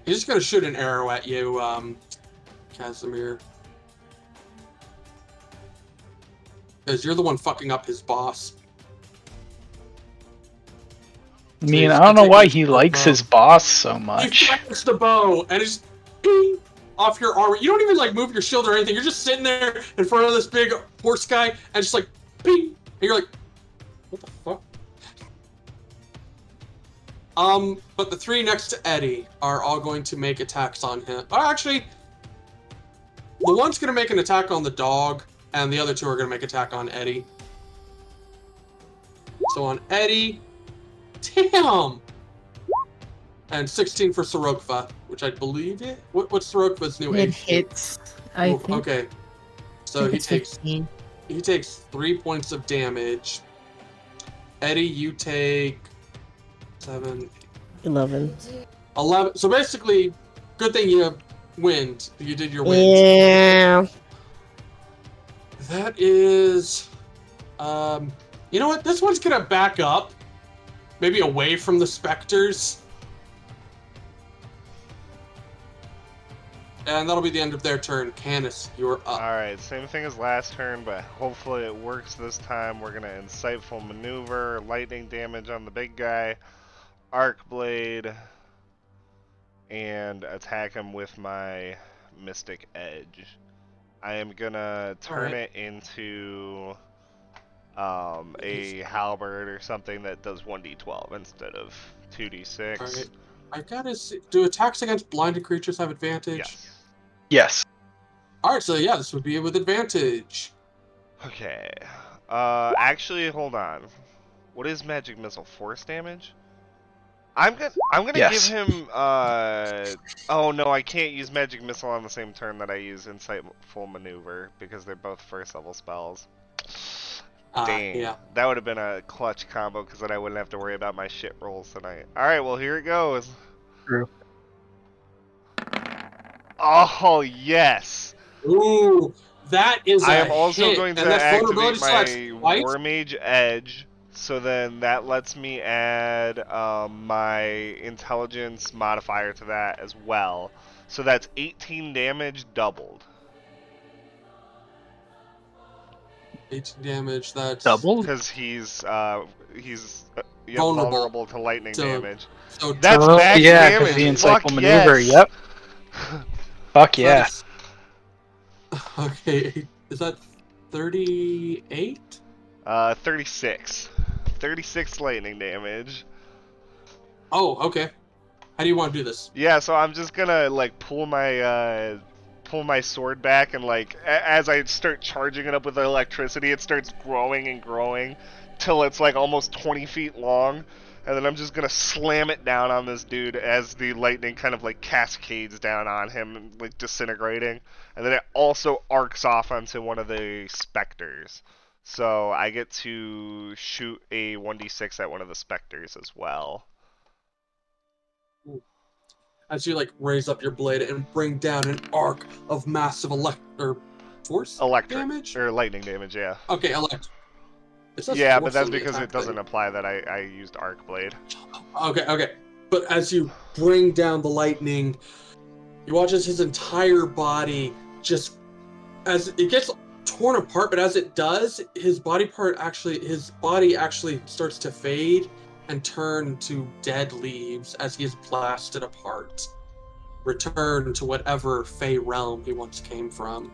He's just gonna shoot an arrow at you, Casimir. Because you're the one fucking up his boss. I mean, I don't know why he likes his boss so He much. fires the bow and it's ping off your armor. You don't even like move your shield or anything. You're just sitting there in front of this big horse guy and just like ping. And you're like, what the fuck? But the three next to Eddie are all going to make attacks on him. Oh, actually, the one's gonna make an attack on the dog, and the other two are gonna make an attack on Eddie. So on Eddie, damn! And 16 for Sorokva, which I believe it. What's Sorokva's new It HP? hits. I Oh, think. okay. So I think he it's takes 15. 3 points of damage. Eddie, you take 7, 11. 11. So basically, good thing you wind. You did your wind. Yeah. That is, you know what? This one's gonna back up, maybe away from the specters, and that'll be the end of their turn. Canis, you're up. Alright, same thing as last turn, but hopefully it works this time. We're gonna insightful maneuver, lightning damage on the big guy, arc blade, and attack him with my mystic edge. I am gonna turn Alright. it into a halberd or something that does 1d12 instead of 2d6. Alright. I gotta see. Do attacks against blinded creatures have advantage? Yes. Yes. Alright, so yeah, this would be with advantage. Okay. Actually, hold on. What is magic missile? Force damage? I'm gonna Yes. give him. Oh no, I can't use magic missile on the same turn that I use insightful maneuver because they're both first level spells. Dang. Yeah. That would have been a clutch combo because then I wouldn't have to worry about my shit rolls tonight. All right, well here it goes. True. Oh yes. Ooh, that is I a am also hit. going to And that's activate vulnerability slash my light? War Mage Edge, so then that lets me add my intelligence modifier to that as well. So that's 18 damage doubled. 18 damage, that's... Double? Because he's Vulnerable vulnerable to lightning to- damage. So That's Oh, max yeah, damage. because the Fuck insightful maneuver. yes. Yep. Fuck so yeah. that's- Okay, is that 38? 36. 36 lightning damage. Oh, okay. How do you want to do this? Yeah, so I'm just gonna like pull my sword back and like as I start charging it up with electricity, it starts growing and growing till it's like almost 20 feet long, and then I'm just gonna slam it down on this dude as the lightning kind of like cascades down on him, like disintegrating, and then it also arcs off onto one of the specters. So I get to shoot a 1d6 at one of the specters as well. As you like raise up your blade and bring down an arc of massive force Electric damage? or lightning damage, yeah. Okay, electric. It says Yeah, force but that's on the because it attack doesn't thing. apply that I used arc blade. Okay. But as you bring down the lightning, you watch as his entire body just, as it gets torn apart, but as it does, his body actually starts to fade and turn to dead leaves as he is blasted apart. Return to whatever Fey realm he once came from.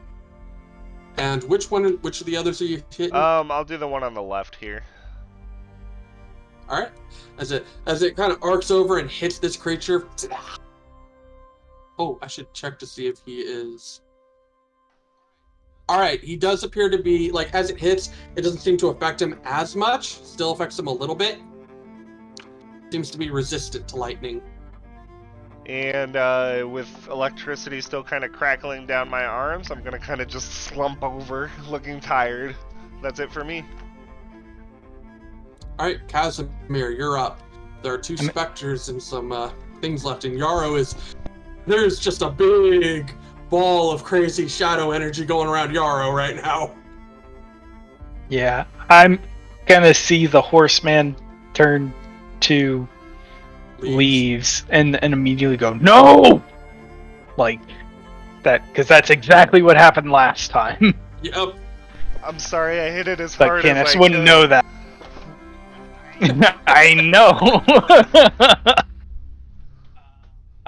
And which of the others are you hitting? I'll do the one on the left here. All right, as it kind of arcs over and hits this creature. Oh, I should check to see if he is. All right, he does appear to be like, as it hits, it doesn't seem to affect him as much. Still affects him a little bit. Seems to be resistant to lightning. And with electricity still kind of crackling down my arms, I'm gonna kind of just slump over, looking tired. That's it for me. All right, Casimir, you're up. There are two specters and some things left, and there's just a big ball of crazy shadow energy going around Yaro right now. Yeah, I'm gonna see the horseman turn to leaves and immediately go, no! Like, that, because that's exactly what happened last time. Yep. I'm sorry, I hit it as But hard as Canis I wouldn't could. know that. I know.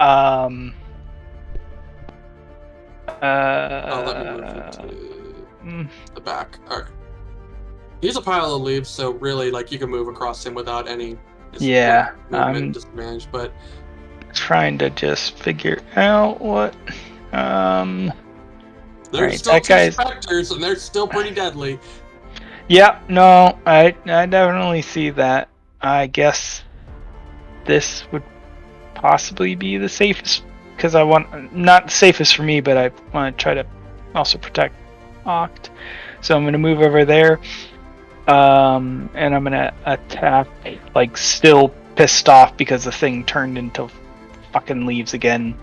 Let me move you to the back. All right. He's a pile of leaves, so really, like, you can move across him without any movement disadvantage. But trying to just figure out what. There's still two specters, and they're still pretty deadly. Yeah, no, I definitely see that. I guess this would possibly be the safest, because I want, not safest for me, but I want to try to also protect Oct. So I'm going to move over there, and I'm going to attack, like, still pissed off because the thing turned into fucking leaves again.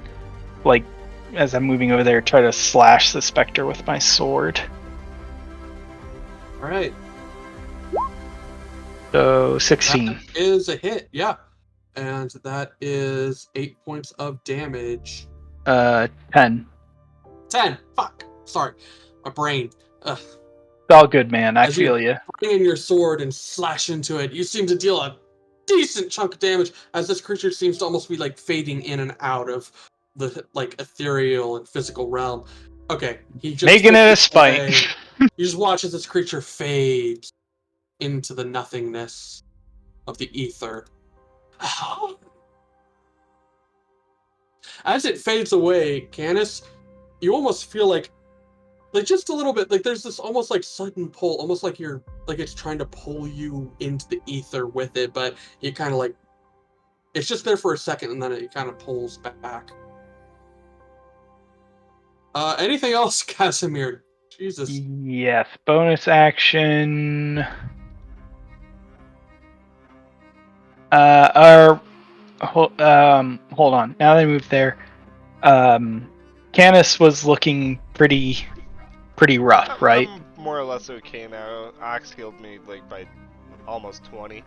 Like, as I'm moving over there, try to slash the specter with my sword. All right. So 16. That is a hit, yeah. And that is 8 points of damage. 10. 10. Fuck. Sorry. My brain. Ugh. It's all good, man. I feel you. Bring in your sword and slash into it. You seem to deal a decent chunk of damage as this creature seems to almost be like fading in and out of the like ethereal and physical realm. Okay, he just making it a spike. You just watch as this creature fades into the nothingness of the ether. As it fades away, Canis, you almost feel like just a little bit, like there's this almost like sudden pull, almost like you're like it's trying to pull you into the ether with it, but you kind of like it's just there for a second and then it kind of pulls back. Anything else, Casimir? Jesus. Yes, bonus action. Hold on. Now that I moved there, Canis was looking pretty rough, right? I'm more or less okay now. Ox healed me like by almost 20.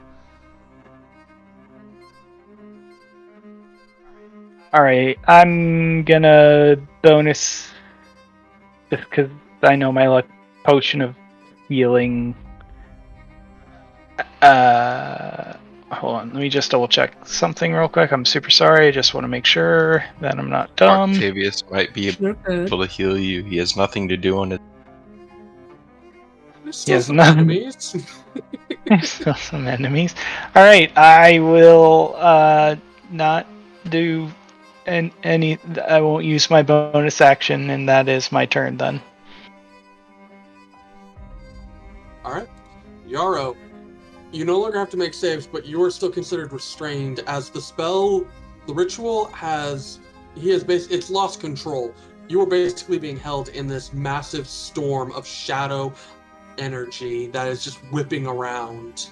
Alright, I'm gonna bonus just because I know my luck potion of healing. Hold on, let me just double check something real quick. I'm super sorry. I just want to make sure that I'm not dumb. Octavius might be able to heal you. He has nothing to do on it. There's still some enemies. There's still some enemies. Alright, I will not do any. I won't use my bonus action, and that is my turn then. Alright. Yaro, you no longer have to make saves, but you are still considered restrained as the spell, the ritual it's lost control. You are basically being held in this massive storm of shadow energy that is just whipping around.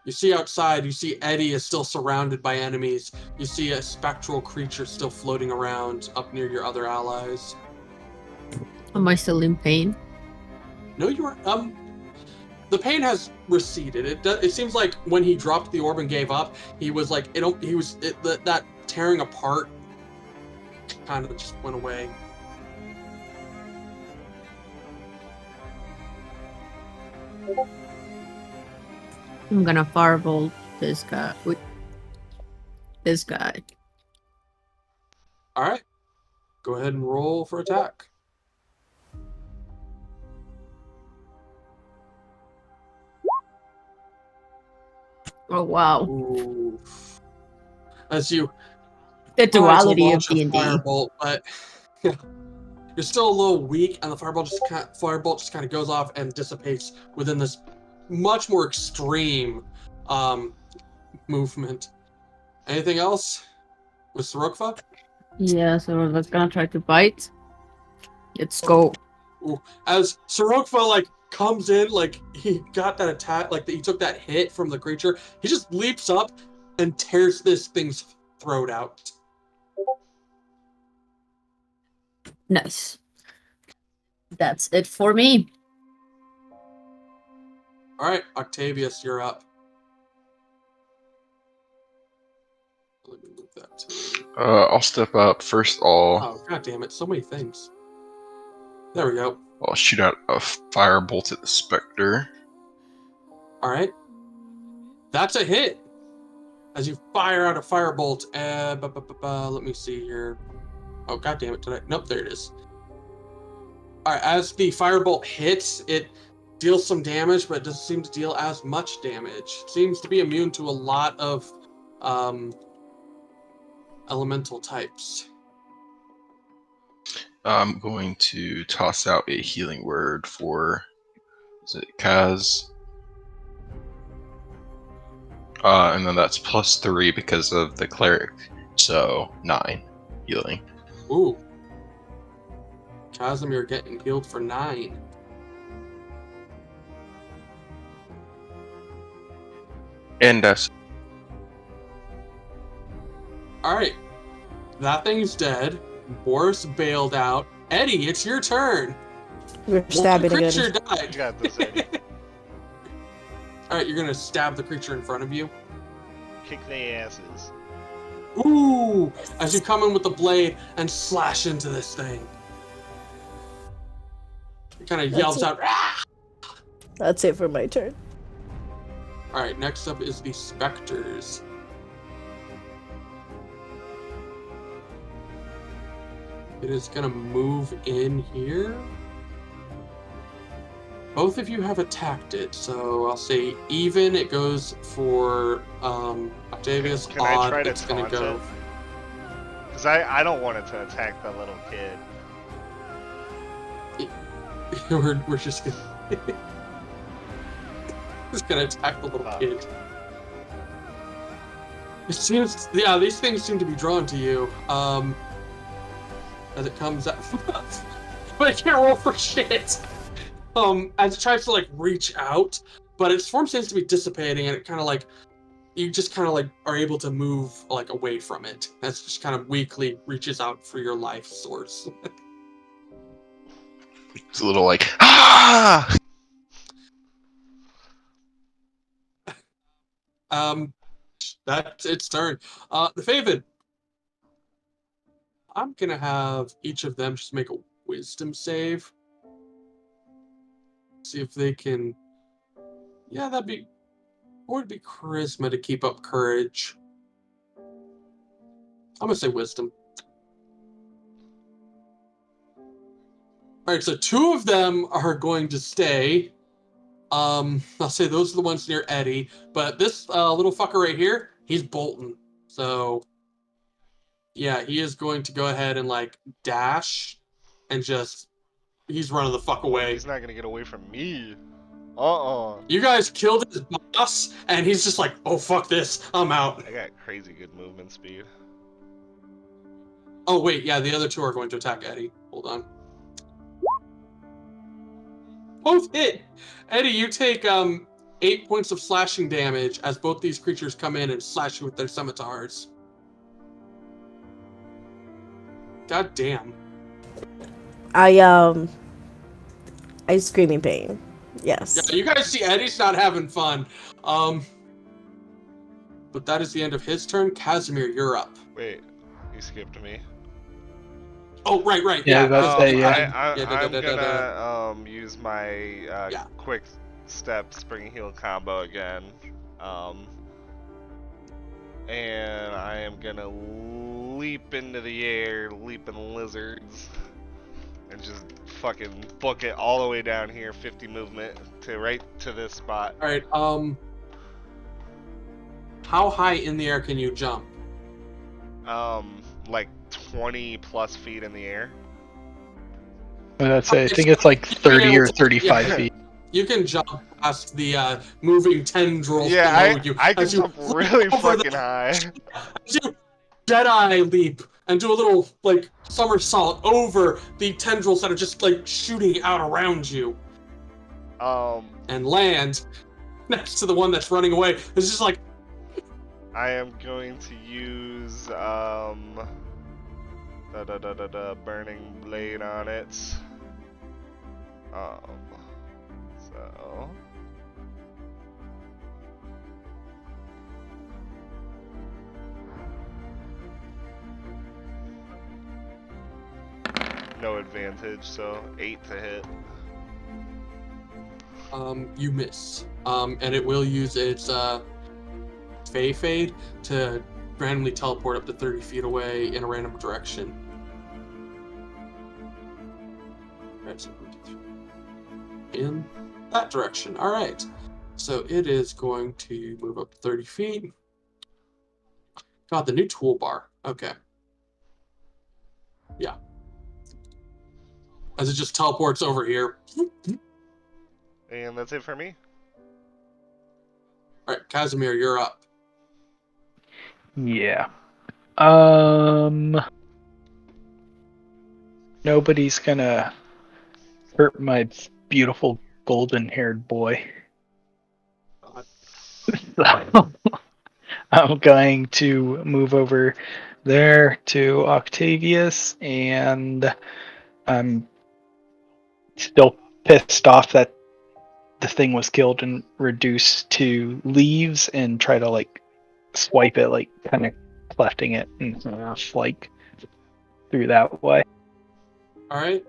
You see outside, you see Eddie is still surrounded by enemies. You see a spectral creature still floating around up near your other allies. Am I still in pain? No, you are. The pain has receded. It seems like when he dropped the orb and gave up, he was like that tearing apart kind of just went away. I'm gonna firebolt this guy. This guy. All right, go ahead and roll for attack. Oh wow! Ooh. As you The duality of D&D. D&D. Firebolt, but you're still a little weak, and the firebolt just kind of goes off and dissipates within this much more extreme movement. Anything else with Sorokva? Yeah, so let's gonna try to bite. Let's go. Ooh. As Sorokva like comes in, like he got that attack, like he took that hit from the creature, he just leaps up and tears this thing's throat out. Nice. That's it for me. All right, Octavius, you're up. Let me move that to. I'll step up first. Oh, god damn it! So many things. There we go. I'll shoot out a firebolt at the specter. All right, that's a hit. As you fire out a firebolt, let me see here. Oh god damn it! Did I? Nope, there it is. All right, as the firebolt hits, it deals some damage, but it doesn't seem to deal as much damage. It seems to be immune to a lot of elemental types. I'm going to toss out a healing word for, is it Kaz? And then that's +3 because of the cleric, so 9 healing. Ooh. Casimir getting healed for 9. And that's Alright. That thing's dead. Boris bailed out. Eddie, it's your turn. We're stabbing the again. creature You died. got this, Eddie. Alright, you're gonna stab the creature in front of you. Kick their asses. Ooh! As you come in with the blade and slash into this thing. It kind of yells out, "Ah!" That's it for my turn. Alright, next up is the Spectres. It is gonna move in here. Both of you have attacked it, so I'll say even. It goes for Octavius. Can I Odd, try to it's gonna taunt go. it? Because I don't want it to attack the little kid. we're just gonna just gonna attack the little kid. It seems, yeah, these things seem to be drawn to you. As it comes out, but it can't roll for shit. As it tries to like reach out, but its form seems to be dissipating, and it kind of like, you just kind of like are able to move like away from it. That's just kind of weakly reaches out for your life source. it's a little like, ah! That's its turn. The Faven. I'm gonna have each of them just make a wisdom save. See if they can. Yeah, that'd be. Or it'd be charisma to keep up courage. I'm gonna say wisdom. Alright, so 2 of them are going to stay. I'll say those are the ones near Eddie. But this little fucker right here, he's bolting. So yeah, he is going to go ahead and like dash and just, he's running the fuck away. He's not gonna get away from me. Uh-uh. You guys killed his boss, and he's just like, oh fuck this, I'm out. I got crazy good movement speed. Oh wait, yeah, the other 2 are going to attack Eddie. Hold on. Both hit! Eddie, you take 8 points of slashing damage as both these creatures come in and slash you with their scimitars. God damn. I scream in pain. Yes. Yeah, you guys see Eddie's not having fun. But that is the end of his turn. Casimir, you're up. Wait, you skipped me. Oh, right. Yeah, that's I'm Yeah, gonna use my quick step spring heal combo again. And I am gonna leap into the air, leaping lizards, and just fucking book it all the way down here, 50 movement to right to this spot. All right. How high in the air can you jump? Like 20 plus feet in the air. I'd say I think it's like 30 or 35 feet. You can jump past the moving tendrils Yeah, below you. I can as you jump really over fucking high. As you Jedi leap and do a little like somersault over the tendrils that are just like shooting out around you, and land next to the one that's running away. It's just like I am going to use burning blade on it. So no advantage, so 8 to hit. you miss. And it will use its fade to randomly teleport up to 30 feet away in a random direction. Right, so in that direction. All right. So it is going to move up 30 feet. God, the new toolbar. Okay. Yeah. As it just teleports over here. And that's it for me. All right, Casimir, you're up. Yeah. Nobody's gonna hurt my beautiful golden-haired boy. So I'm going to move over there to Octavius, and I'm still pissed off that the thing was killed and reduced to leaves, and try to like swipe it, like kind of clefting it in half, like through that way. All right.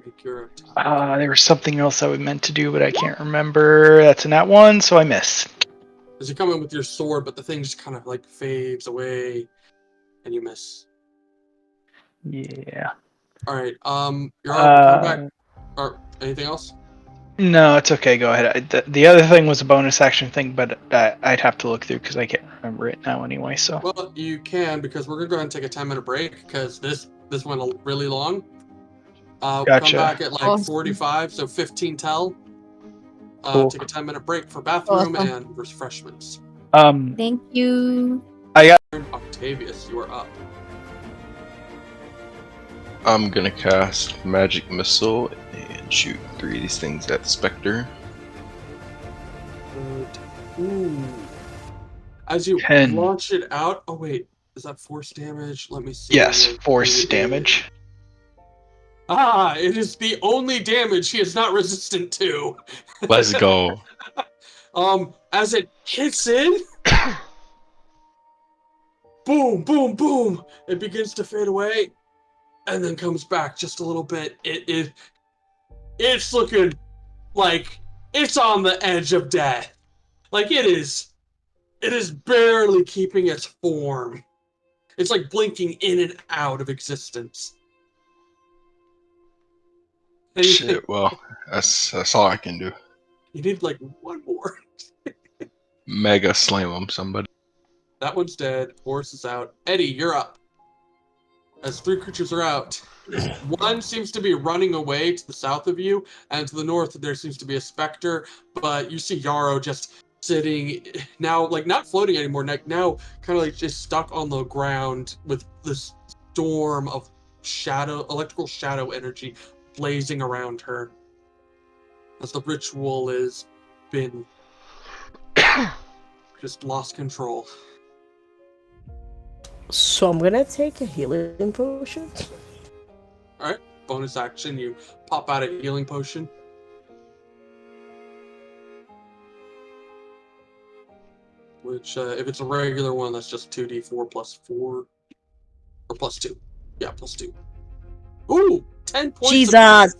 Make your attack. There was something else I was meant to do, but I can't remember. That's a nat 1, so I miss. As you come in with your sword, but the thing just kind of like fades away, and you miss. Yeah. All right. You're coming back. Or anything else? No, it's okay. Go ahead. The other thing was a bonus action thing, but I'd have to look through because I can't remember it now anyway. So. Well, you can, because we're gonna go ahead and take a 10-minute break because this went really long. Gotcha. Come back at like Awesome. 45, so 15 till. Cool. Take a 10-minute break for bathroom Awesome. and refreshments. Thank you. Octavius, you are up. I'm gonna cast Magic Missile and shoot 3 of these things at the Spectre. Ooh. As you 10. launch it out, oh wait, is that force damage? Let me see. Yes, force damage. It is the only damage he is not resistant to. Let's go. As it hits in, boom, boom, boom, it begins to fade away, and then comes back just a little bit. It's looking like it's on the edge of death. Like it is barely keeping its form. It's like blinking in and out of existence. Shit, well, that's all I can do. You need like one more. Mega slam him, somebody. That one's dead. Horse is out. Eddie, you're up. As 3 creatures are out. One seems to be running away to the south of you, and to the north there seems to be a specter, but you see Yaro just sitting now, like not floating anymore, now kind of like just stuck on the ground with this storm of electrical shadow energy blazing around her. As the ritual has been just lost control. So I'm gonna take a healing potion. Alright, bonus action, you pop out a healing potion. Which, if it's a regular one, that's just 2d4 plus 4. Or plus 2. Yeah, plus 2. Ooh! 10 points Jesus!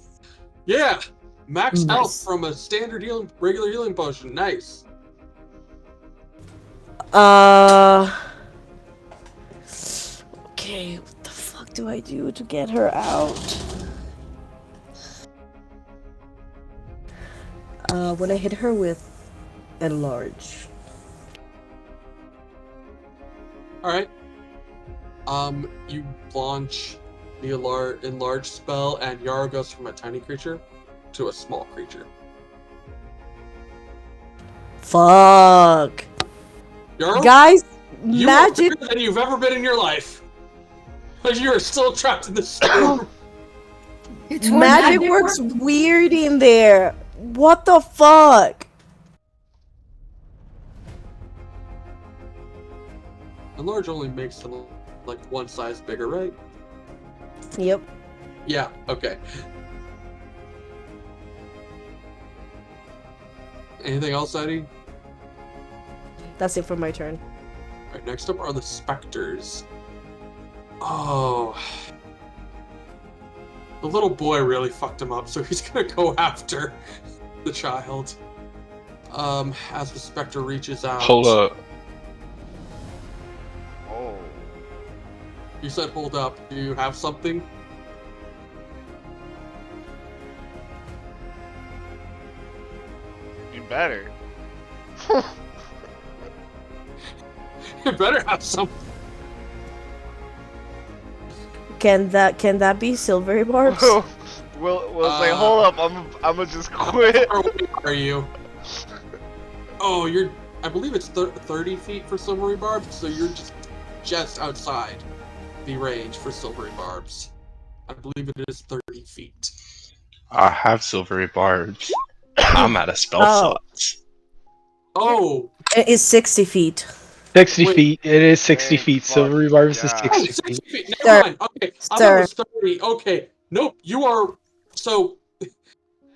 Yeah! Max Nice. health from a standard regular healing potion. Nice. Okay, what the fuck do I do to get her out? When I hit her with enlarge. Alright. You launch the enlarge spell, and Yaro goes from a tiny creature to a small creature. Fuck. Yaro, Guys, you magic. are bigger than you've ever been in your life. But you are still trapped in this storm. It's where Magic works weird in there. What the fuck? Enlarge only makes them like one size bigger, right? Yep. Yeah, okay. Anything else, Eddie? That's it for my turn. Alright, next up are the specters. Oh. The little boy really fucked him up, so he's gonna go after the child. As the specter reaches out. Hold up. Oh. You said hold up. Do you have something? You better. You better have something. Can that be silvery barbs? We'll say, hold up, I'm gonna just quit. How far away are you? Oh, you're. I believe it's 30 feet for silvery barbs, so you're just outside the range for silvery barbs. I believe it is 30 feet. I have silvery barbs. I'm out of spell Oh. slots. Oh, It's 60 feet. 60 Wait. feet. It is 60 Thank feet. Silvery fucking Barbs is God. 60 60 feet. feet. Sir. Never mind. Okay, I thought Sir. it was 30. Okay, nope. You are. So,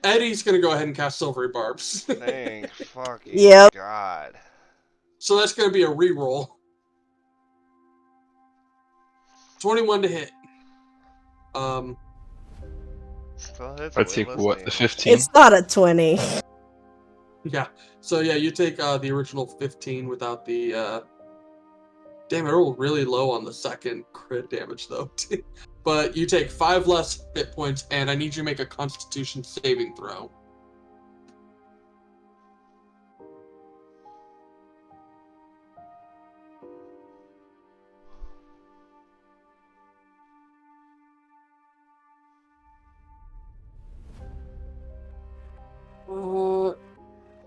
Eddie's gonna go ahead and cast silvery barbs. Thank fucking Yep. God. So that's gonna be a reroll. 21 to hit. Still hits I way take less what, than the you. 15? It's not a 20. Yeah. So yeah, you take the original 15 without the. Damn, I rolled really low on the second crit damage though. But you take 5 less hit points, and I need you to make a Constitution saving throw.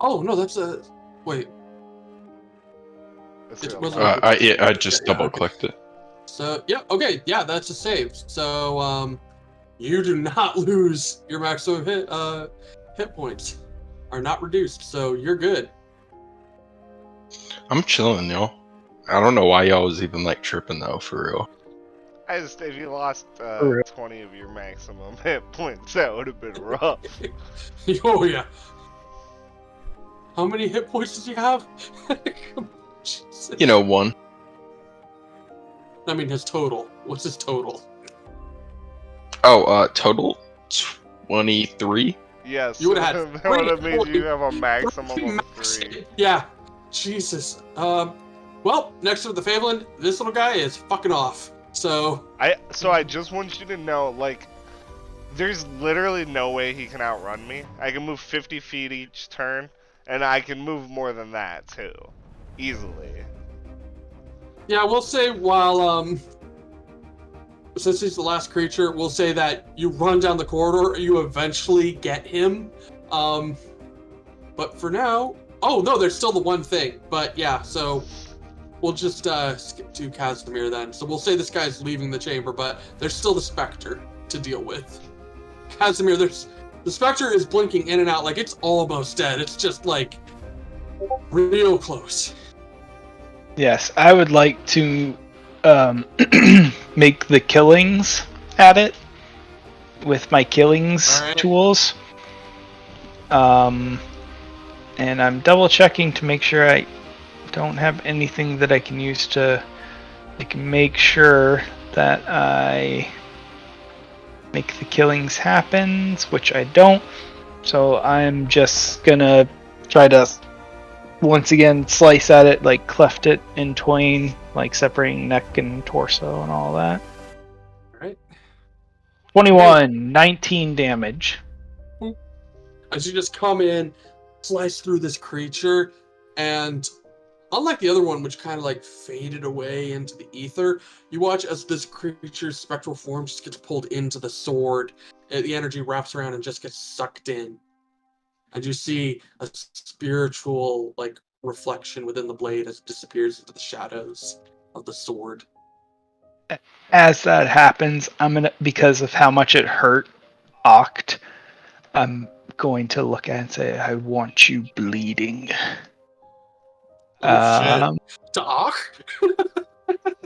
Oh no, that's a wait. That's It real wasn't fun. I just Yeah, double clicked it. So yeah, okay, yeah, that's a save. So you do not lose your maximum hit points, are not reduced. So you're good. I'm chilling, y'all. I don't know why y'all was even like tripping though, for real. I just, if you lost For real. 20 of your maximum hit points, that would have been rough. Oh yeah. How many hit points does he have? Jesus. You know, one. I mean his total. What's his total? Oh, total 23. Yes, You would've had that would have made three- you have a maximum of Max- 3. Yeah. Jesus. Well, next to the Fablin, this little guy is fucking off. So I just want you to know, like, there's literally no way he can outrun me. I can move 50 feet each turn, and I can move more than that too, easily. yeah, we'll say while since he's the last creature, we'll say that you run down the corridor, you eventually get him. But for now, oh no, there's still the one thing. But yeah, so we'll just skip to Casimir then. So we'll say this guy's leaving the chamber, but there's still the Spectre to deal with. Casimir, the Spectre is blinking in and out like it's almost dead. It's just like real close. Yes, I would like to make the killings at it with my killings Alright. tools. And I'm double checking to make sure I don't have anything that I can use to make sure that I make the killings happen, which I don't. So I'm just gonna try to once again slice at it, like cleft it in twain, like separating neck and torso and all that. Alright. 21, 19 damage. As you just come in, slice through this creature, and unlike the other one, which kind of like faded away into the ether, you watch as this creature's spectral form just gets pulled into the sword. The energy wraps around and just gets sucked in. And you see a spiritual like reflection within the blade as it disappears into the shadows of the sword. As that happens, I'm gonna, because of how much it hurt Oct, I'm going to look at it and say, I want you bleeding. Oh shit. Doc?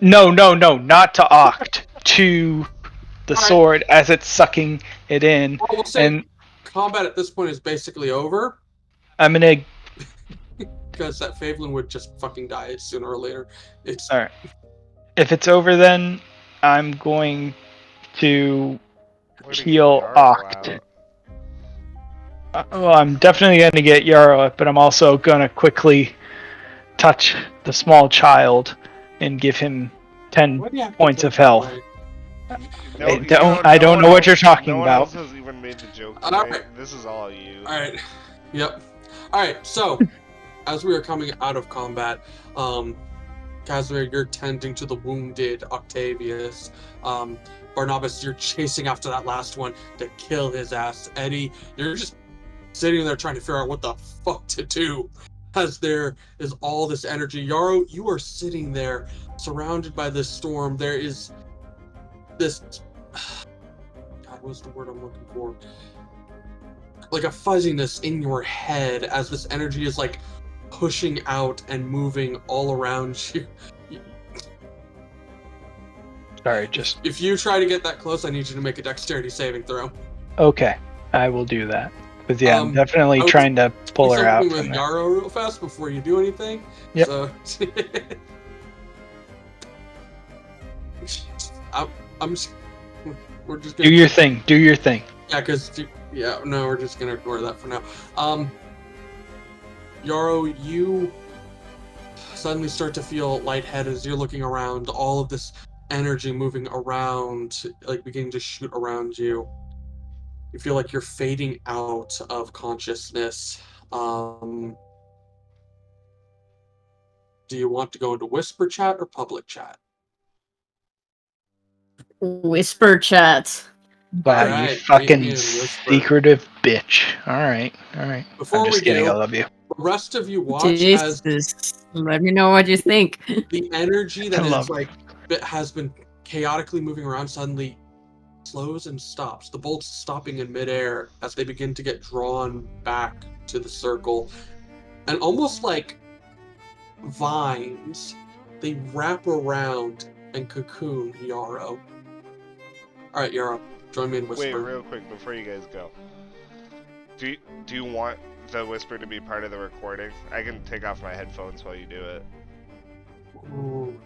No, not to Oct. To the Alright. sword as it's sucking it in. Well, we'll say And combat at this point is basically over. I'm gonna. Because that Favelin would just fucking die sooner or later. It's Alright. If it's over, then I'm going to heal Oct. Well, I'm definitely going to get Yaro up, but I'm also going to quickly touch the small child and give him 10 Why do you have to points take of health. away? I don't know what you're talking no about. No one else has even made the joke tonight. Alright. This is all you. Alright. Yep. Alright, so as we are coming out of combat, Casimir, you're tending to the wounded Octavius. Barnabas, you're chasing after that last one to kill his ass. Eddie, you're just sitting there trying to figure out what the fuck to do as there is all this energy. Yaro, you are sitting there surrounded by this storm. There is this... God, what's the word I'm looking for? Like a fuzziness in your head as this energy is like pushing out and moving all around you. Sorry, just... If you try to get that close, I need you to make a dexterity saving throw. Okay, I will do that. Because yeah, I'm definitely I was trying to pull her out with from there. Yaro real fast before you do anything. Yep. So I'm just, we're just gonna Do your thing. Do your thing. Yeah, because no, we're just gonna ignore that for now. Yaro, you suddenly start to feel lightheaded as you're looking around. All of this energy moving around, like beginning to shoot around you. You feel like you're fading out of consciousness. Do you want to go into whisper chat or public chat? Whisper chat. Wow, Alright, you fucking meet me in whisper. secretive bitch. Alright. Before I'm just we kidding, do, I love you. the rest of you watch as Jesus. Let me know what you think. the energy I that love is like that has been chaotically moving around suddenly slows and stops. The bolts stopping in midair as they begin to get drawn back to the circle, and almost like vines, they wrap around and cocoon Yaro. All right, Yaro, join me in whisper. Wait, real quick before you guys go. Do you want the whisper to be part of the recording? I can take off my headphones while you do it. Ooh.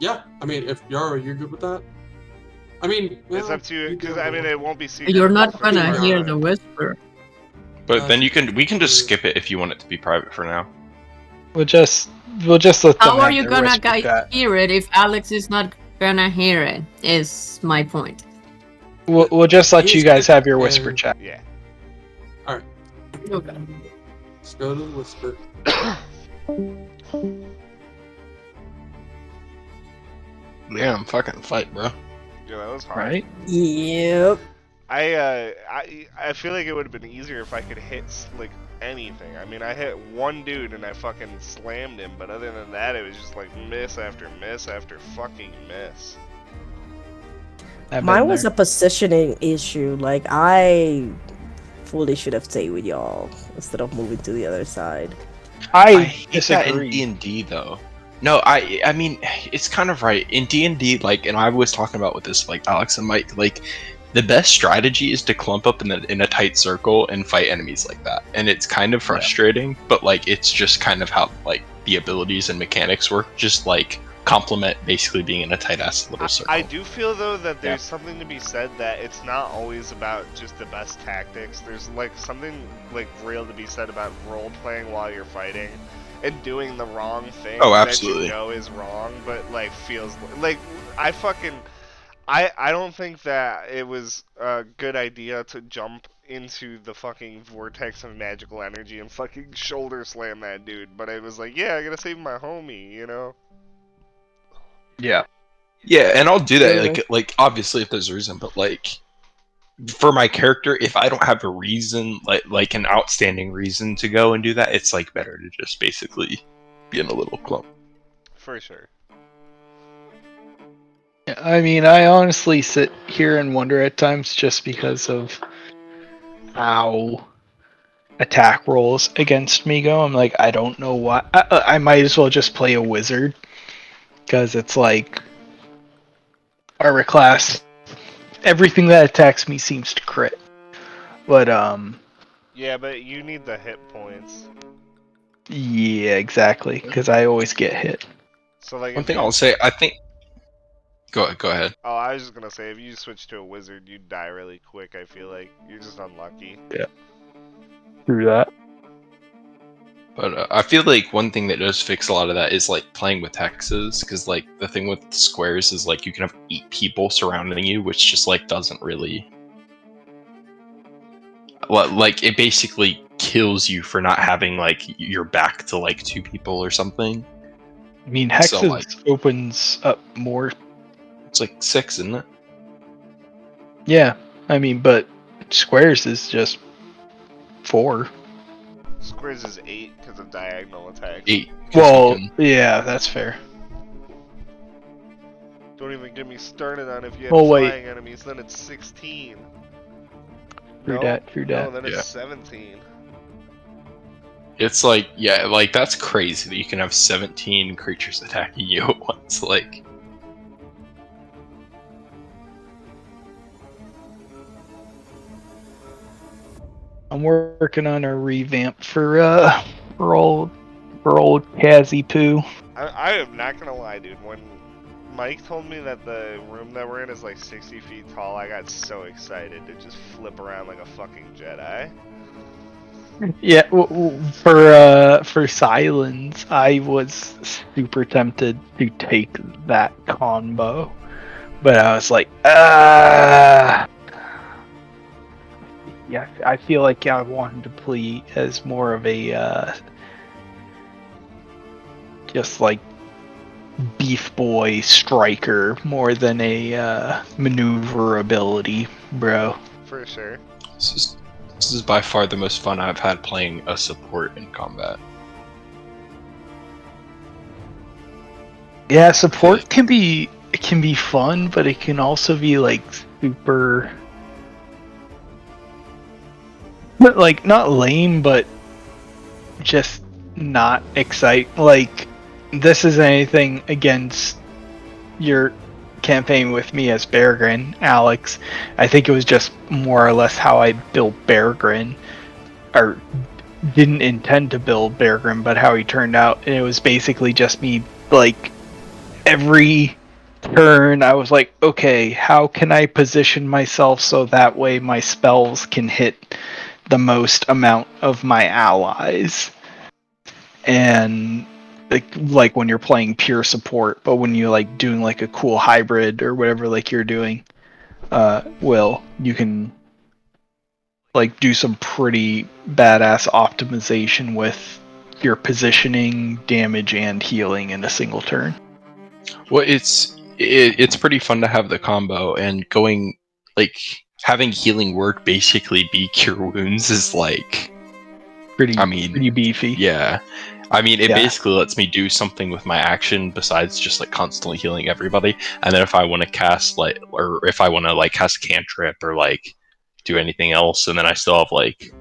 Yeah, I mean, if Yaro, you're good with that. I mean, it's up to you, because I mean, it won't be secret. You're not for gonna sure, hear but- the whisper. But then we can just skip it if you want it to be private for now. We'll just let them How are have you their gonna whisper chat. hear it if Alex is not gonna hear it? Is my point. We'll just let you guys have your Yeah. whisper chat. Yeah. Alright, Okay. let's go to the whisper. Yeah, I'm fucking fight, bro. Yeah, that was hard. Right? Yep. I feel like it would have been easier if I could hit like anything. I mean, I hit one dude and I fucking slammed him, but other than that, it was just like miss after miss after fucking miss. Mine was a positioning issue. Like, I fully should have stayed with y'all instead of moving to the other side. I hate that in D&D though. No, I mean, it's kind of right in D&D. Like, and I was talking about with this, like Alex and Mike. Like, the best strategy is to clump up in a tight circle and fight enemies like that. And it's kind of frustrating, but like, it's just kind of how like the abilities and mechanics work. Just like complement basically being in a tight ass little circle. I do feel though that there's something to be said that it's not always about just the best tactics. There's like something like real to be said about role playing while you're fighting and doing the wrong thing that you know is wrong, but like feels like I don't think that it was a good idea to jump into the fucking vortex of magical energy and fucking shoulder slam that dude. But I was like, yeah, I gotta save my homie, you know? Yeah. Yeah, and I'll do that. Yeah. Like obviously if there's a reason, but like for my character, if I don't have a reason, like an outstanding reason to go and do that, it's like better to just basically be in a little clump. For sure. I mean, I honestly sit here and wonder at times just because of how attack rolls against me go. I'm like, I don't know why. I might as well just play a wizard because it's like armor class. Everything that attacks me seems to crit. But Yeah, but you need the hit points. yeah, exactly. Because I always get hit. So like, One if thing you... I'll say, I think. Go ahead. Oh, I was just gonna say, if you switch to a wizard, you die really quick. I feel like you're just unlucky. Yeah. Through that. But I feel like one thing that does fix a lot of that is like playing with hexes, because like the thing with squares is like you can have 8 people surrounding you, which just like doesn't really. Well, like it basically kills you for not having like your back to like 2 people or something. I mean, So, hexes like- opens up more. It's like 6, isn't it? Yeah, I mean, but squares is just 4. Squares is 8 because of diagonal attacks. 8. 'cause Well, you can- yeah, that's fair. Don't even get me started on if you have Oh, wait. flying enemies, then it's 16. True No? dat, true No, dat. then it's Yeah. 17. It's like, yeah, like that's crazy that you can have 17 creatures attacking you at once. Like, I'm working on a revamp for old Kazzy Poo. I am not gonna lie, dude. When Mike told me that the room that we're in is like 60 feet tall, I got so excited to just flip around like a fucking Jedi. Yeah, for Silence, I was super tempted to take that combo, but I was like, yeah, I feel like I wanted to play as more of a just like beef boy striker more than a maneuverability, bro. For sure. this is by far the most fun I've had playing a support in combat. Yeah, support can be fun, but it can also be like super, like not lame, but just not excite. Like this isn't anything against your campaign with me as Beargrin, Alex. I think it was just more or less how I built Beargrin, or didn't intend to build Beargrin, but how he turned out. And it was basically just me, like, every turn I was like, okay, how can I position myself so that way my spells can hit the most amount of my allies? And like when you're playing pure support, but when you're like doing like a cool hybrid or whatever like you're doing, Will, you can like do some pretty badass optimization with your positioning, damage, and healing in a single turn. Well, it's pretty fun to have the combo, and going like having healing word basically be cure wounds is like, Pretty beefy. yeah. I mean, it Yeah. basically lets me do something with my action besides just like constantly healing everybody. And then if I want to cast like, or if I want to like cast cantrip or like do anything else, and then I still have like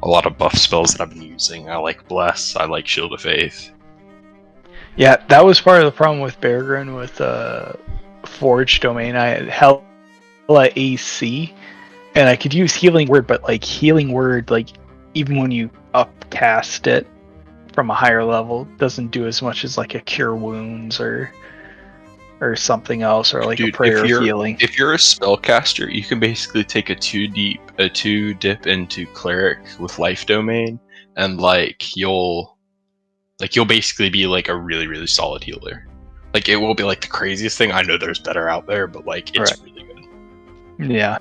a lot of buff spells that I've been using. I like Bless. I like Shield of Faith. Yeah, that was part of the problem with Beargrin with Forge Domain. I had hella AC, and I could use Healing Word, but like Healing Word, like even when you upcast it from a higher level, doesn't do as much as like a Cure Wounds or something else, or like Dude, a Prayer of Healing. If you're a spellcaster, you can basically take a 2 dip into Cleric with Life Domain, and like you'll basically be like a really, really solid healer. Like it will be like the craziest thing. I know there's better out there, but like it's Right. really good. Yeah.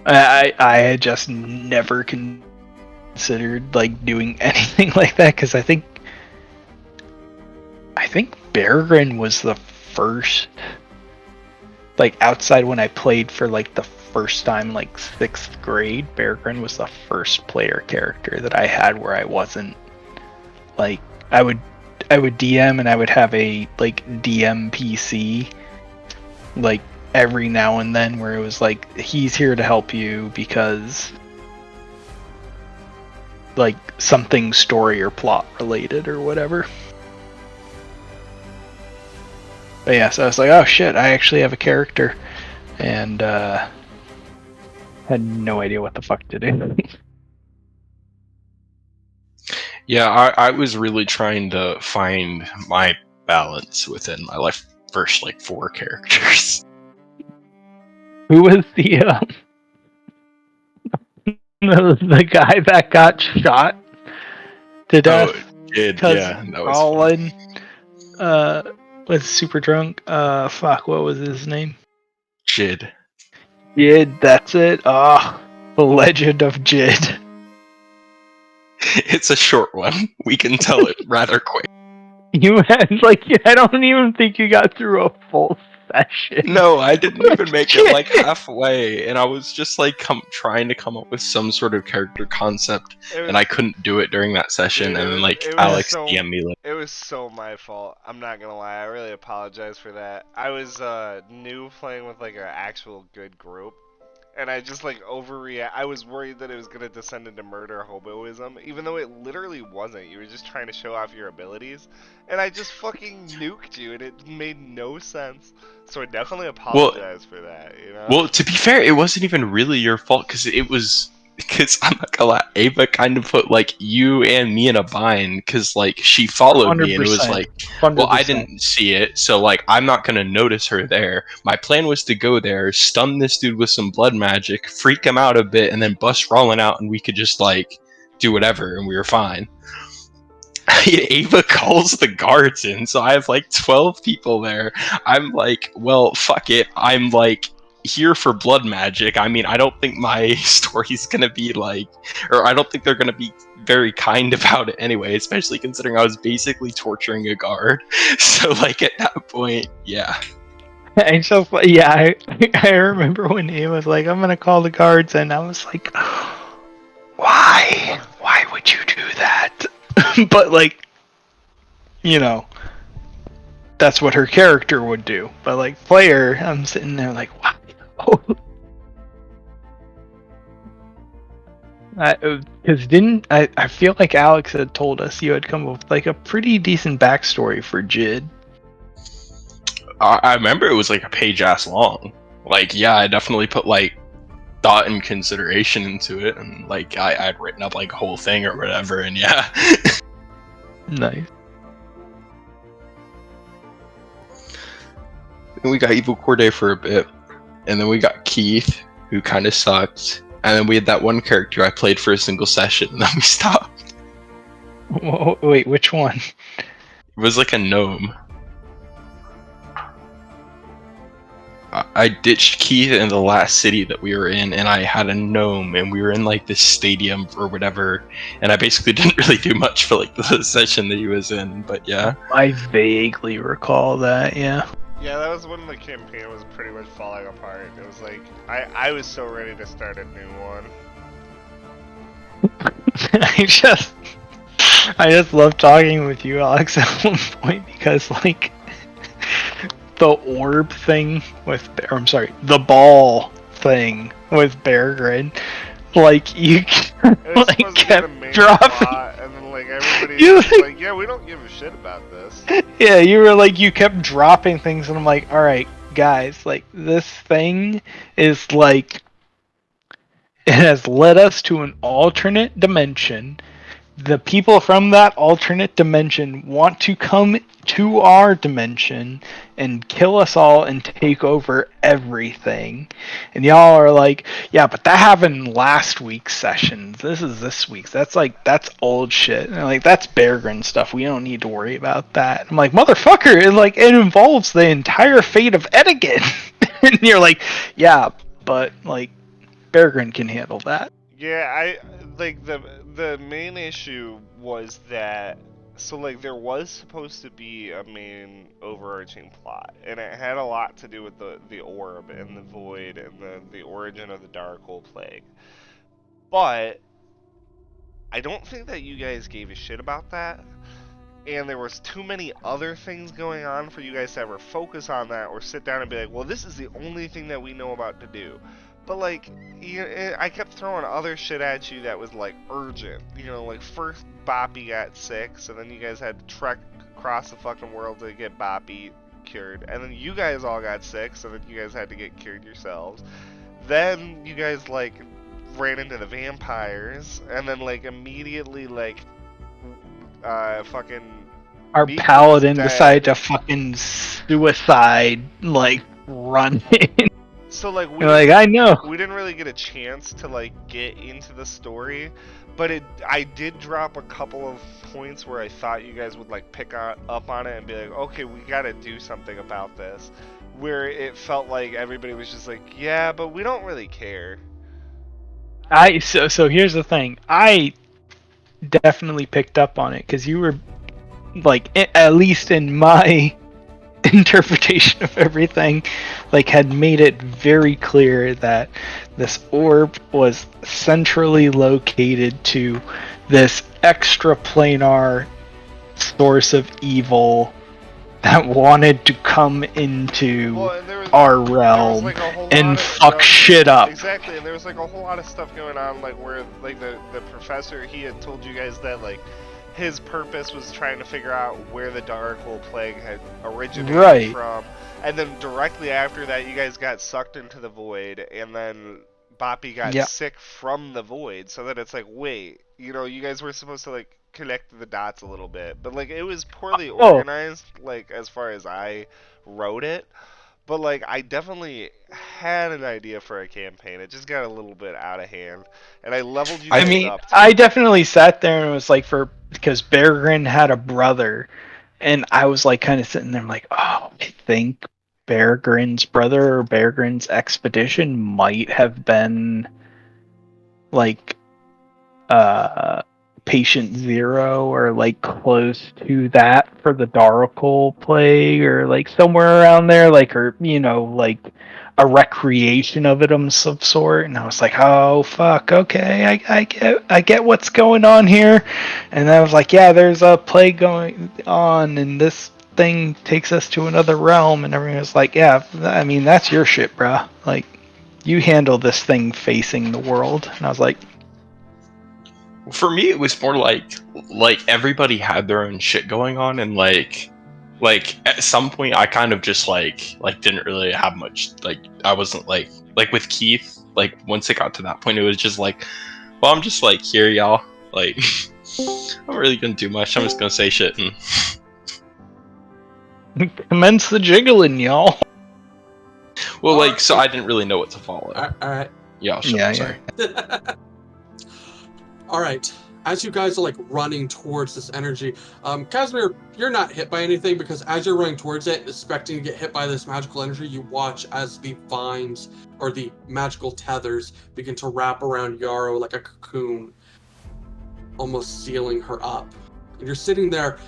I had just never considered like doing anything like that because I think Beargrin was the first, like outside when I played for like the first time like 6th grade. Beargrin was the first player character that I had where I wasn't like I would DM and I would have a like DM PC like every now and then where it was like he's here to help you because like something story or plot related or whatever. But yeah, so I was like, oh shit, I actually have a character, and had no idea what the fuck to do. Yeah, I was really trying to find my balance within my first like 4 characters. Who was the guy that got shot to death? Jid, Because yeah, that was Colin was super drunk. Fuck, what was his name? Jid. Jid, that's it. Ah, the legend of Jid. It's a short one. We can tell it rather quick. You had like I don't even think you got through a full session. No, I didn't even make it like halfway, and I was just like trying to come up with some sort of character concept, and I couldn't do it during that session. Dude, and then like it was Alex so- DM'd me like, It was so my fault. I'm not gonna lie. I really apologize for that. I was new playing with like an actual good group, and I just like overreact. I was worried that it was gonna descend into murder hoboism, even though it literally wasn't. You were just trying to show off your abilities, and I just fucking nuked you, and it made no sense. So I definitely apologize for that. You know. well, to be fair, it wasn't even really your fault because I'm not gonna lie, Ava kind of put like you and me in a bind because like she followed me and it was 100%. like, well, I 100%. didn't see it, so like I'm not gonna notice her there. My plan was to go there, stun this dude with some blood magic, freak him out a bit, and then bust Rollin out, and we could just like do whatever, and we were fine. Ava calls the guards in, so I have like 12 people there. I'm like, well, fuck it. I'm like here for blood magic. I mean, I don't think my story's gonna be like, or I don't think they're gonna be very kind about it anyway, especially considering I was basically torturing a guard. So like at that point, yeah. And so yeah, I remember when he was like, "I'm gonna call the guards," and I was like, "Why? Why would you do that?" But like, you know, that's what her character would do. But like player, I'm sitting there like, "Wow." Because didn't I feel like Alex had told us you had come up with like a pretty decent backstory for Jid. I remember it was like a page ass long. Like, yeah, I definitely put like thought and consideration into it, and like I'd written up like a whole thing or whatever, and yeah. Nice. Then we got Evil Corday for a bit, and then we got Keith, who kind of sucked, and then we had that one character I played for a single session, and then we stopped. Wait, which one? It was like a gnome. I ditched Keith in the last city that we were in, and I had a gnome, and we were in like this stadium or whatever, and I basically didn't really do much for like the session that he was in, but yeah. I vaguely recall that, yeah. Yeah, that was when the campaign was pretty much falling apart. It was like I was so ready to start a new one. I just love talking with you, Alex, at one point because like the orb thing with, or I'm sorry, the ball thing with Beargrin, like you like kept dropping. Plot, and then like everybody's like, yeah, we don't give a shit about this. Yeah, you were like, you kept dropping things, and I'm like, all right, guys, like this thing is like, it has led us to an alternate dimension. The people from that alternate dimension want to come to our dimension and kill us all and take over everything. And y'all are like, yeah, but that happened last week's sessions. This is this week's. That's old shit. And like, that's Beargrin stuff. We don't need to worry about that. I'm like, motherfucker, it involves the entire fate of Edigan. And you're like, yeah, but like, Peregrine can handle that. Yeah, I like the main issue was that so like there was supposed to be a main overarching plot, and it had a lot to do with the orb and the void and the origin of the Darkhold Plague. But I don't think that you guys gave a shit about that. And there was too many other things going on for you guys to ever focus on that or sit down and be like, well, this is the only thing that we know about to do. But like, I kept throwing other shit at you that was like urgent. You know, like first Boppy got sick, so then you guys had to trek across the fucking world to get Boppy cured, and then you guys all got sick, so then you guys had to get cured yourselves. Then you guys like ran into the vampires, and then like immediately like fucking Our Meek was paladin dead. decided to fucking suicide, like, run in. So like I know. we didn't really get a chance to like get into the story, but I did drop a couple of points where I thought you guys would like pick up on it and be like, okay, we gotta do something about this. Where it felt like everybody was just like, yeah, but we don't really care. So here's the thing. I definitely picked up on it because you were like, at least in my interpretation of everything, like had made it very clear that this orb was centrally located to this extraplanar source of evil that wanted to come into our realm like and fuck shit up. Exactly, and there was like a whole lot of stuff going on, like where like the professor, he had told you guys that like his purpose was trying to figure out where the Darkhold Plague had originated from, and then directly after that, you guys got sucked into the void, and then Boppy got sick from the void. So that it's like, wait, you know, you guys were supposed to like connect the dots a little bit, but like it was poorly organized, like as far as I wrote it. But like I definitely had an idea for a campaign. It just got a little bit out of hand, and I leveled you guys up. I definitely sat there and was like, because Peregrine had a brother, and I was like kind of sitting there like, oh, I think Peregrine's brother or Peregrine's expedition might have been like patient zero or like close to that for the Darkhold Plague, or like somewhere around there, like, or you know, like a recreation of it of some sort. And I was like, oh fuck, okay, I get what's going on here. And I was like, yeah, there's a plague going on, and this thing takes us to another realm. And everyone was like, yeah, I mean, that's your shit, bruh. Like, you handle this thing facing the world. And I was like, for me, it was more like everybody had their own shit going on, and like at some point I kind of just like didn't really have much, like I wasn't like with Keith, like once it got to that point it was just like, well, I'm just like, here y'all, like I'm not really gonna do much, I'm just gonna say shit and commence the jiggling, y'all. well, like, so I didn't really know what to follow. Alright. Yeah, sure, sorry. Alright, as you guys are like running towards this energy, Casimir, you're not hit by anything because as you're running towards it, expecting to get hit by this magical energy, you watch as the vines or the magical tethers begin to wrap around Yaro like a cocoon, almost sealing her up. And you're sitting there.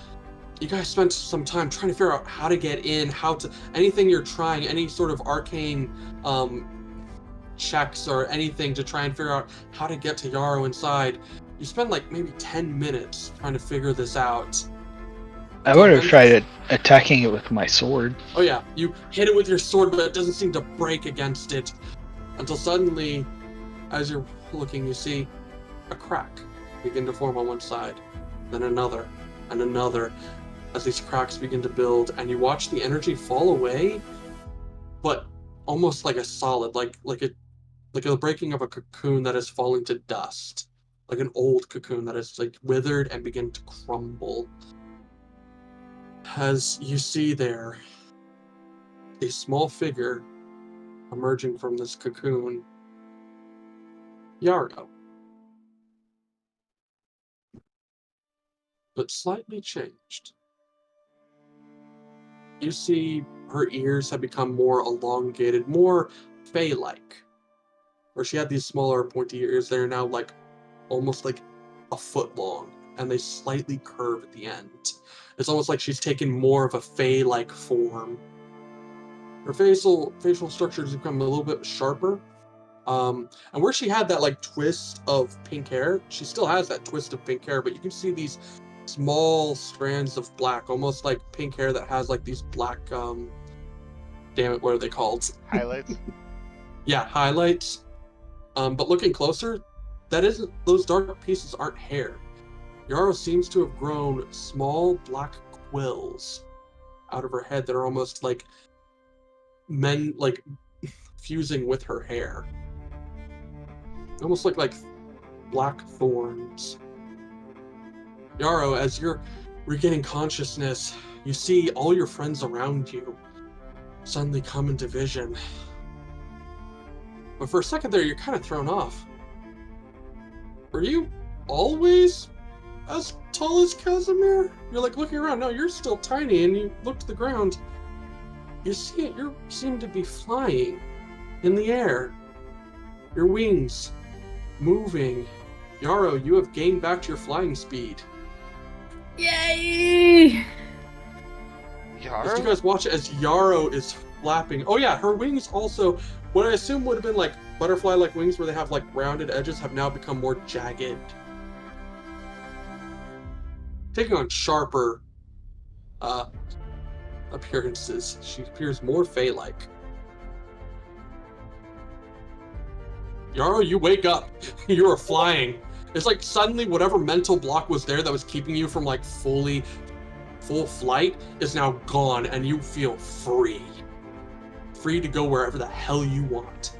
You guys spent some time trying to figure out how to get in, anything you're trying, any sort of arcane checks or anything to try and figure out how to get to Yaro inside. You spend like maybe 10 minutes trying to figure this out. I would have tried attacking it with my sword. Oh yeah, you hit it with your sword, but it doesn't seem to break against it. Until suddenly, as you're looking, you see a crack begin to form on one side, then another, and another, as these cracks begin to build, and you watch the energy fall away, but almost like a solid, like the breaking of a cocoon that is falling to dust, like an old cocoon that is like withered and begin to crumble. As you see there, a small figure emerging from this cocoon, Yaro, but slightly changed. You see her ears have become more elongated, more Fey-like. where she had these smaller pointy ears that are now like almost like a foot long, and they slightly curve at the end. It's almost like she's taken more of a fae-like form. Her facial structures become a little bit sharper. And where she had that like twist of pink hair, she still has that twist of pink hair, but you can see these small strands of black, almost like pink hair that has like these black, damn it, what are they called? Highlights? Yeah, highlights. But looking closer, those dark pieces aren't hair. Yaro seems to have grown small black quills out of her head that are almost like fusing with her hair. Almost look like black thorns. Yaro, as you're regaining consciousness, you see all your friends around you suddenly come into vision. But for a second there, you're kind of thrown off. Were you always as tall as Casimir? You're like looking around. No, you're still tiny, and you look to the ground. You see it. You seem to be flying in the air. Your wings moving. Yaro, you have gained back to your flying speed. Yay! As you Yaro? guys watch as Yaro is flapping. Oh yeah, her wings also, what I assume would have been like butterfly-like wings where they have like rounded edges, have now become more jagged. Taking on sharper appearances. She appears more fae-like. Yaro, you wake up. You are flying. It's like suddenly whatever mental block was there that was keeping you from like full flight is now gone, and you feel free. Free to go wherever the hell you want.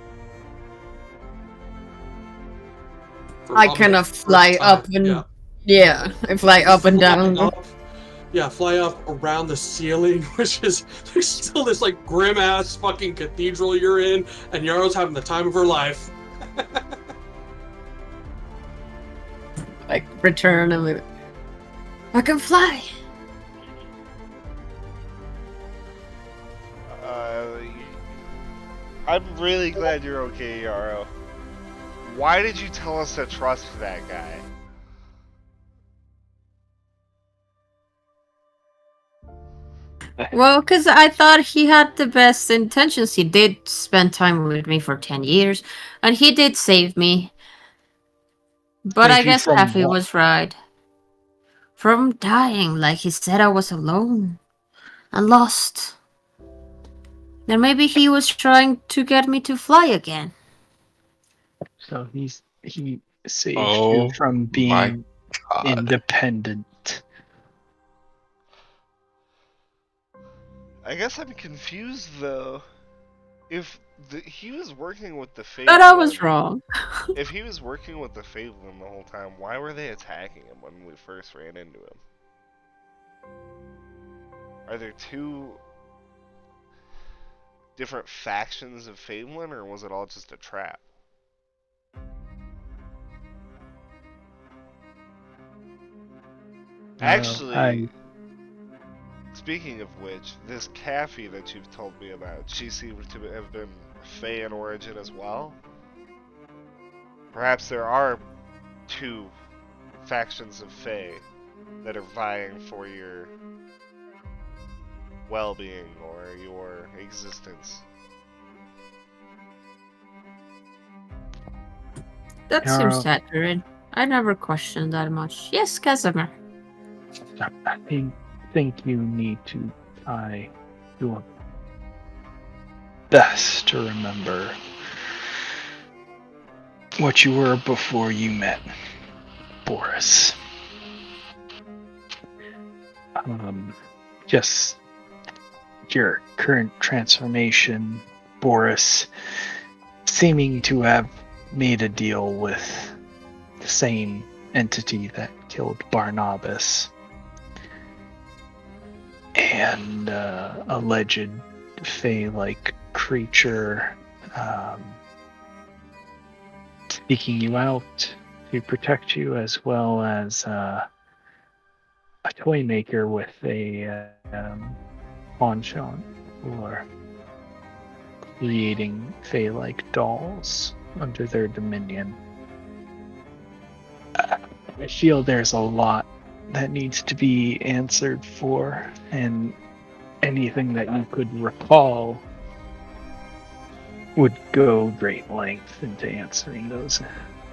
For I probably kind the of first fly time, up and yeah. yeah, I fly up and down. Fly up, yeah, fly up around the ceiling, which is there's still this like grim ass fucking cathedral you're in, and Yaro's having the time of her life. Like return and I can fly. I'm really glad you're okay, Yaro. Why did you tell us to trust that guy? Well, because I thought he had the best intentions. He did spend time with me for 10 years, and he did save me. But Save I you guess from Effie what? was right. From dying, like he said I was alone and lost. Then maybe he was trying to get me to fly again. So he saved you Oh from my being god. independent. I guess I'm confused though. If he was working with the But I was Fabelin, wrong. if he was working with the Fabelin the whole time, why were they attacking him when we first ran into him? Are there two different factions of Fabelin, or was it all just a trap? Actually, speaking of which, this Caffey that you've told me about, she seems to have been Fey in origin as well. Perhaps there are two factions of Fey that are vying for your well-being or your existence. That Yaro. seems accurate. I never questioned that much. Yes, Casimir. I think you need to try your best to remember what you were before you met Borris. Just your current transformation, Borris seeming to have made a deal with the same entity that killed Barnabas, and alleged Fey-like creature seeking you out to protect you, as well as a toy maker with a penchant for creating Fey-like dolls under their dominion. I feel there's a lot that needs to be answered for, and anything that you could recall would go great length into answering those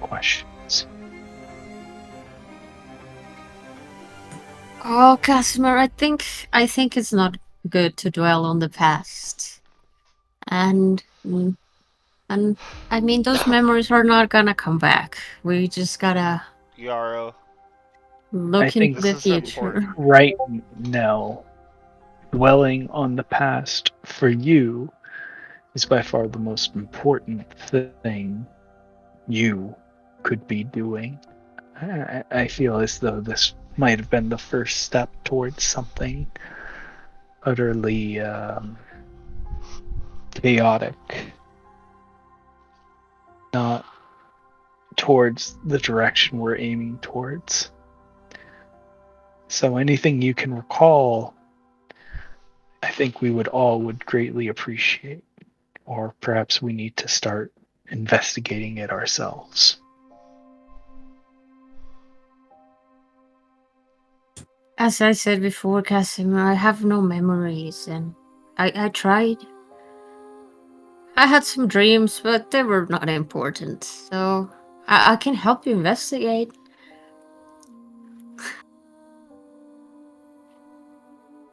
questions. Oh, Casimir, I think it's not good to dwell on the past. And and I mean those memories are not gonna come back. We just gotta Yaro, I look think into the this is future. important. right now, dwelling on the past for you is by far the most important thing you could be doing. I feel as though this might have been the first step towards something utterly chaotic, not towards the direction we're aiming towards. So anything you can recall, I think we would greatly appreciate, or perhaps we need to start investigating it ourselves. As I said before, Casimir, I have no memories, and I tried. I had some dreams, but they were not important, so I can help you investigate.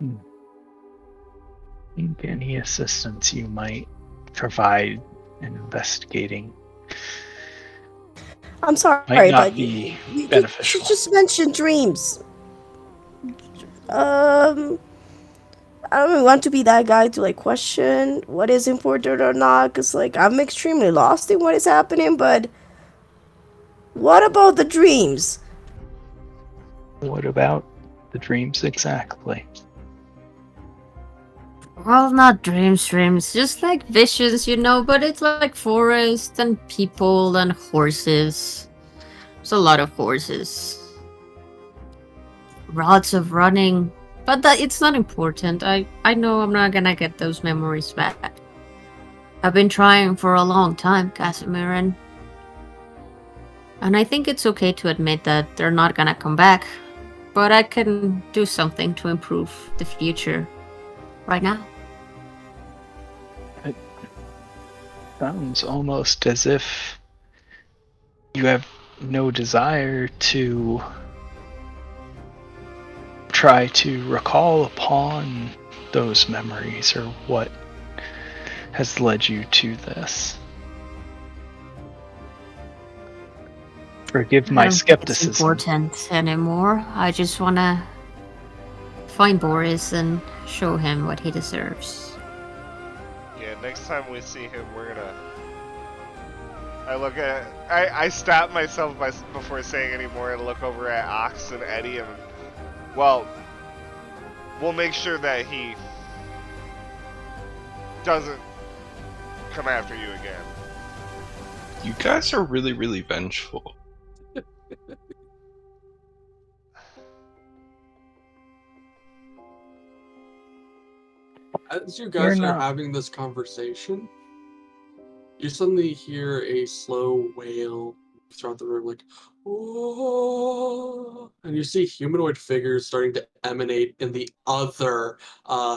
I think any assistance you might provide in investigating I'm might sorry, not but be you beneficial. just mentioned dreams. Um, I don't really want to be that guy to like question what is important or not, cause like I'm extremely lost in what is happening. But what about the dreams? What about the dreams exactly? Well, not dreams, just like visions, but it's like forest and people and horses. There's a lot of horses. Lots of running. But it's not important. I know I'm not gonna get those memories back. I've been trying for a long time, Casimir, and I think it's okay to admit that they're not gonna come back. But I can do something to improve the future right now. It sounds almost as if you have no desire to try to recall upon those memories or what has led you to this. Forgive I my don't think it's skepticism. important anymore. I just wanna find Boris and show him what he deserves. Yeah, next time we see him, we're gonna. I look at. I stop myself before saying any more and look over at Ox and Eddie and. Well, we'll make sure that he doesn't come after you again. You guys are really, really vengeful. As you We're guys are not. having this conversation, you suddenly hear a slow wail throughout the room, like, oh, and you see humanoid figures starting to emanate in the other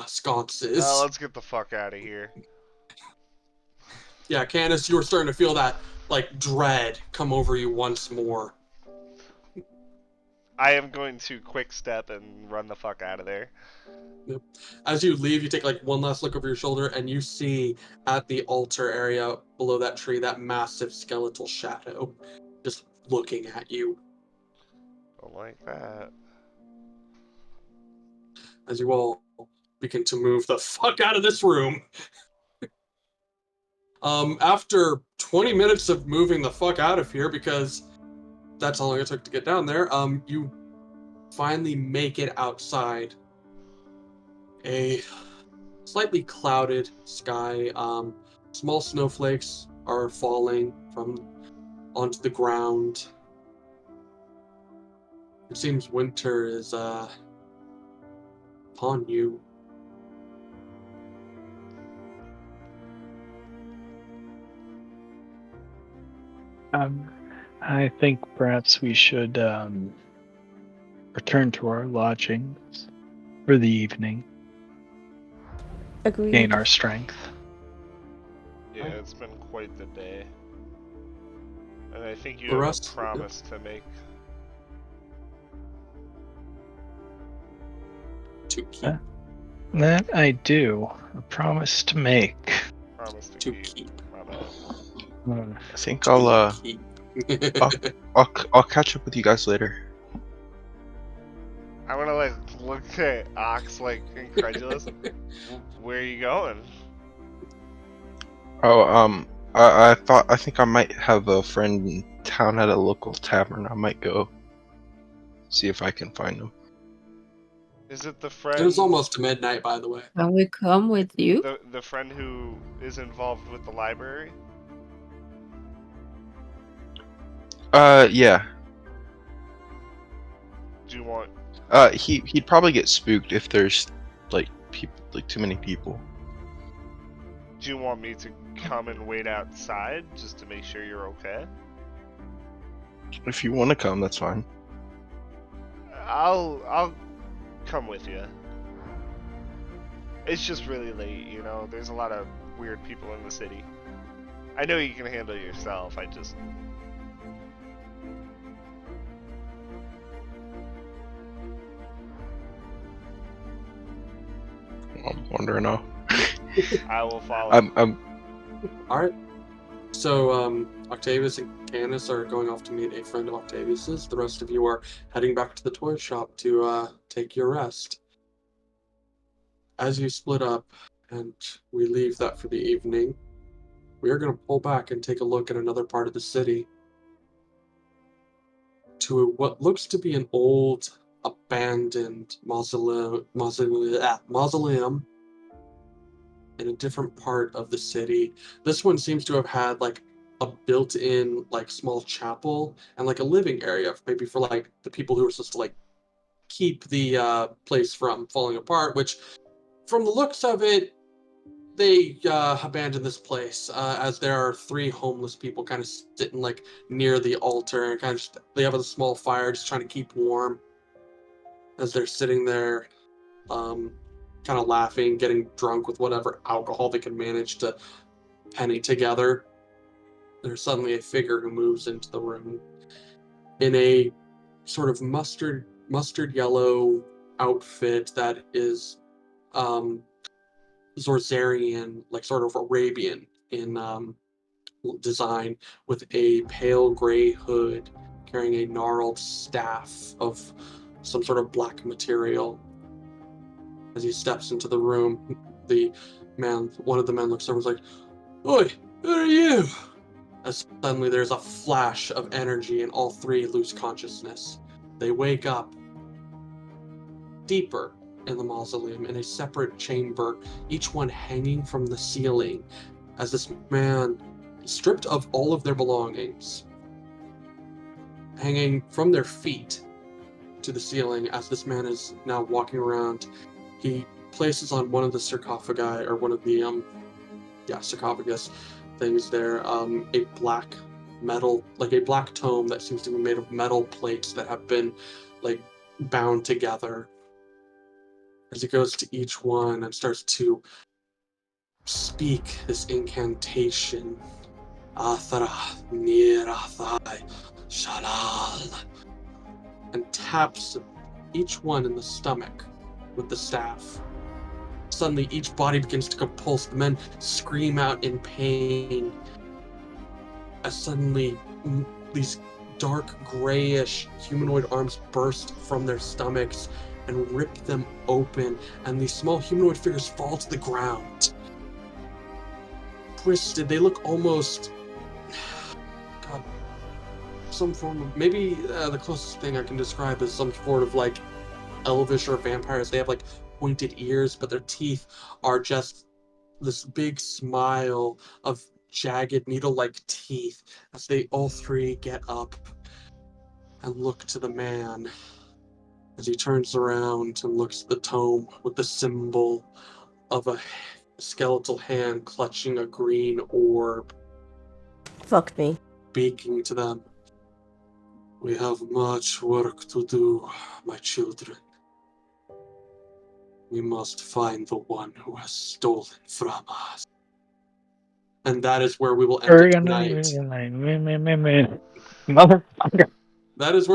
sconces. Let's get the fuck out of here. Yeah, Candace, you were starting to feel that like dread come over you once more. I am going to quick step and run the fuck out of there. Yep. As you leave, you take like one last look over your shoulder, and you see at the altar area below that tree that massive skeletal shadow just looking at you. Don't like that. As you all begin to move the fuck out of this room. After 20 minutes of moving the fuck out of here, because that's how long it took to get down there, you finally make it outside. A slightly clouded sky. Small snowflakes are falling from onto the ground. It seems winter is upon you. I think perhaps we should return to our lodgings for the evening, Agreed. gain our strength. Yeah, it's been quite the day. And I think you The have rest- a promise to make. To keep. That I do. A promise to make. Promise to To keep. keep. My bad. I think To I'll keep. I'll catch up with you guys later. I wanna like look at Ox like incredulous. Where are you going? Oh, I think I might have a friend in town at a local tavern. I might go see if I can find him. Is it the It friend? was almost midnight, by the way. Can we come with you? The friend who is involved with the library? Yeah. Do you want? He'd probably get spooked if there's like people, like too many people. Do you want me to come and wait outside just to make sure you're okay? If you want to come, that's fine. I'll come with you. It's just really late, you know. There's a lot of weird people in the city. I know you can handle yourself. I just I'm wondering now. I will follow. I'm All right. So Octavius and Canis are going off to meet a friend of Octavius's. The rest of you are heading back to the toy shop to take your rest. As you split up and we leave that for the evening, we are going to pull back and take a look at another part of the city. To what looks to be an old, abandoned mausoleum in a different part of the city. This one seems to have had like a built-in like small chapel and like a living area maybe for like the people who are supposed to like keep the place from falling apart, which from the looks of it they abandoned this place as there are 3 homeless people kind of sitting like near the altar and kind of just, they have a small fire just trying to keep warm as they're sitting there kind of laughing, getting drunk with whatever alcohol they can manage to penny together. There's suddenly a figure who moves into the room in a sort of mustard yellow outfit that is Zorzarian, like sort of Arabian in design, with a pale gray hood, carrying a gnarled staff of some sort of black material. As he steps into the room, one of the men looks over and is like, "Oi, who are you?" As suddenly there's a flash of energy and all 3 lose consciousness. They wake up deeper in the mausoleum in a separate chamber, each one hanging from the ceiling, as this man, stripped of all of their belongings, hanging from their feet to the ceiling as this man is now walking around. He places on one of the sarcophagi, or one of the sarcophagus things there, a black metal, like a black tome that seems to be made of metal plates that have been like bound together. As he goes to each one and starts to speak this incantation, Athara Nirathai Shalal, and taps each one in the stomach with the staff. Suddenly, each body begins to convulse. The men scream out in pain as suddenly these dark, grayish humanoid arms burst from their stomachs and rip them open, and these small humanoid figures fall to the ground. Twisted, they look almost... God, some form of... Maybe the closest thing I can describe is some sort of, like, elvish or vampires. They have, like, pointed ears, but their teeth are just this big smile of jagged needle-like teeth as they all 3 get up and look to the man as he turns around and looks at the tome with the symbol of a skeletal hand clutching a green orb. Fuck me. speaking to them. We have much work to do, my children. We must find the one who has stolen from us. And that is where we will end it tonight. Motherfucker. That is where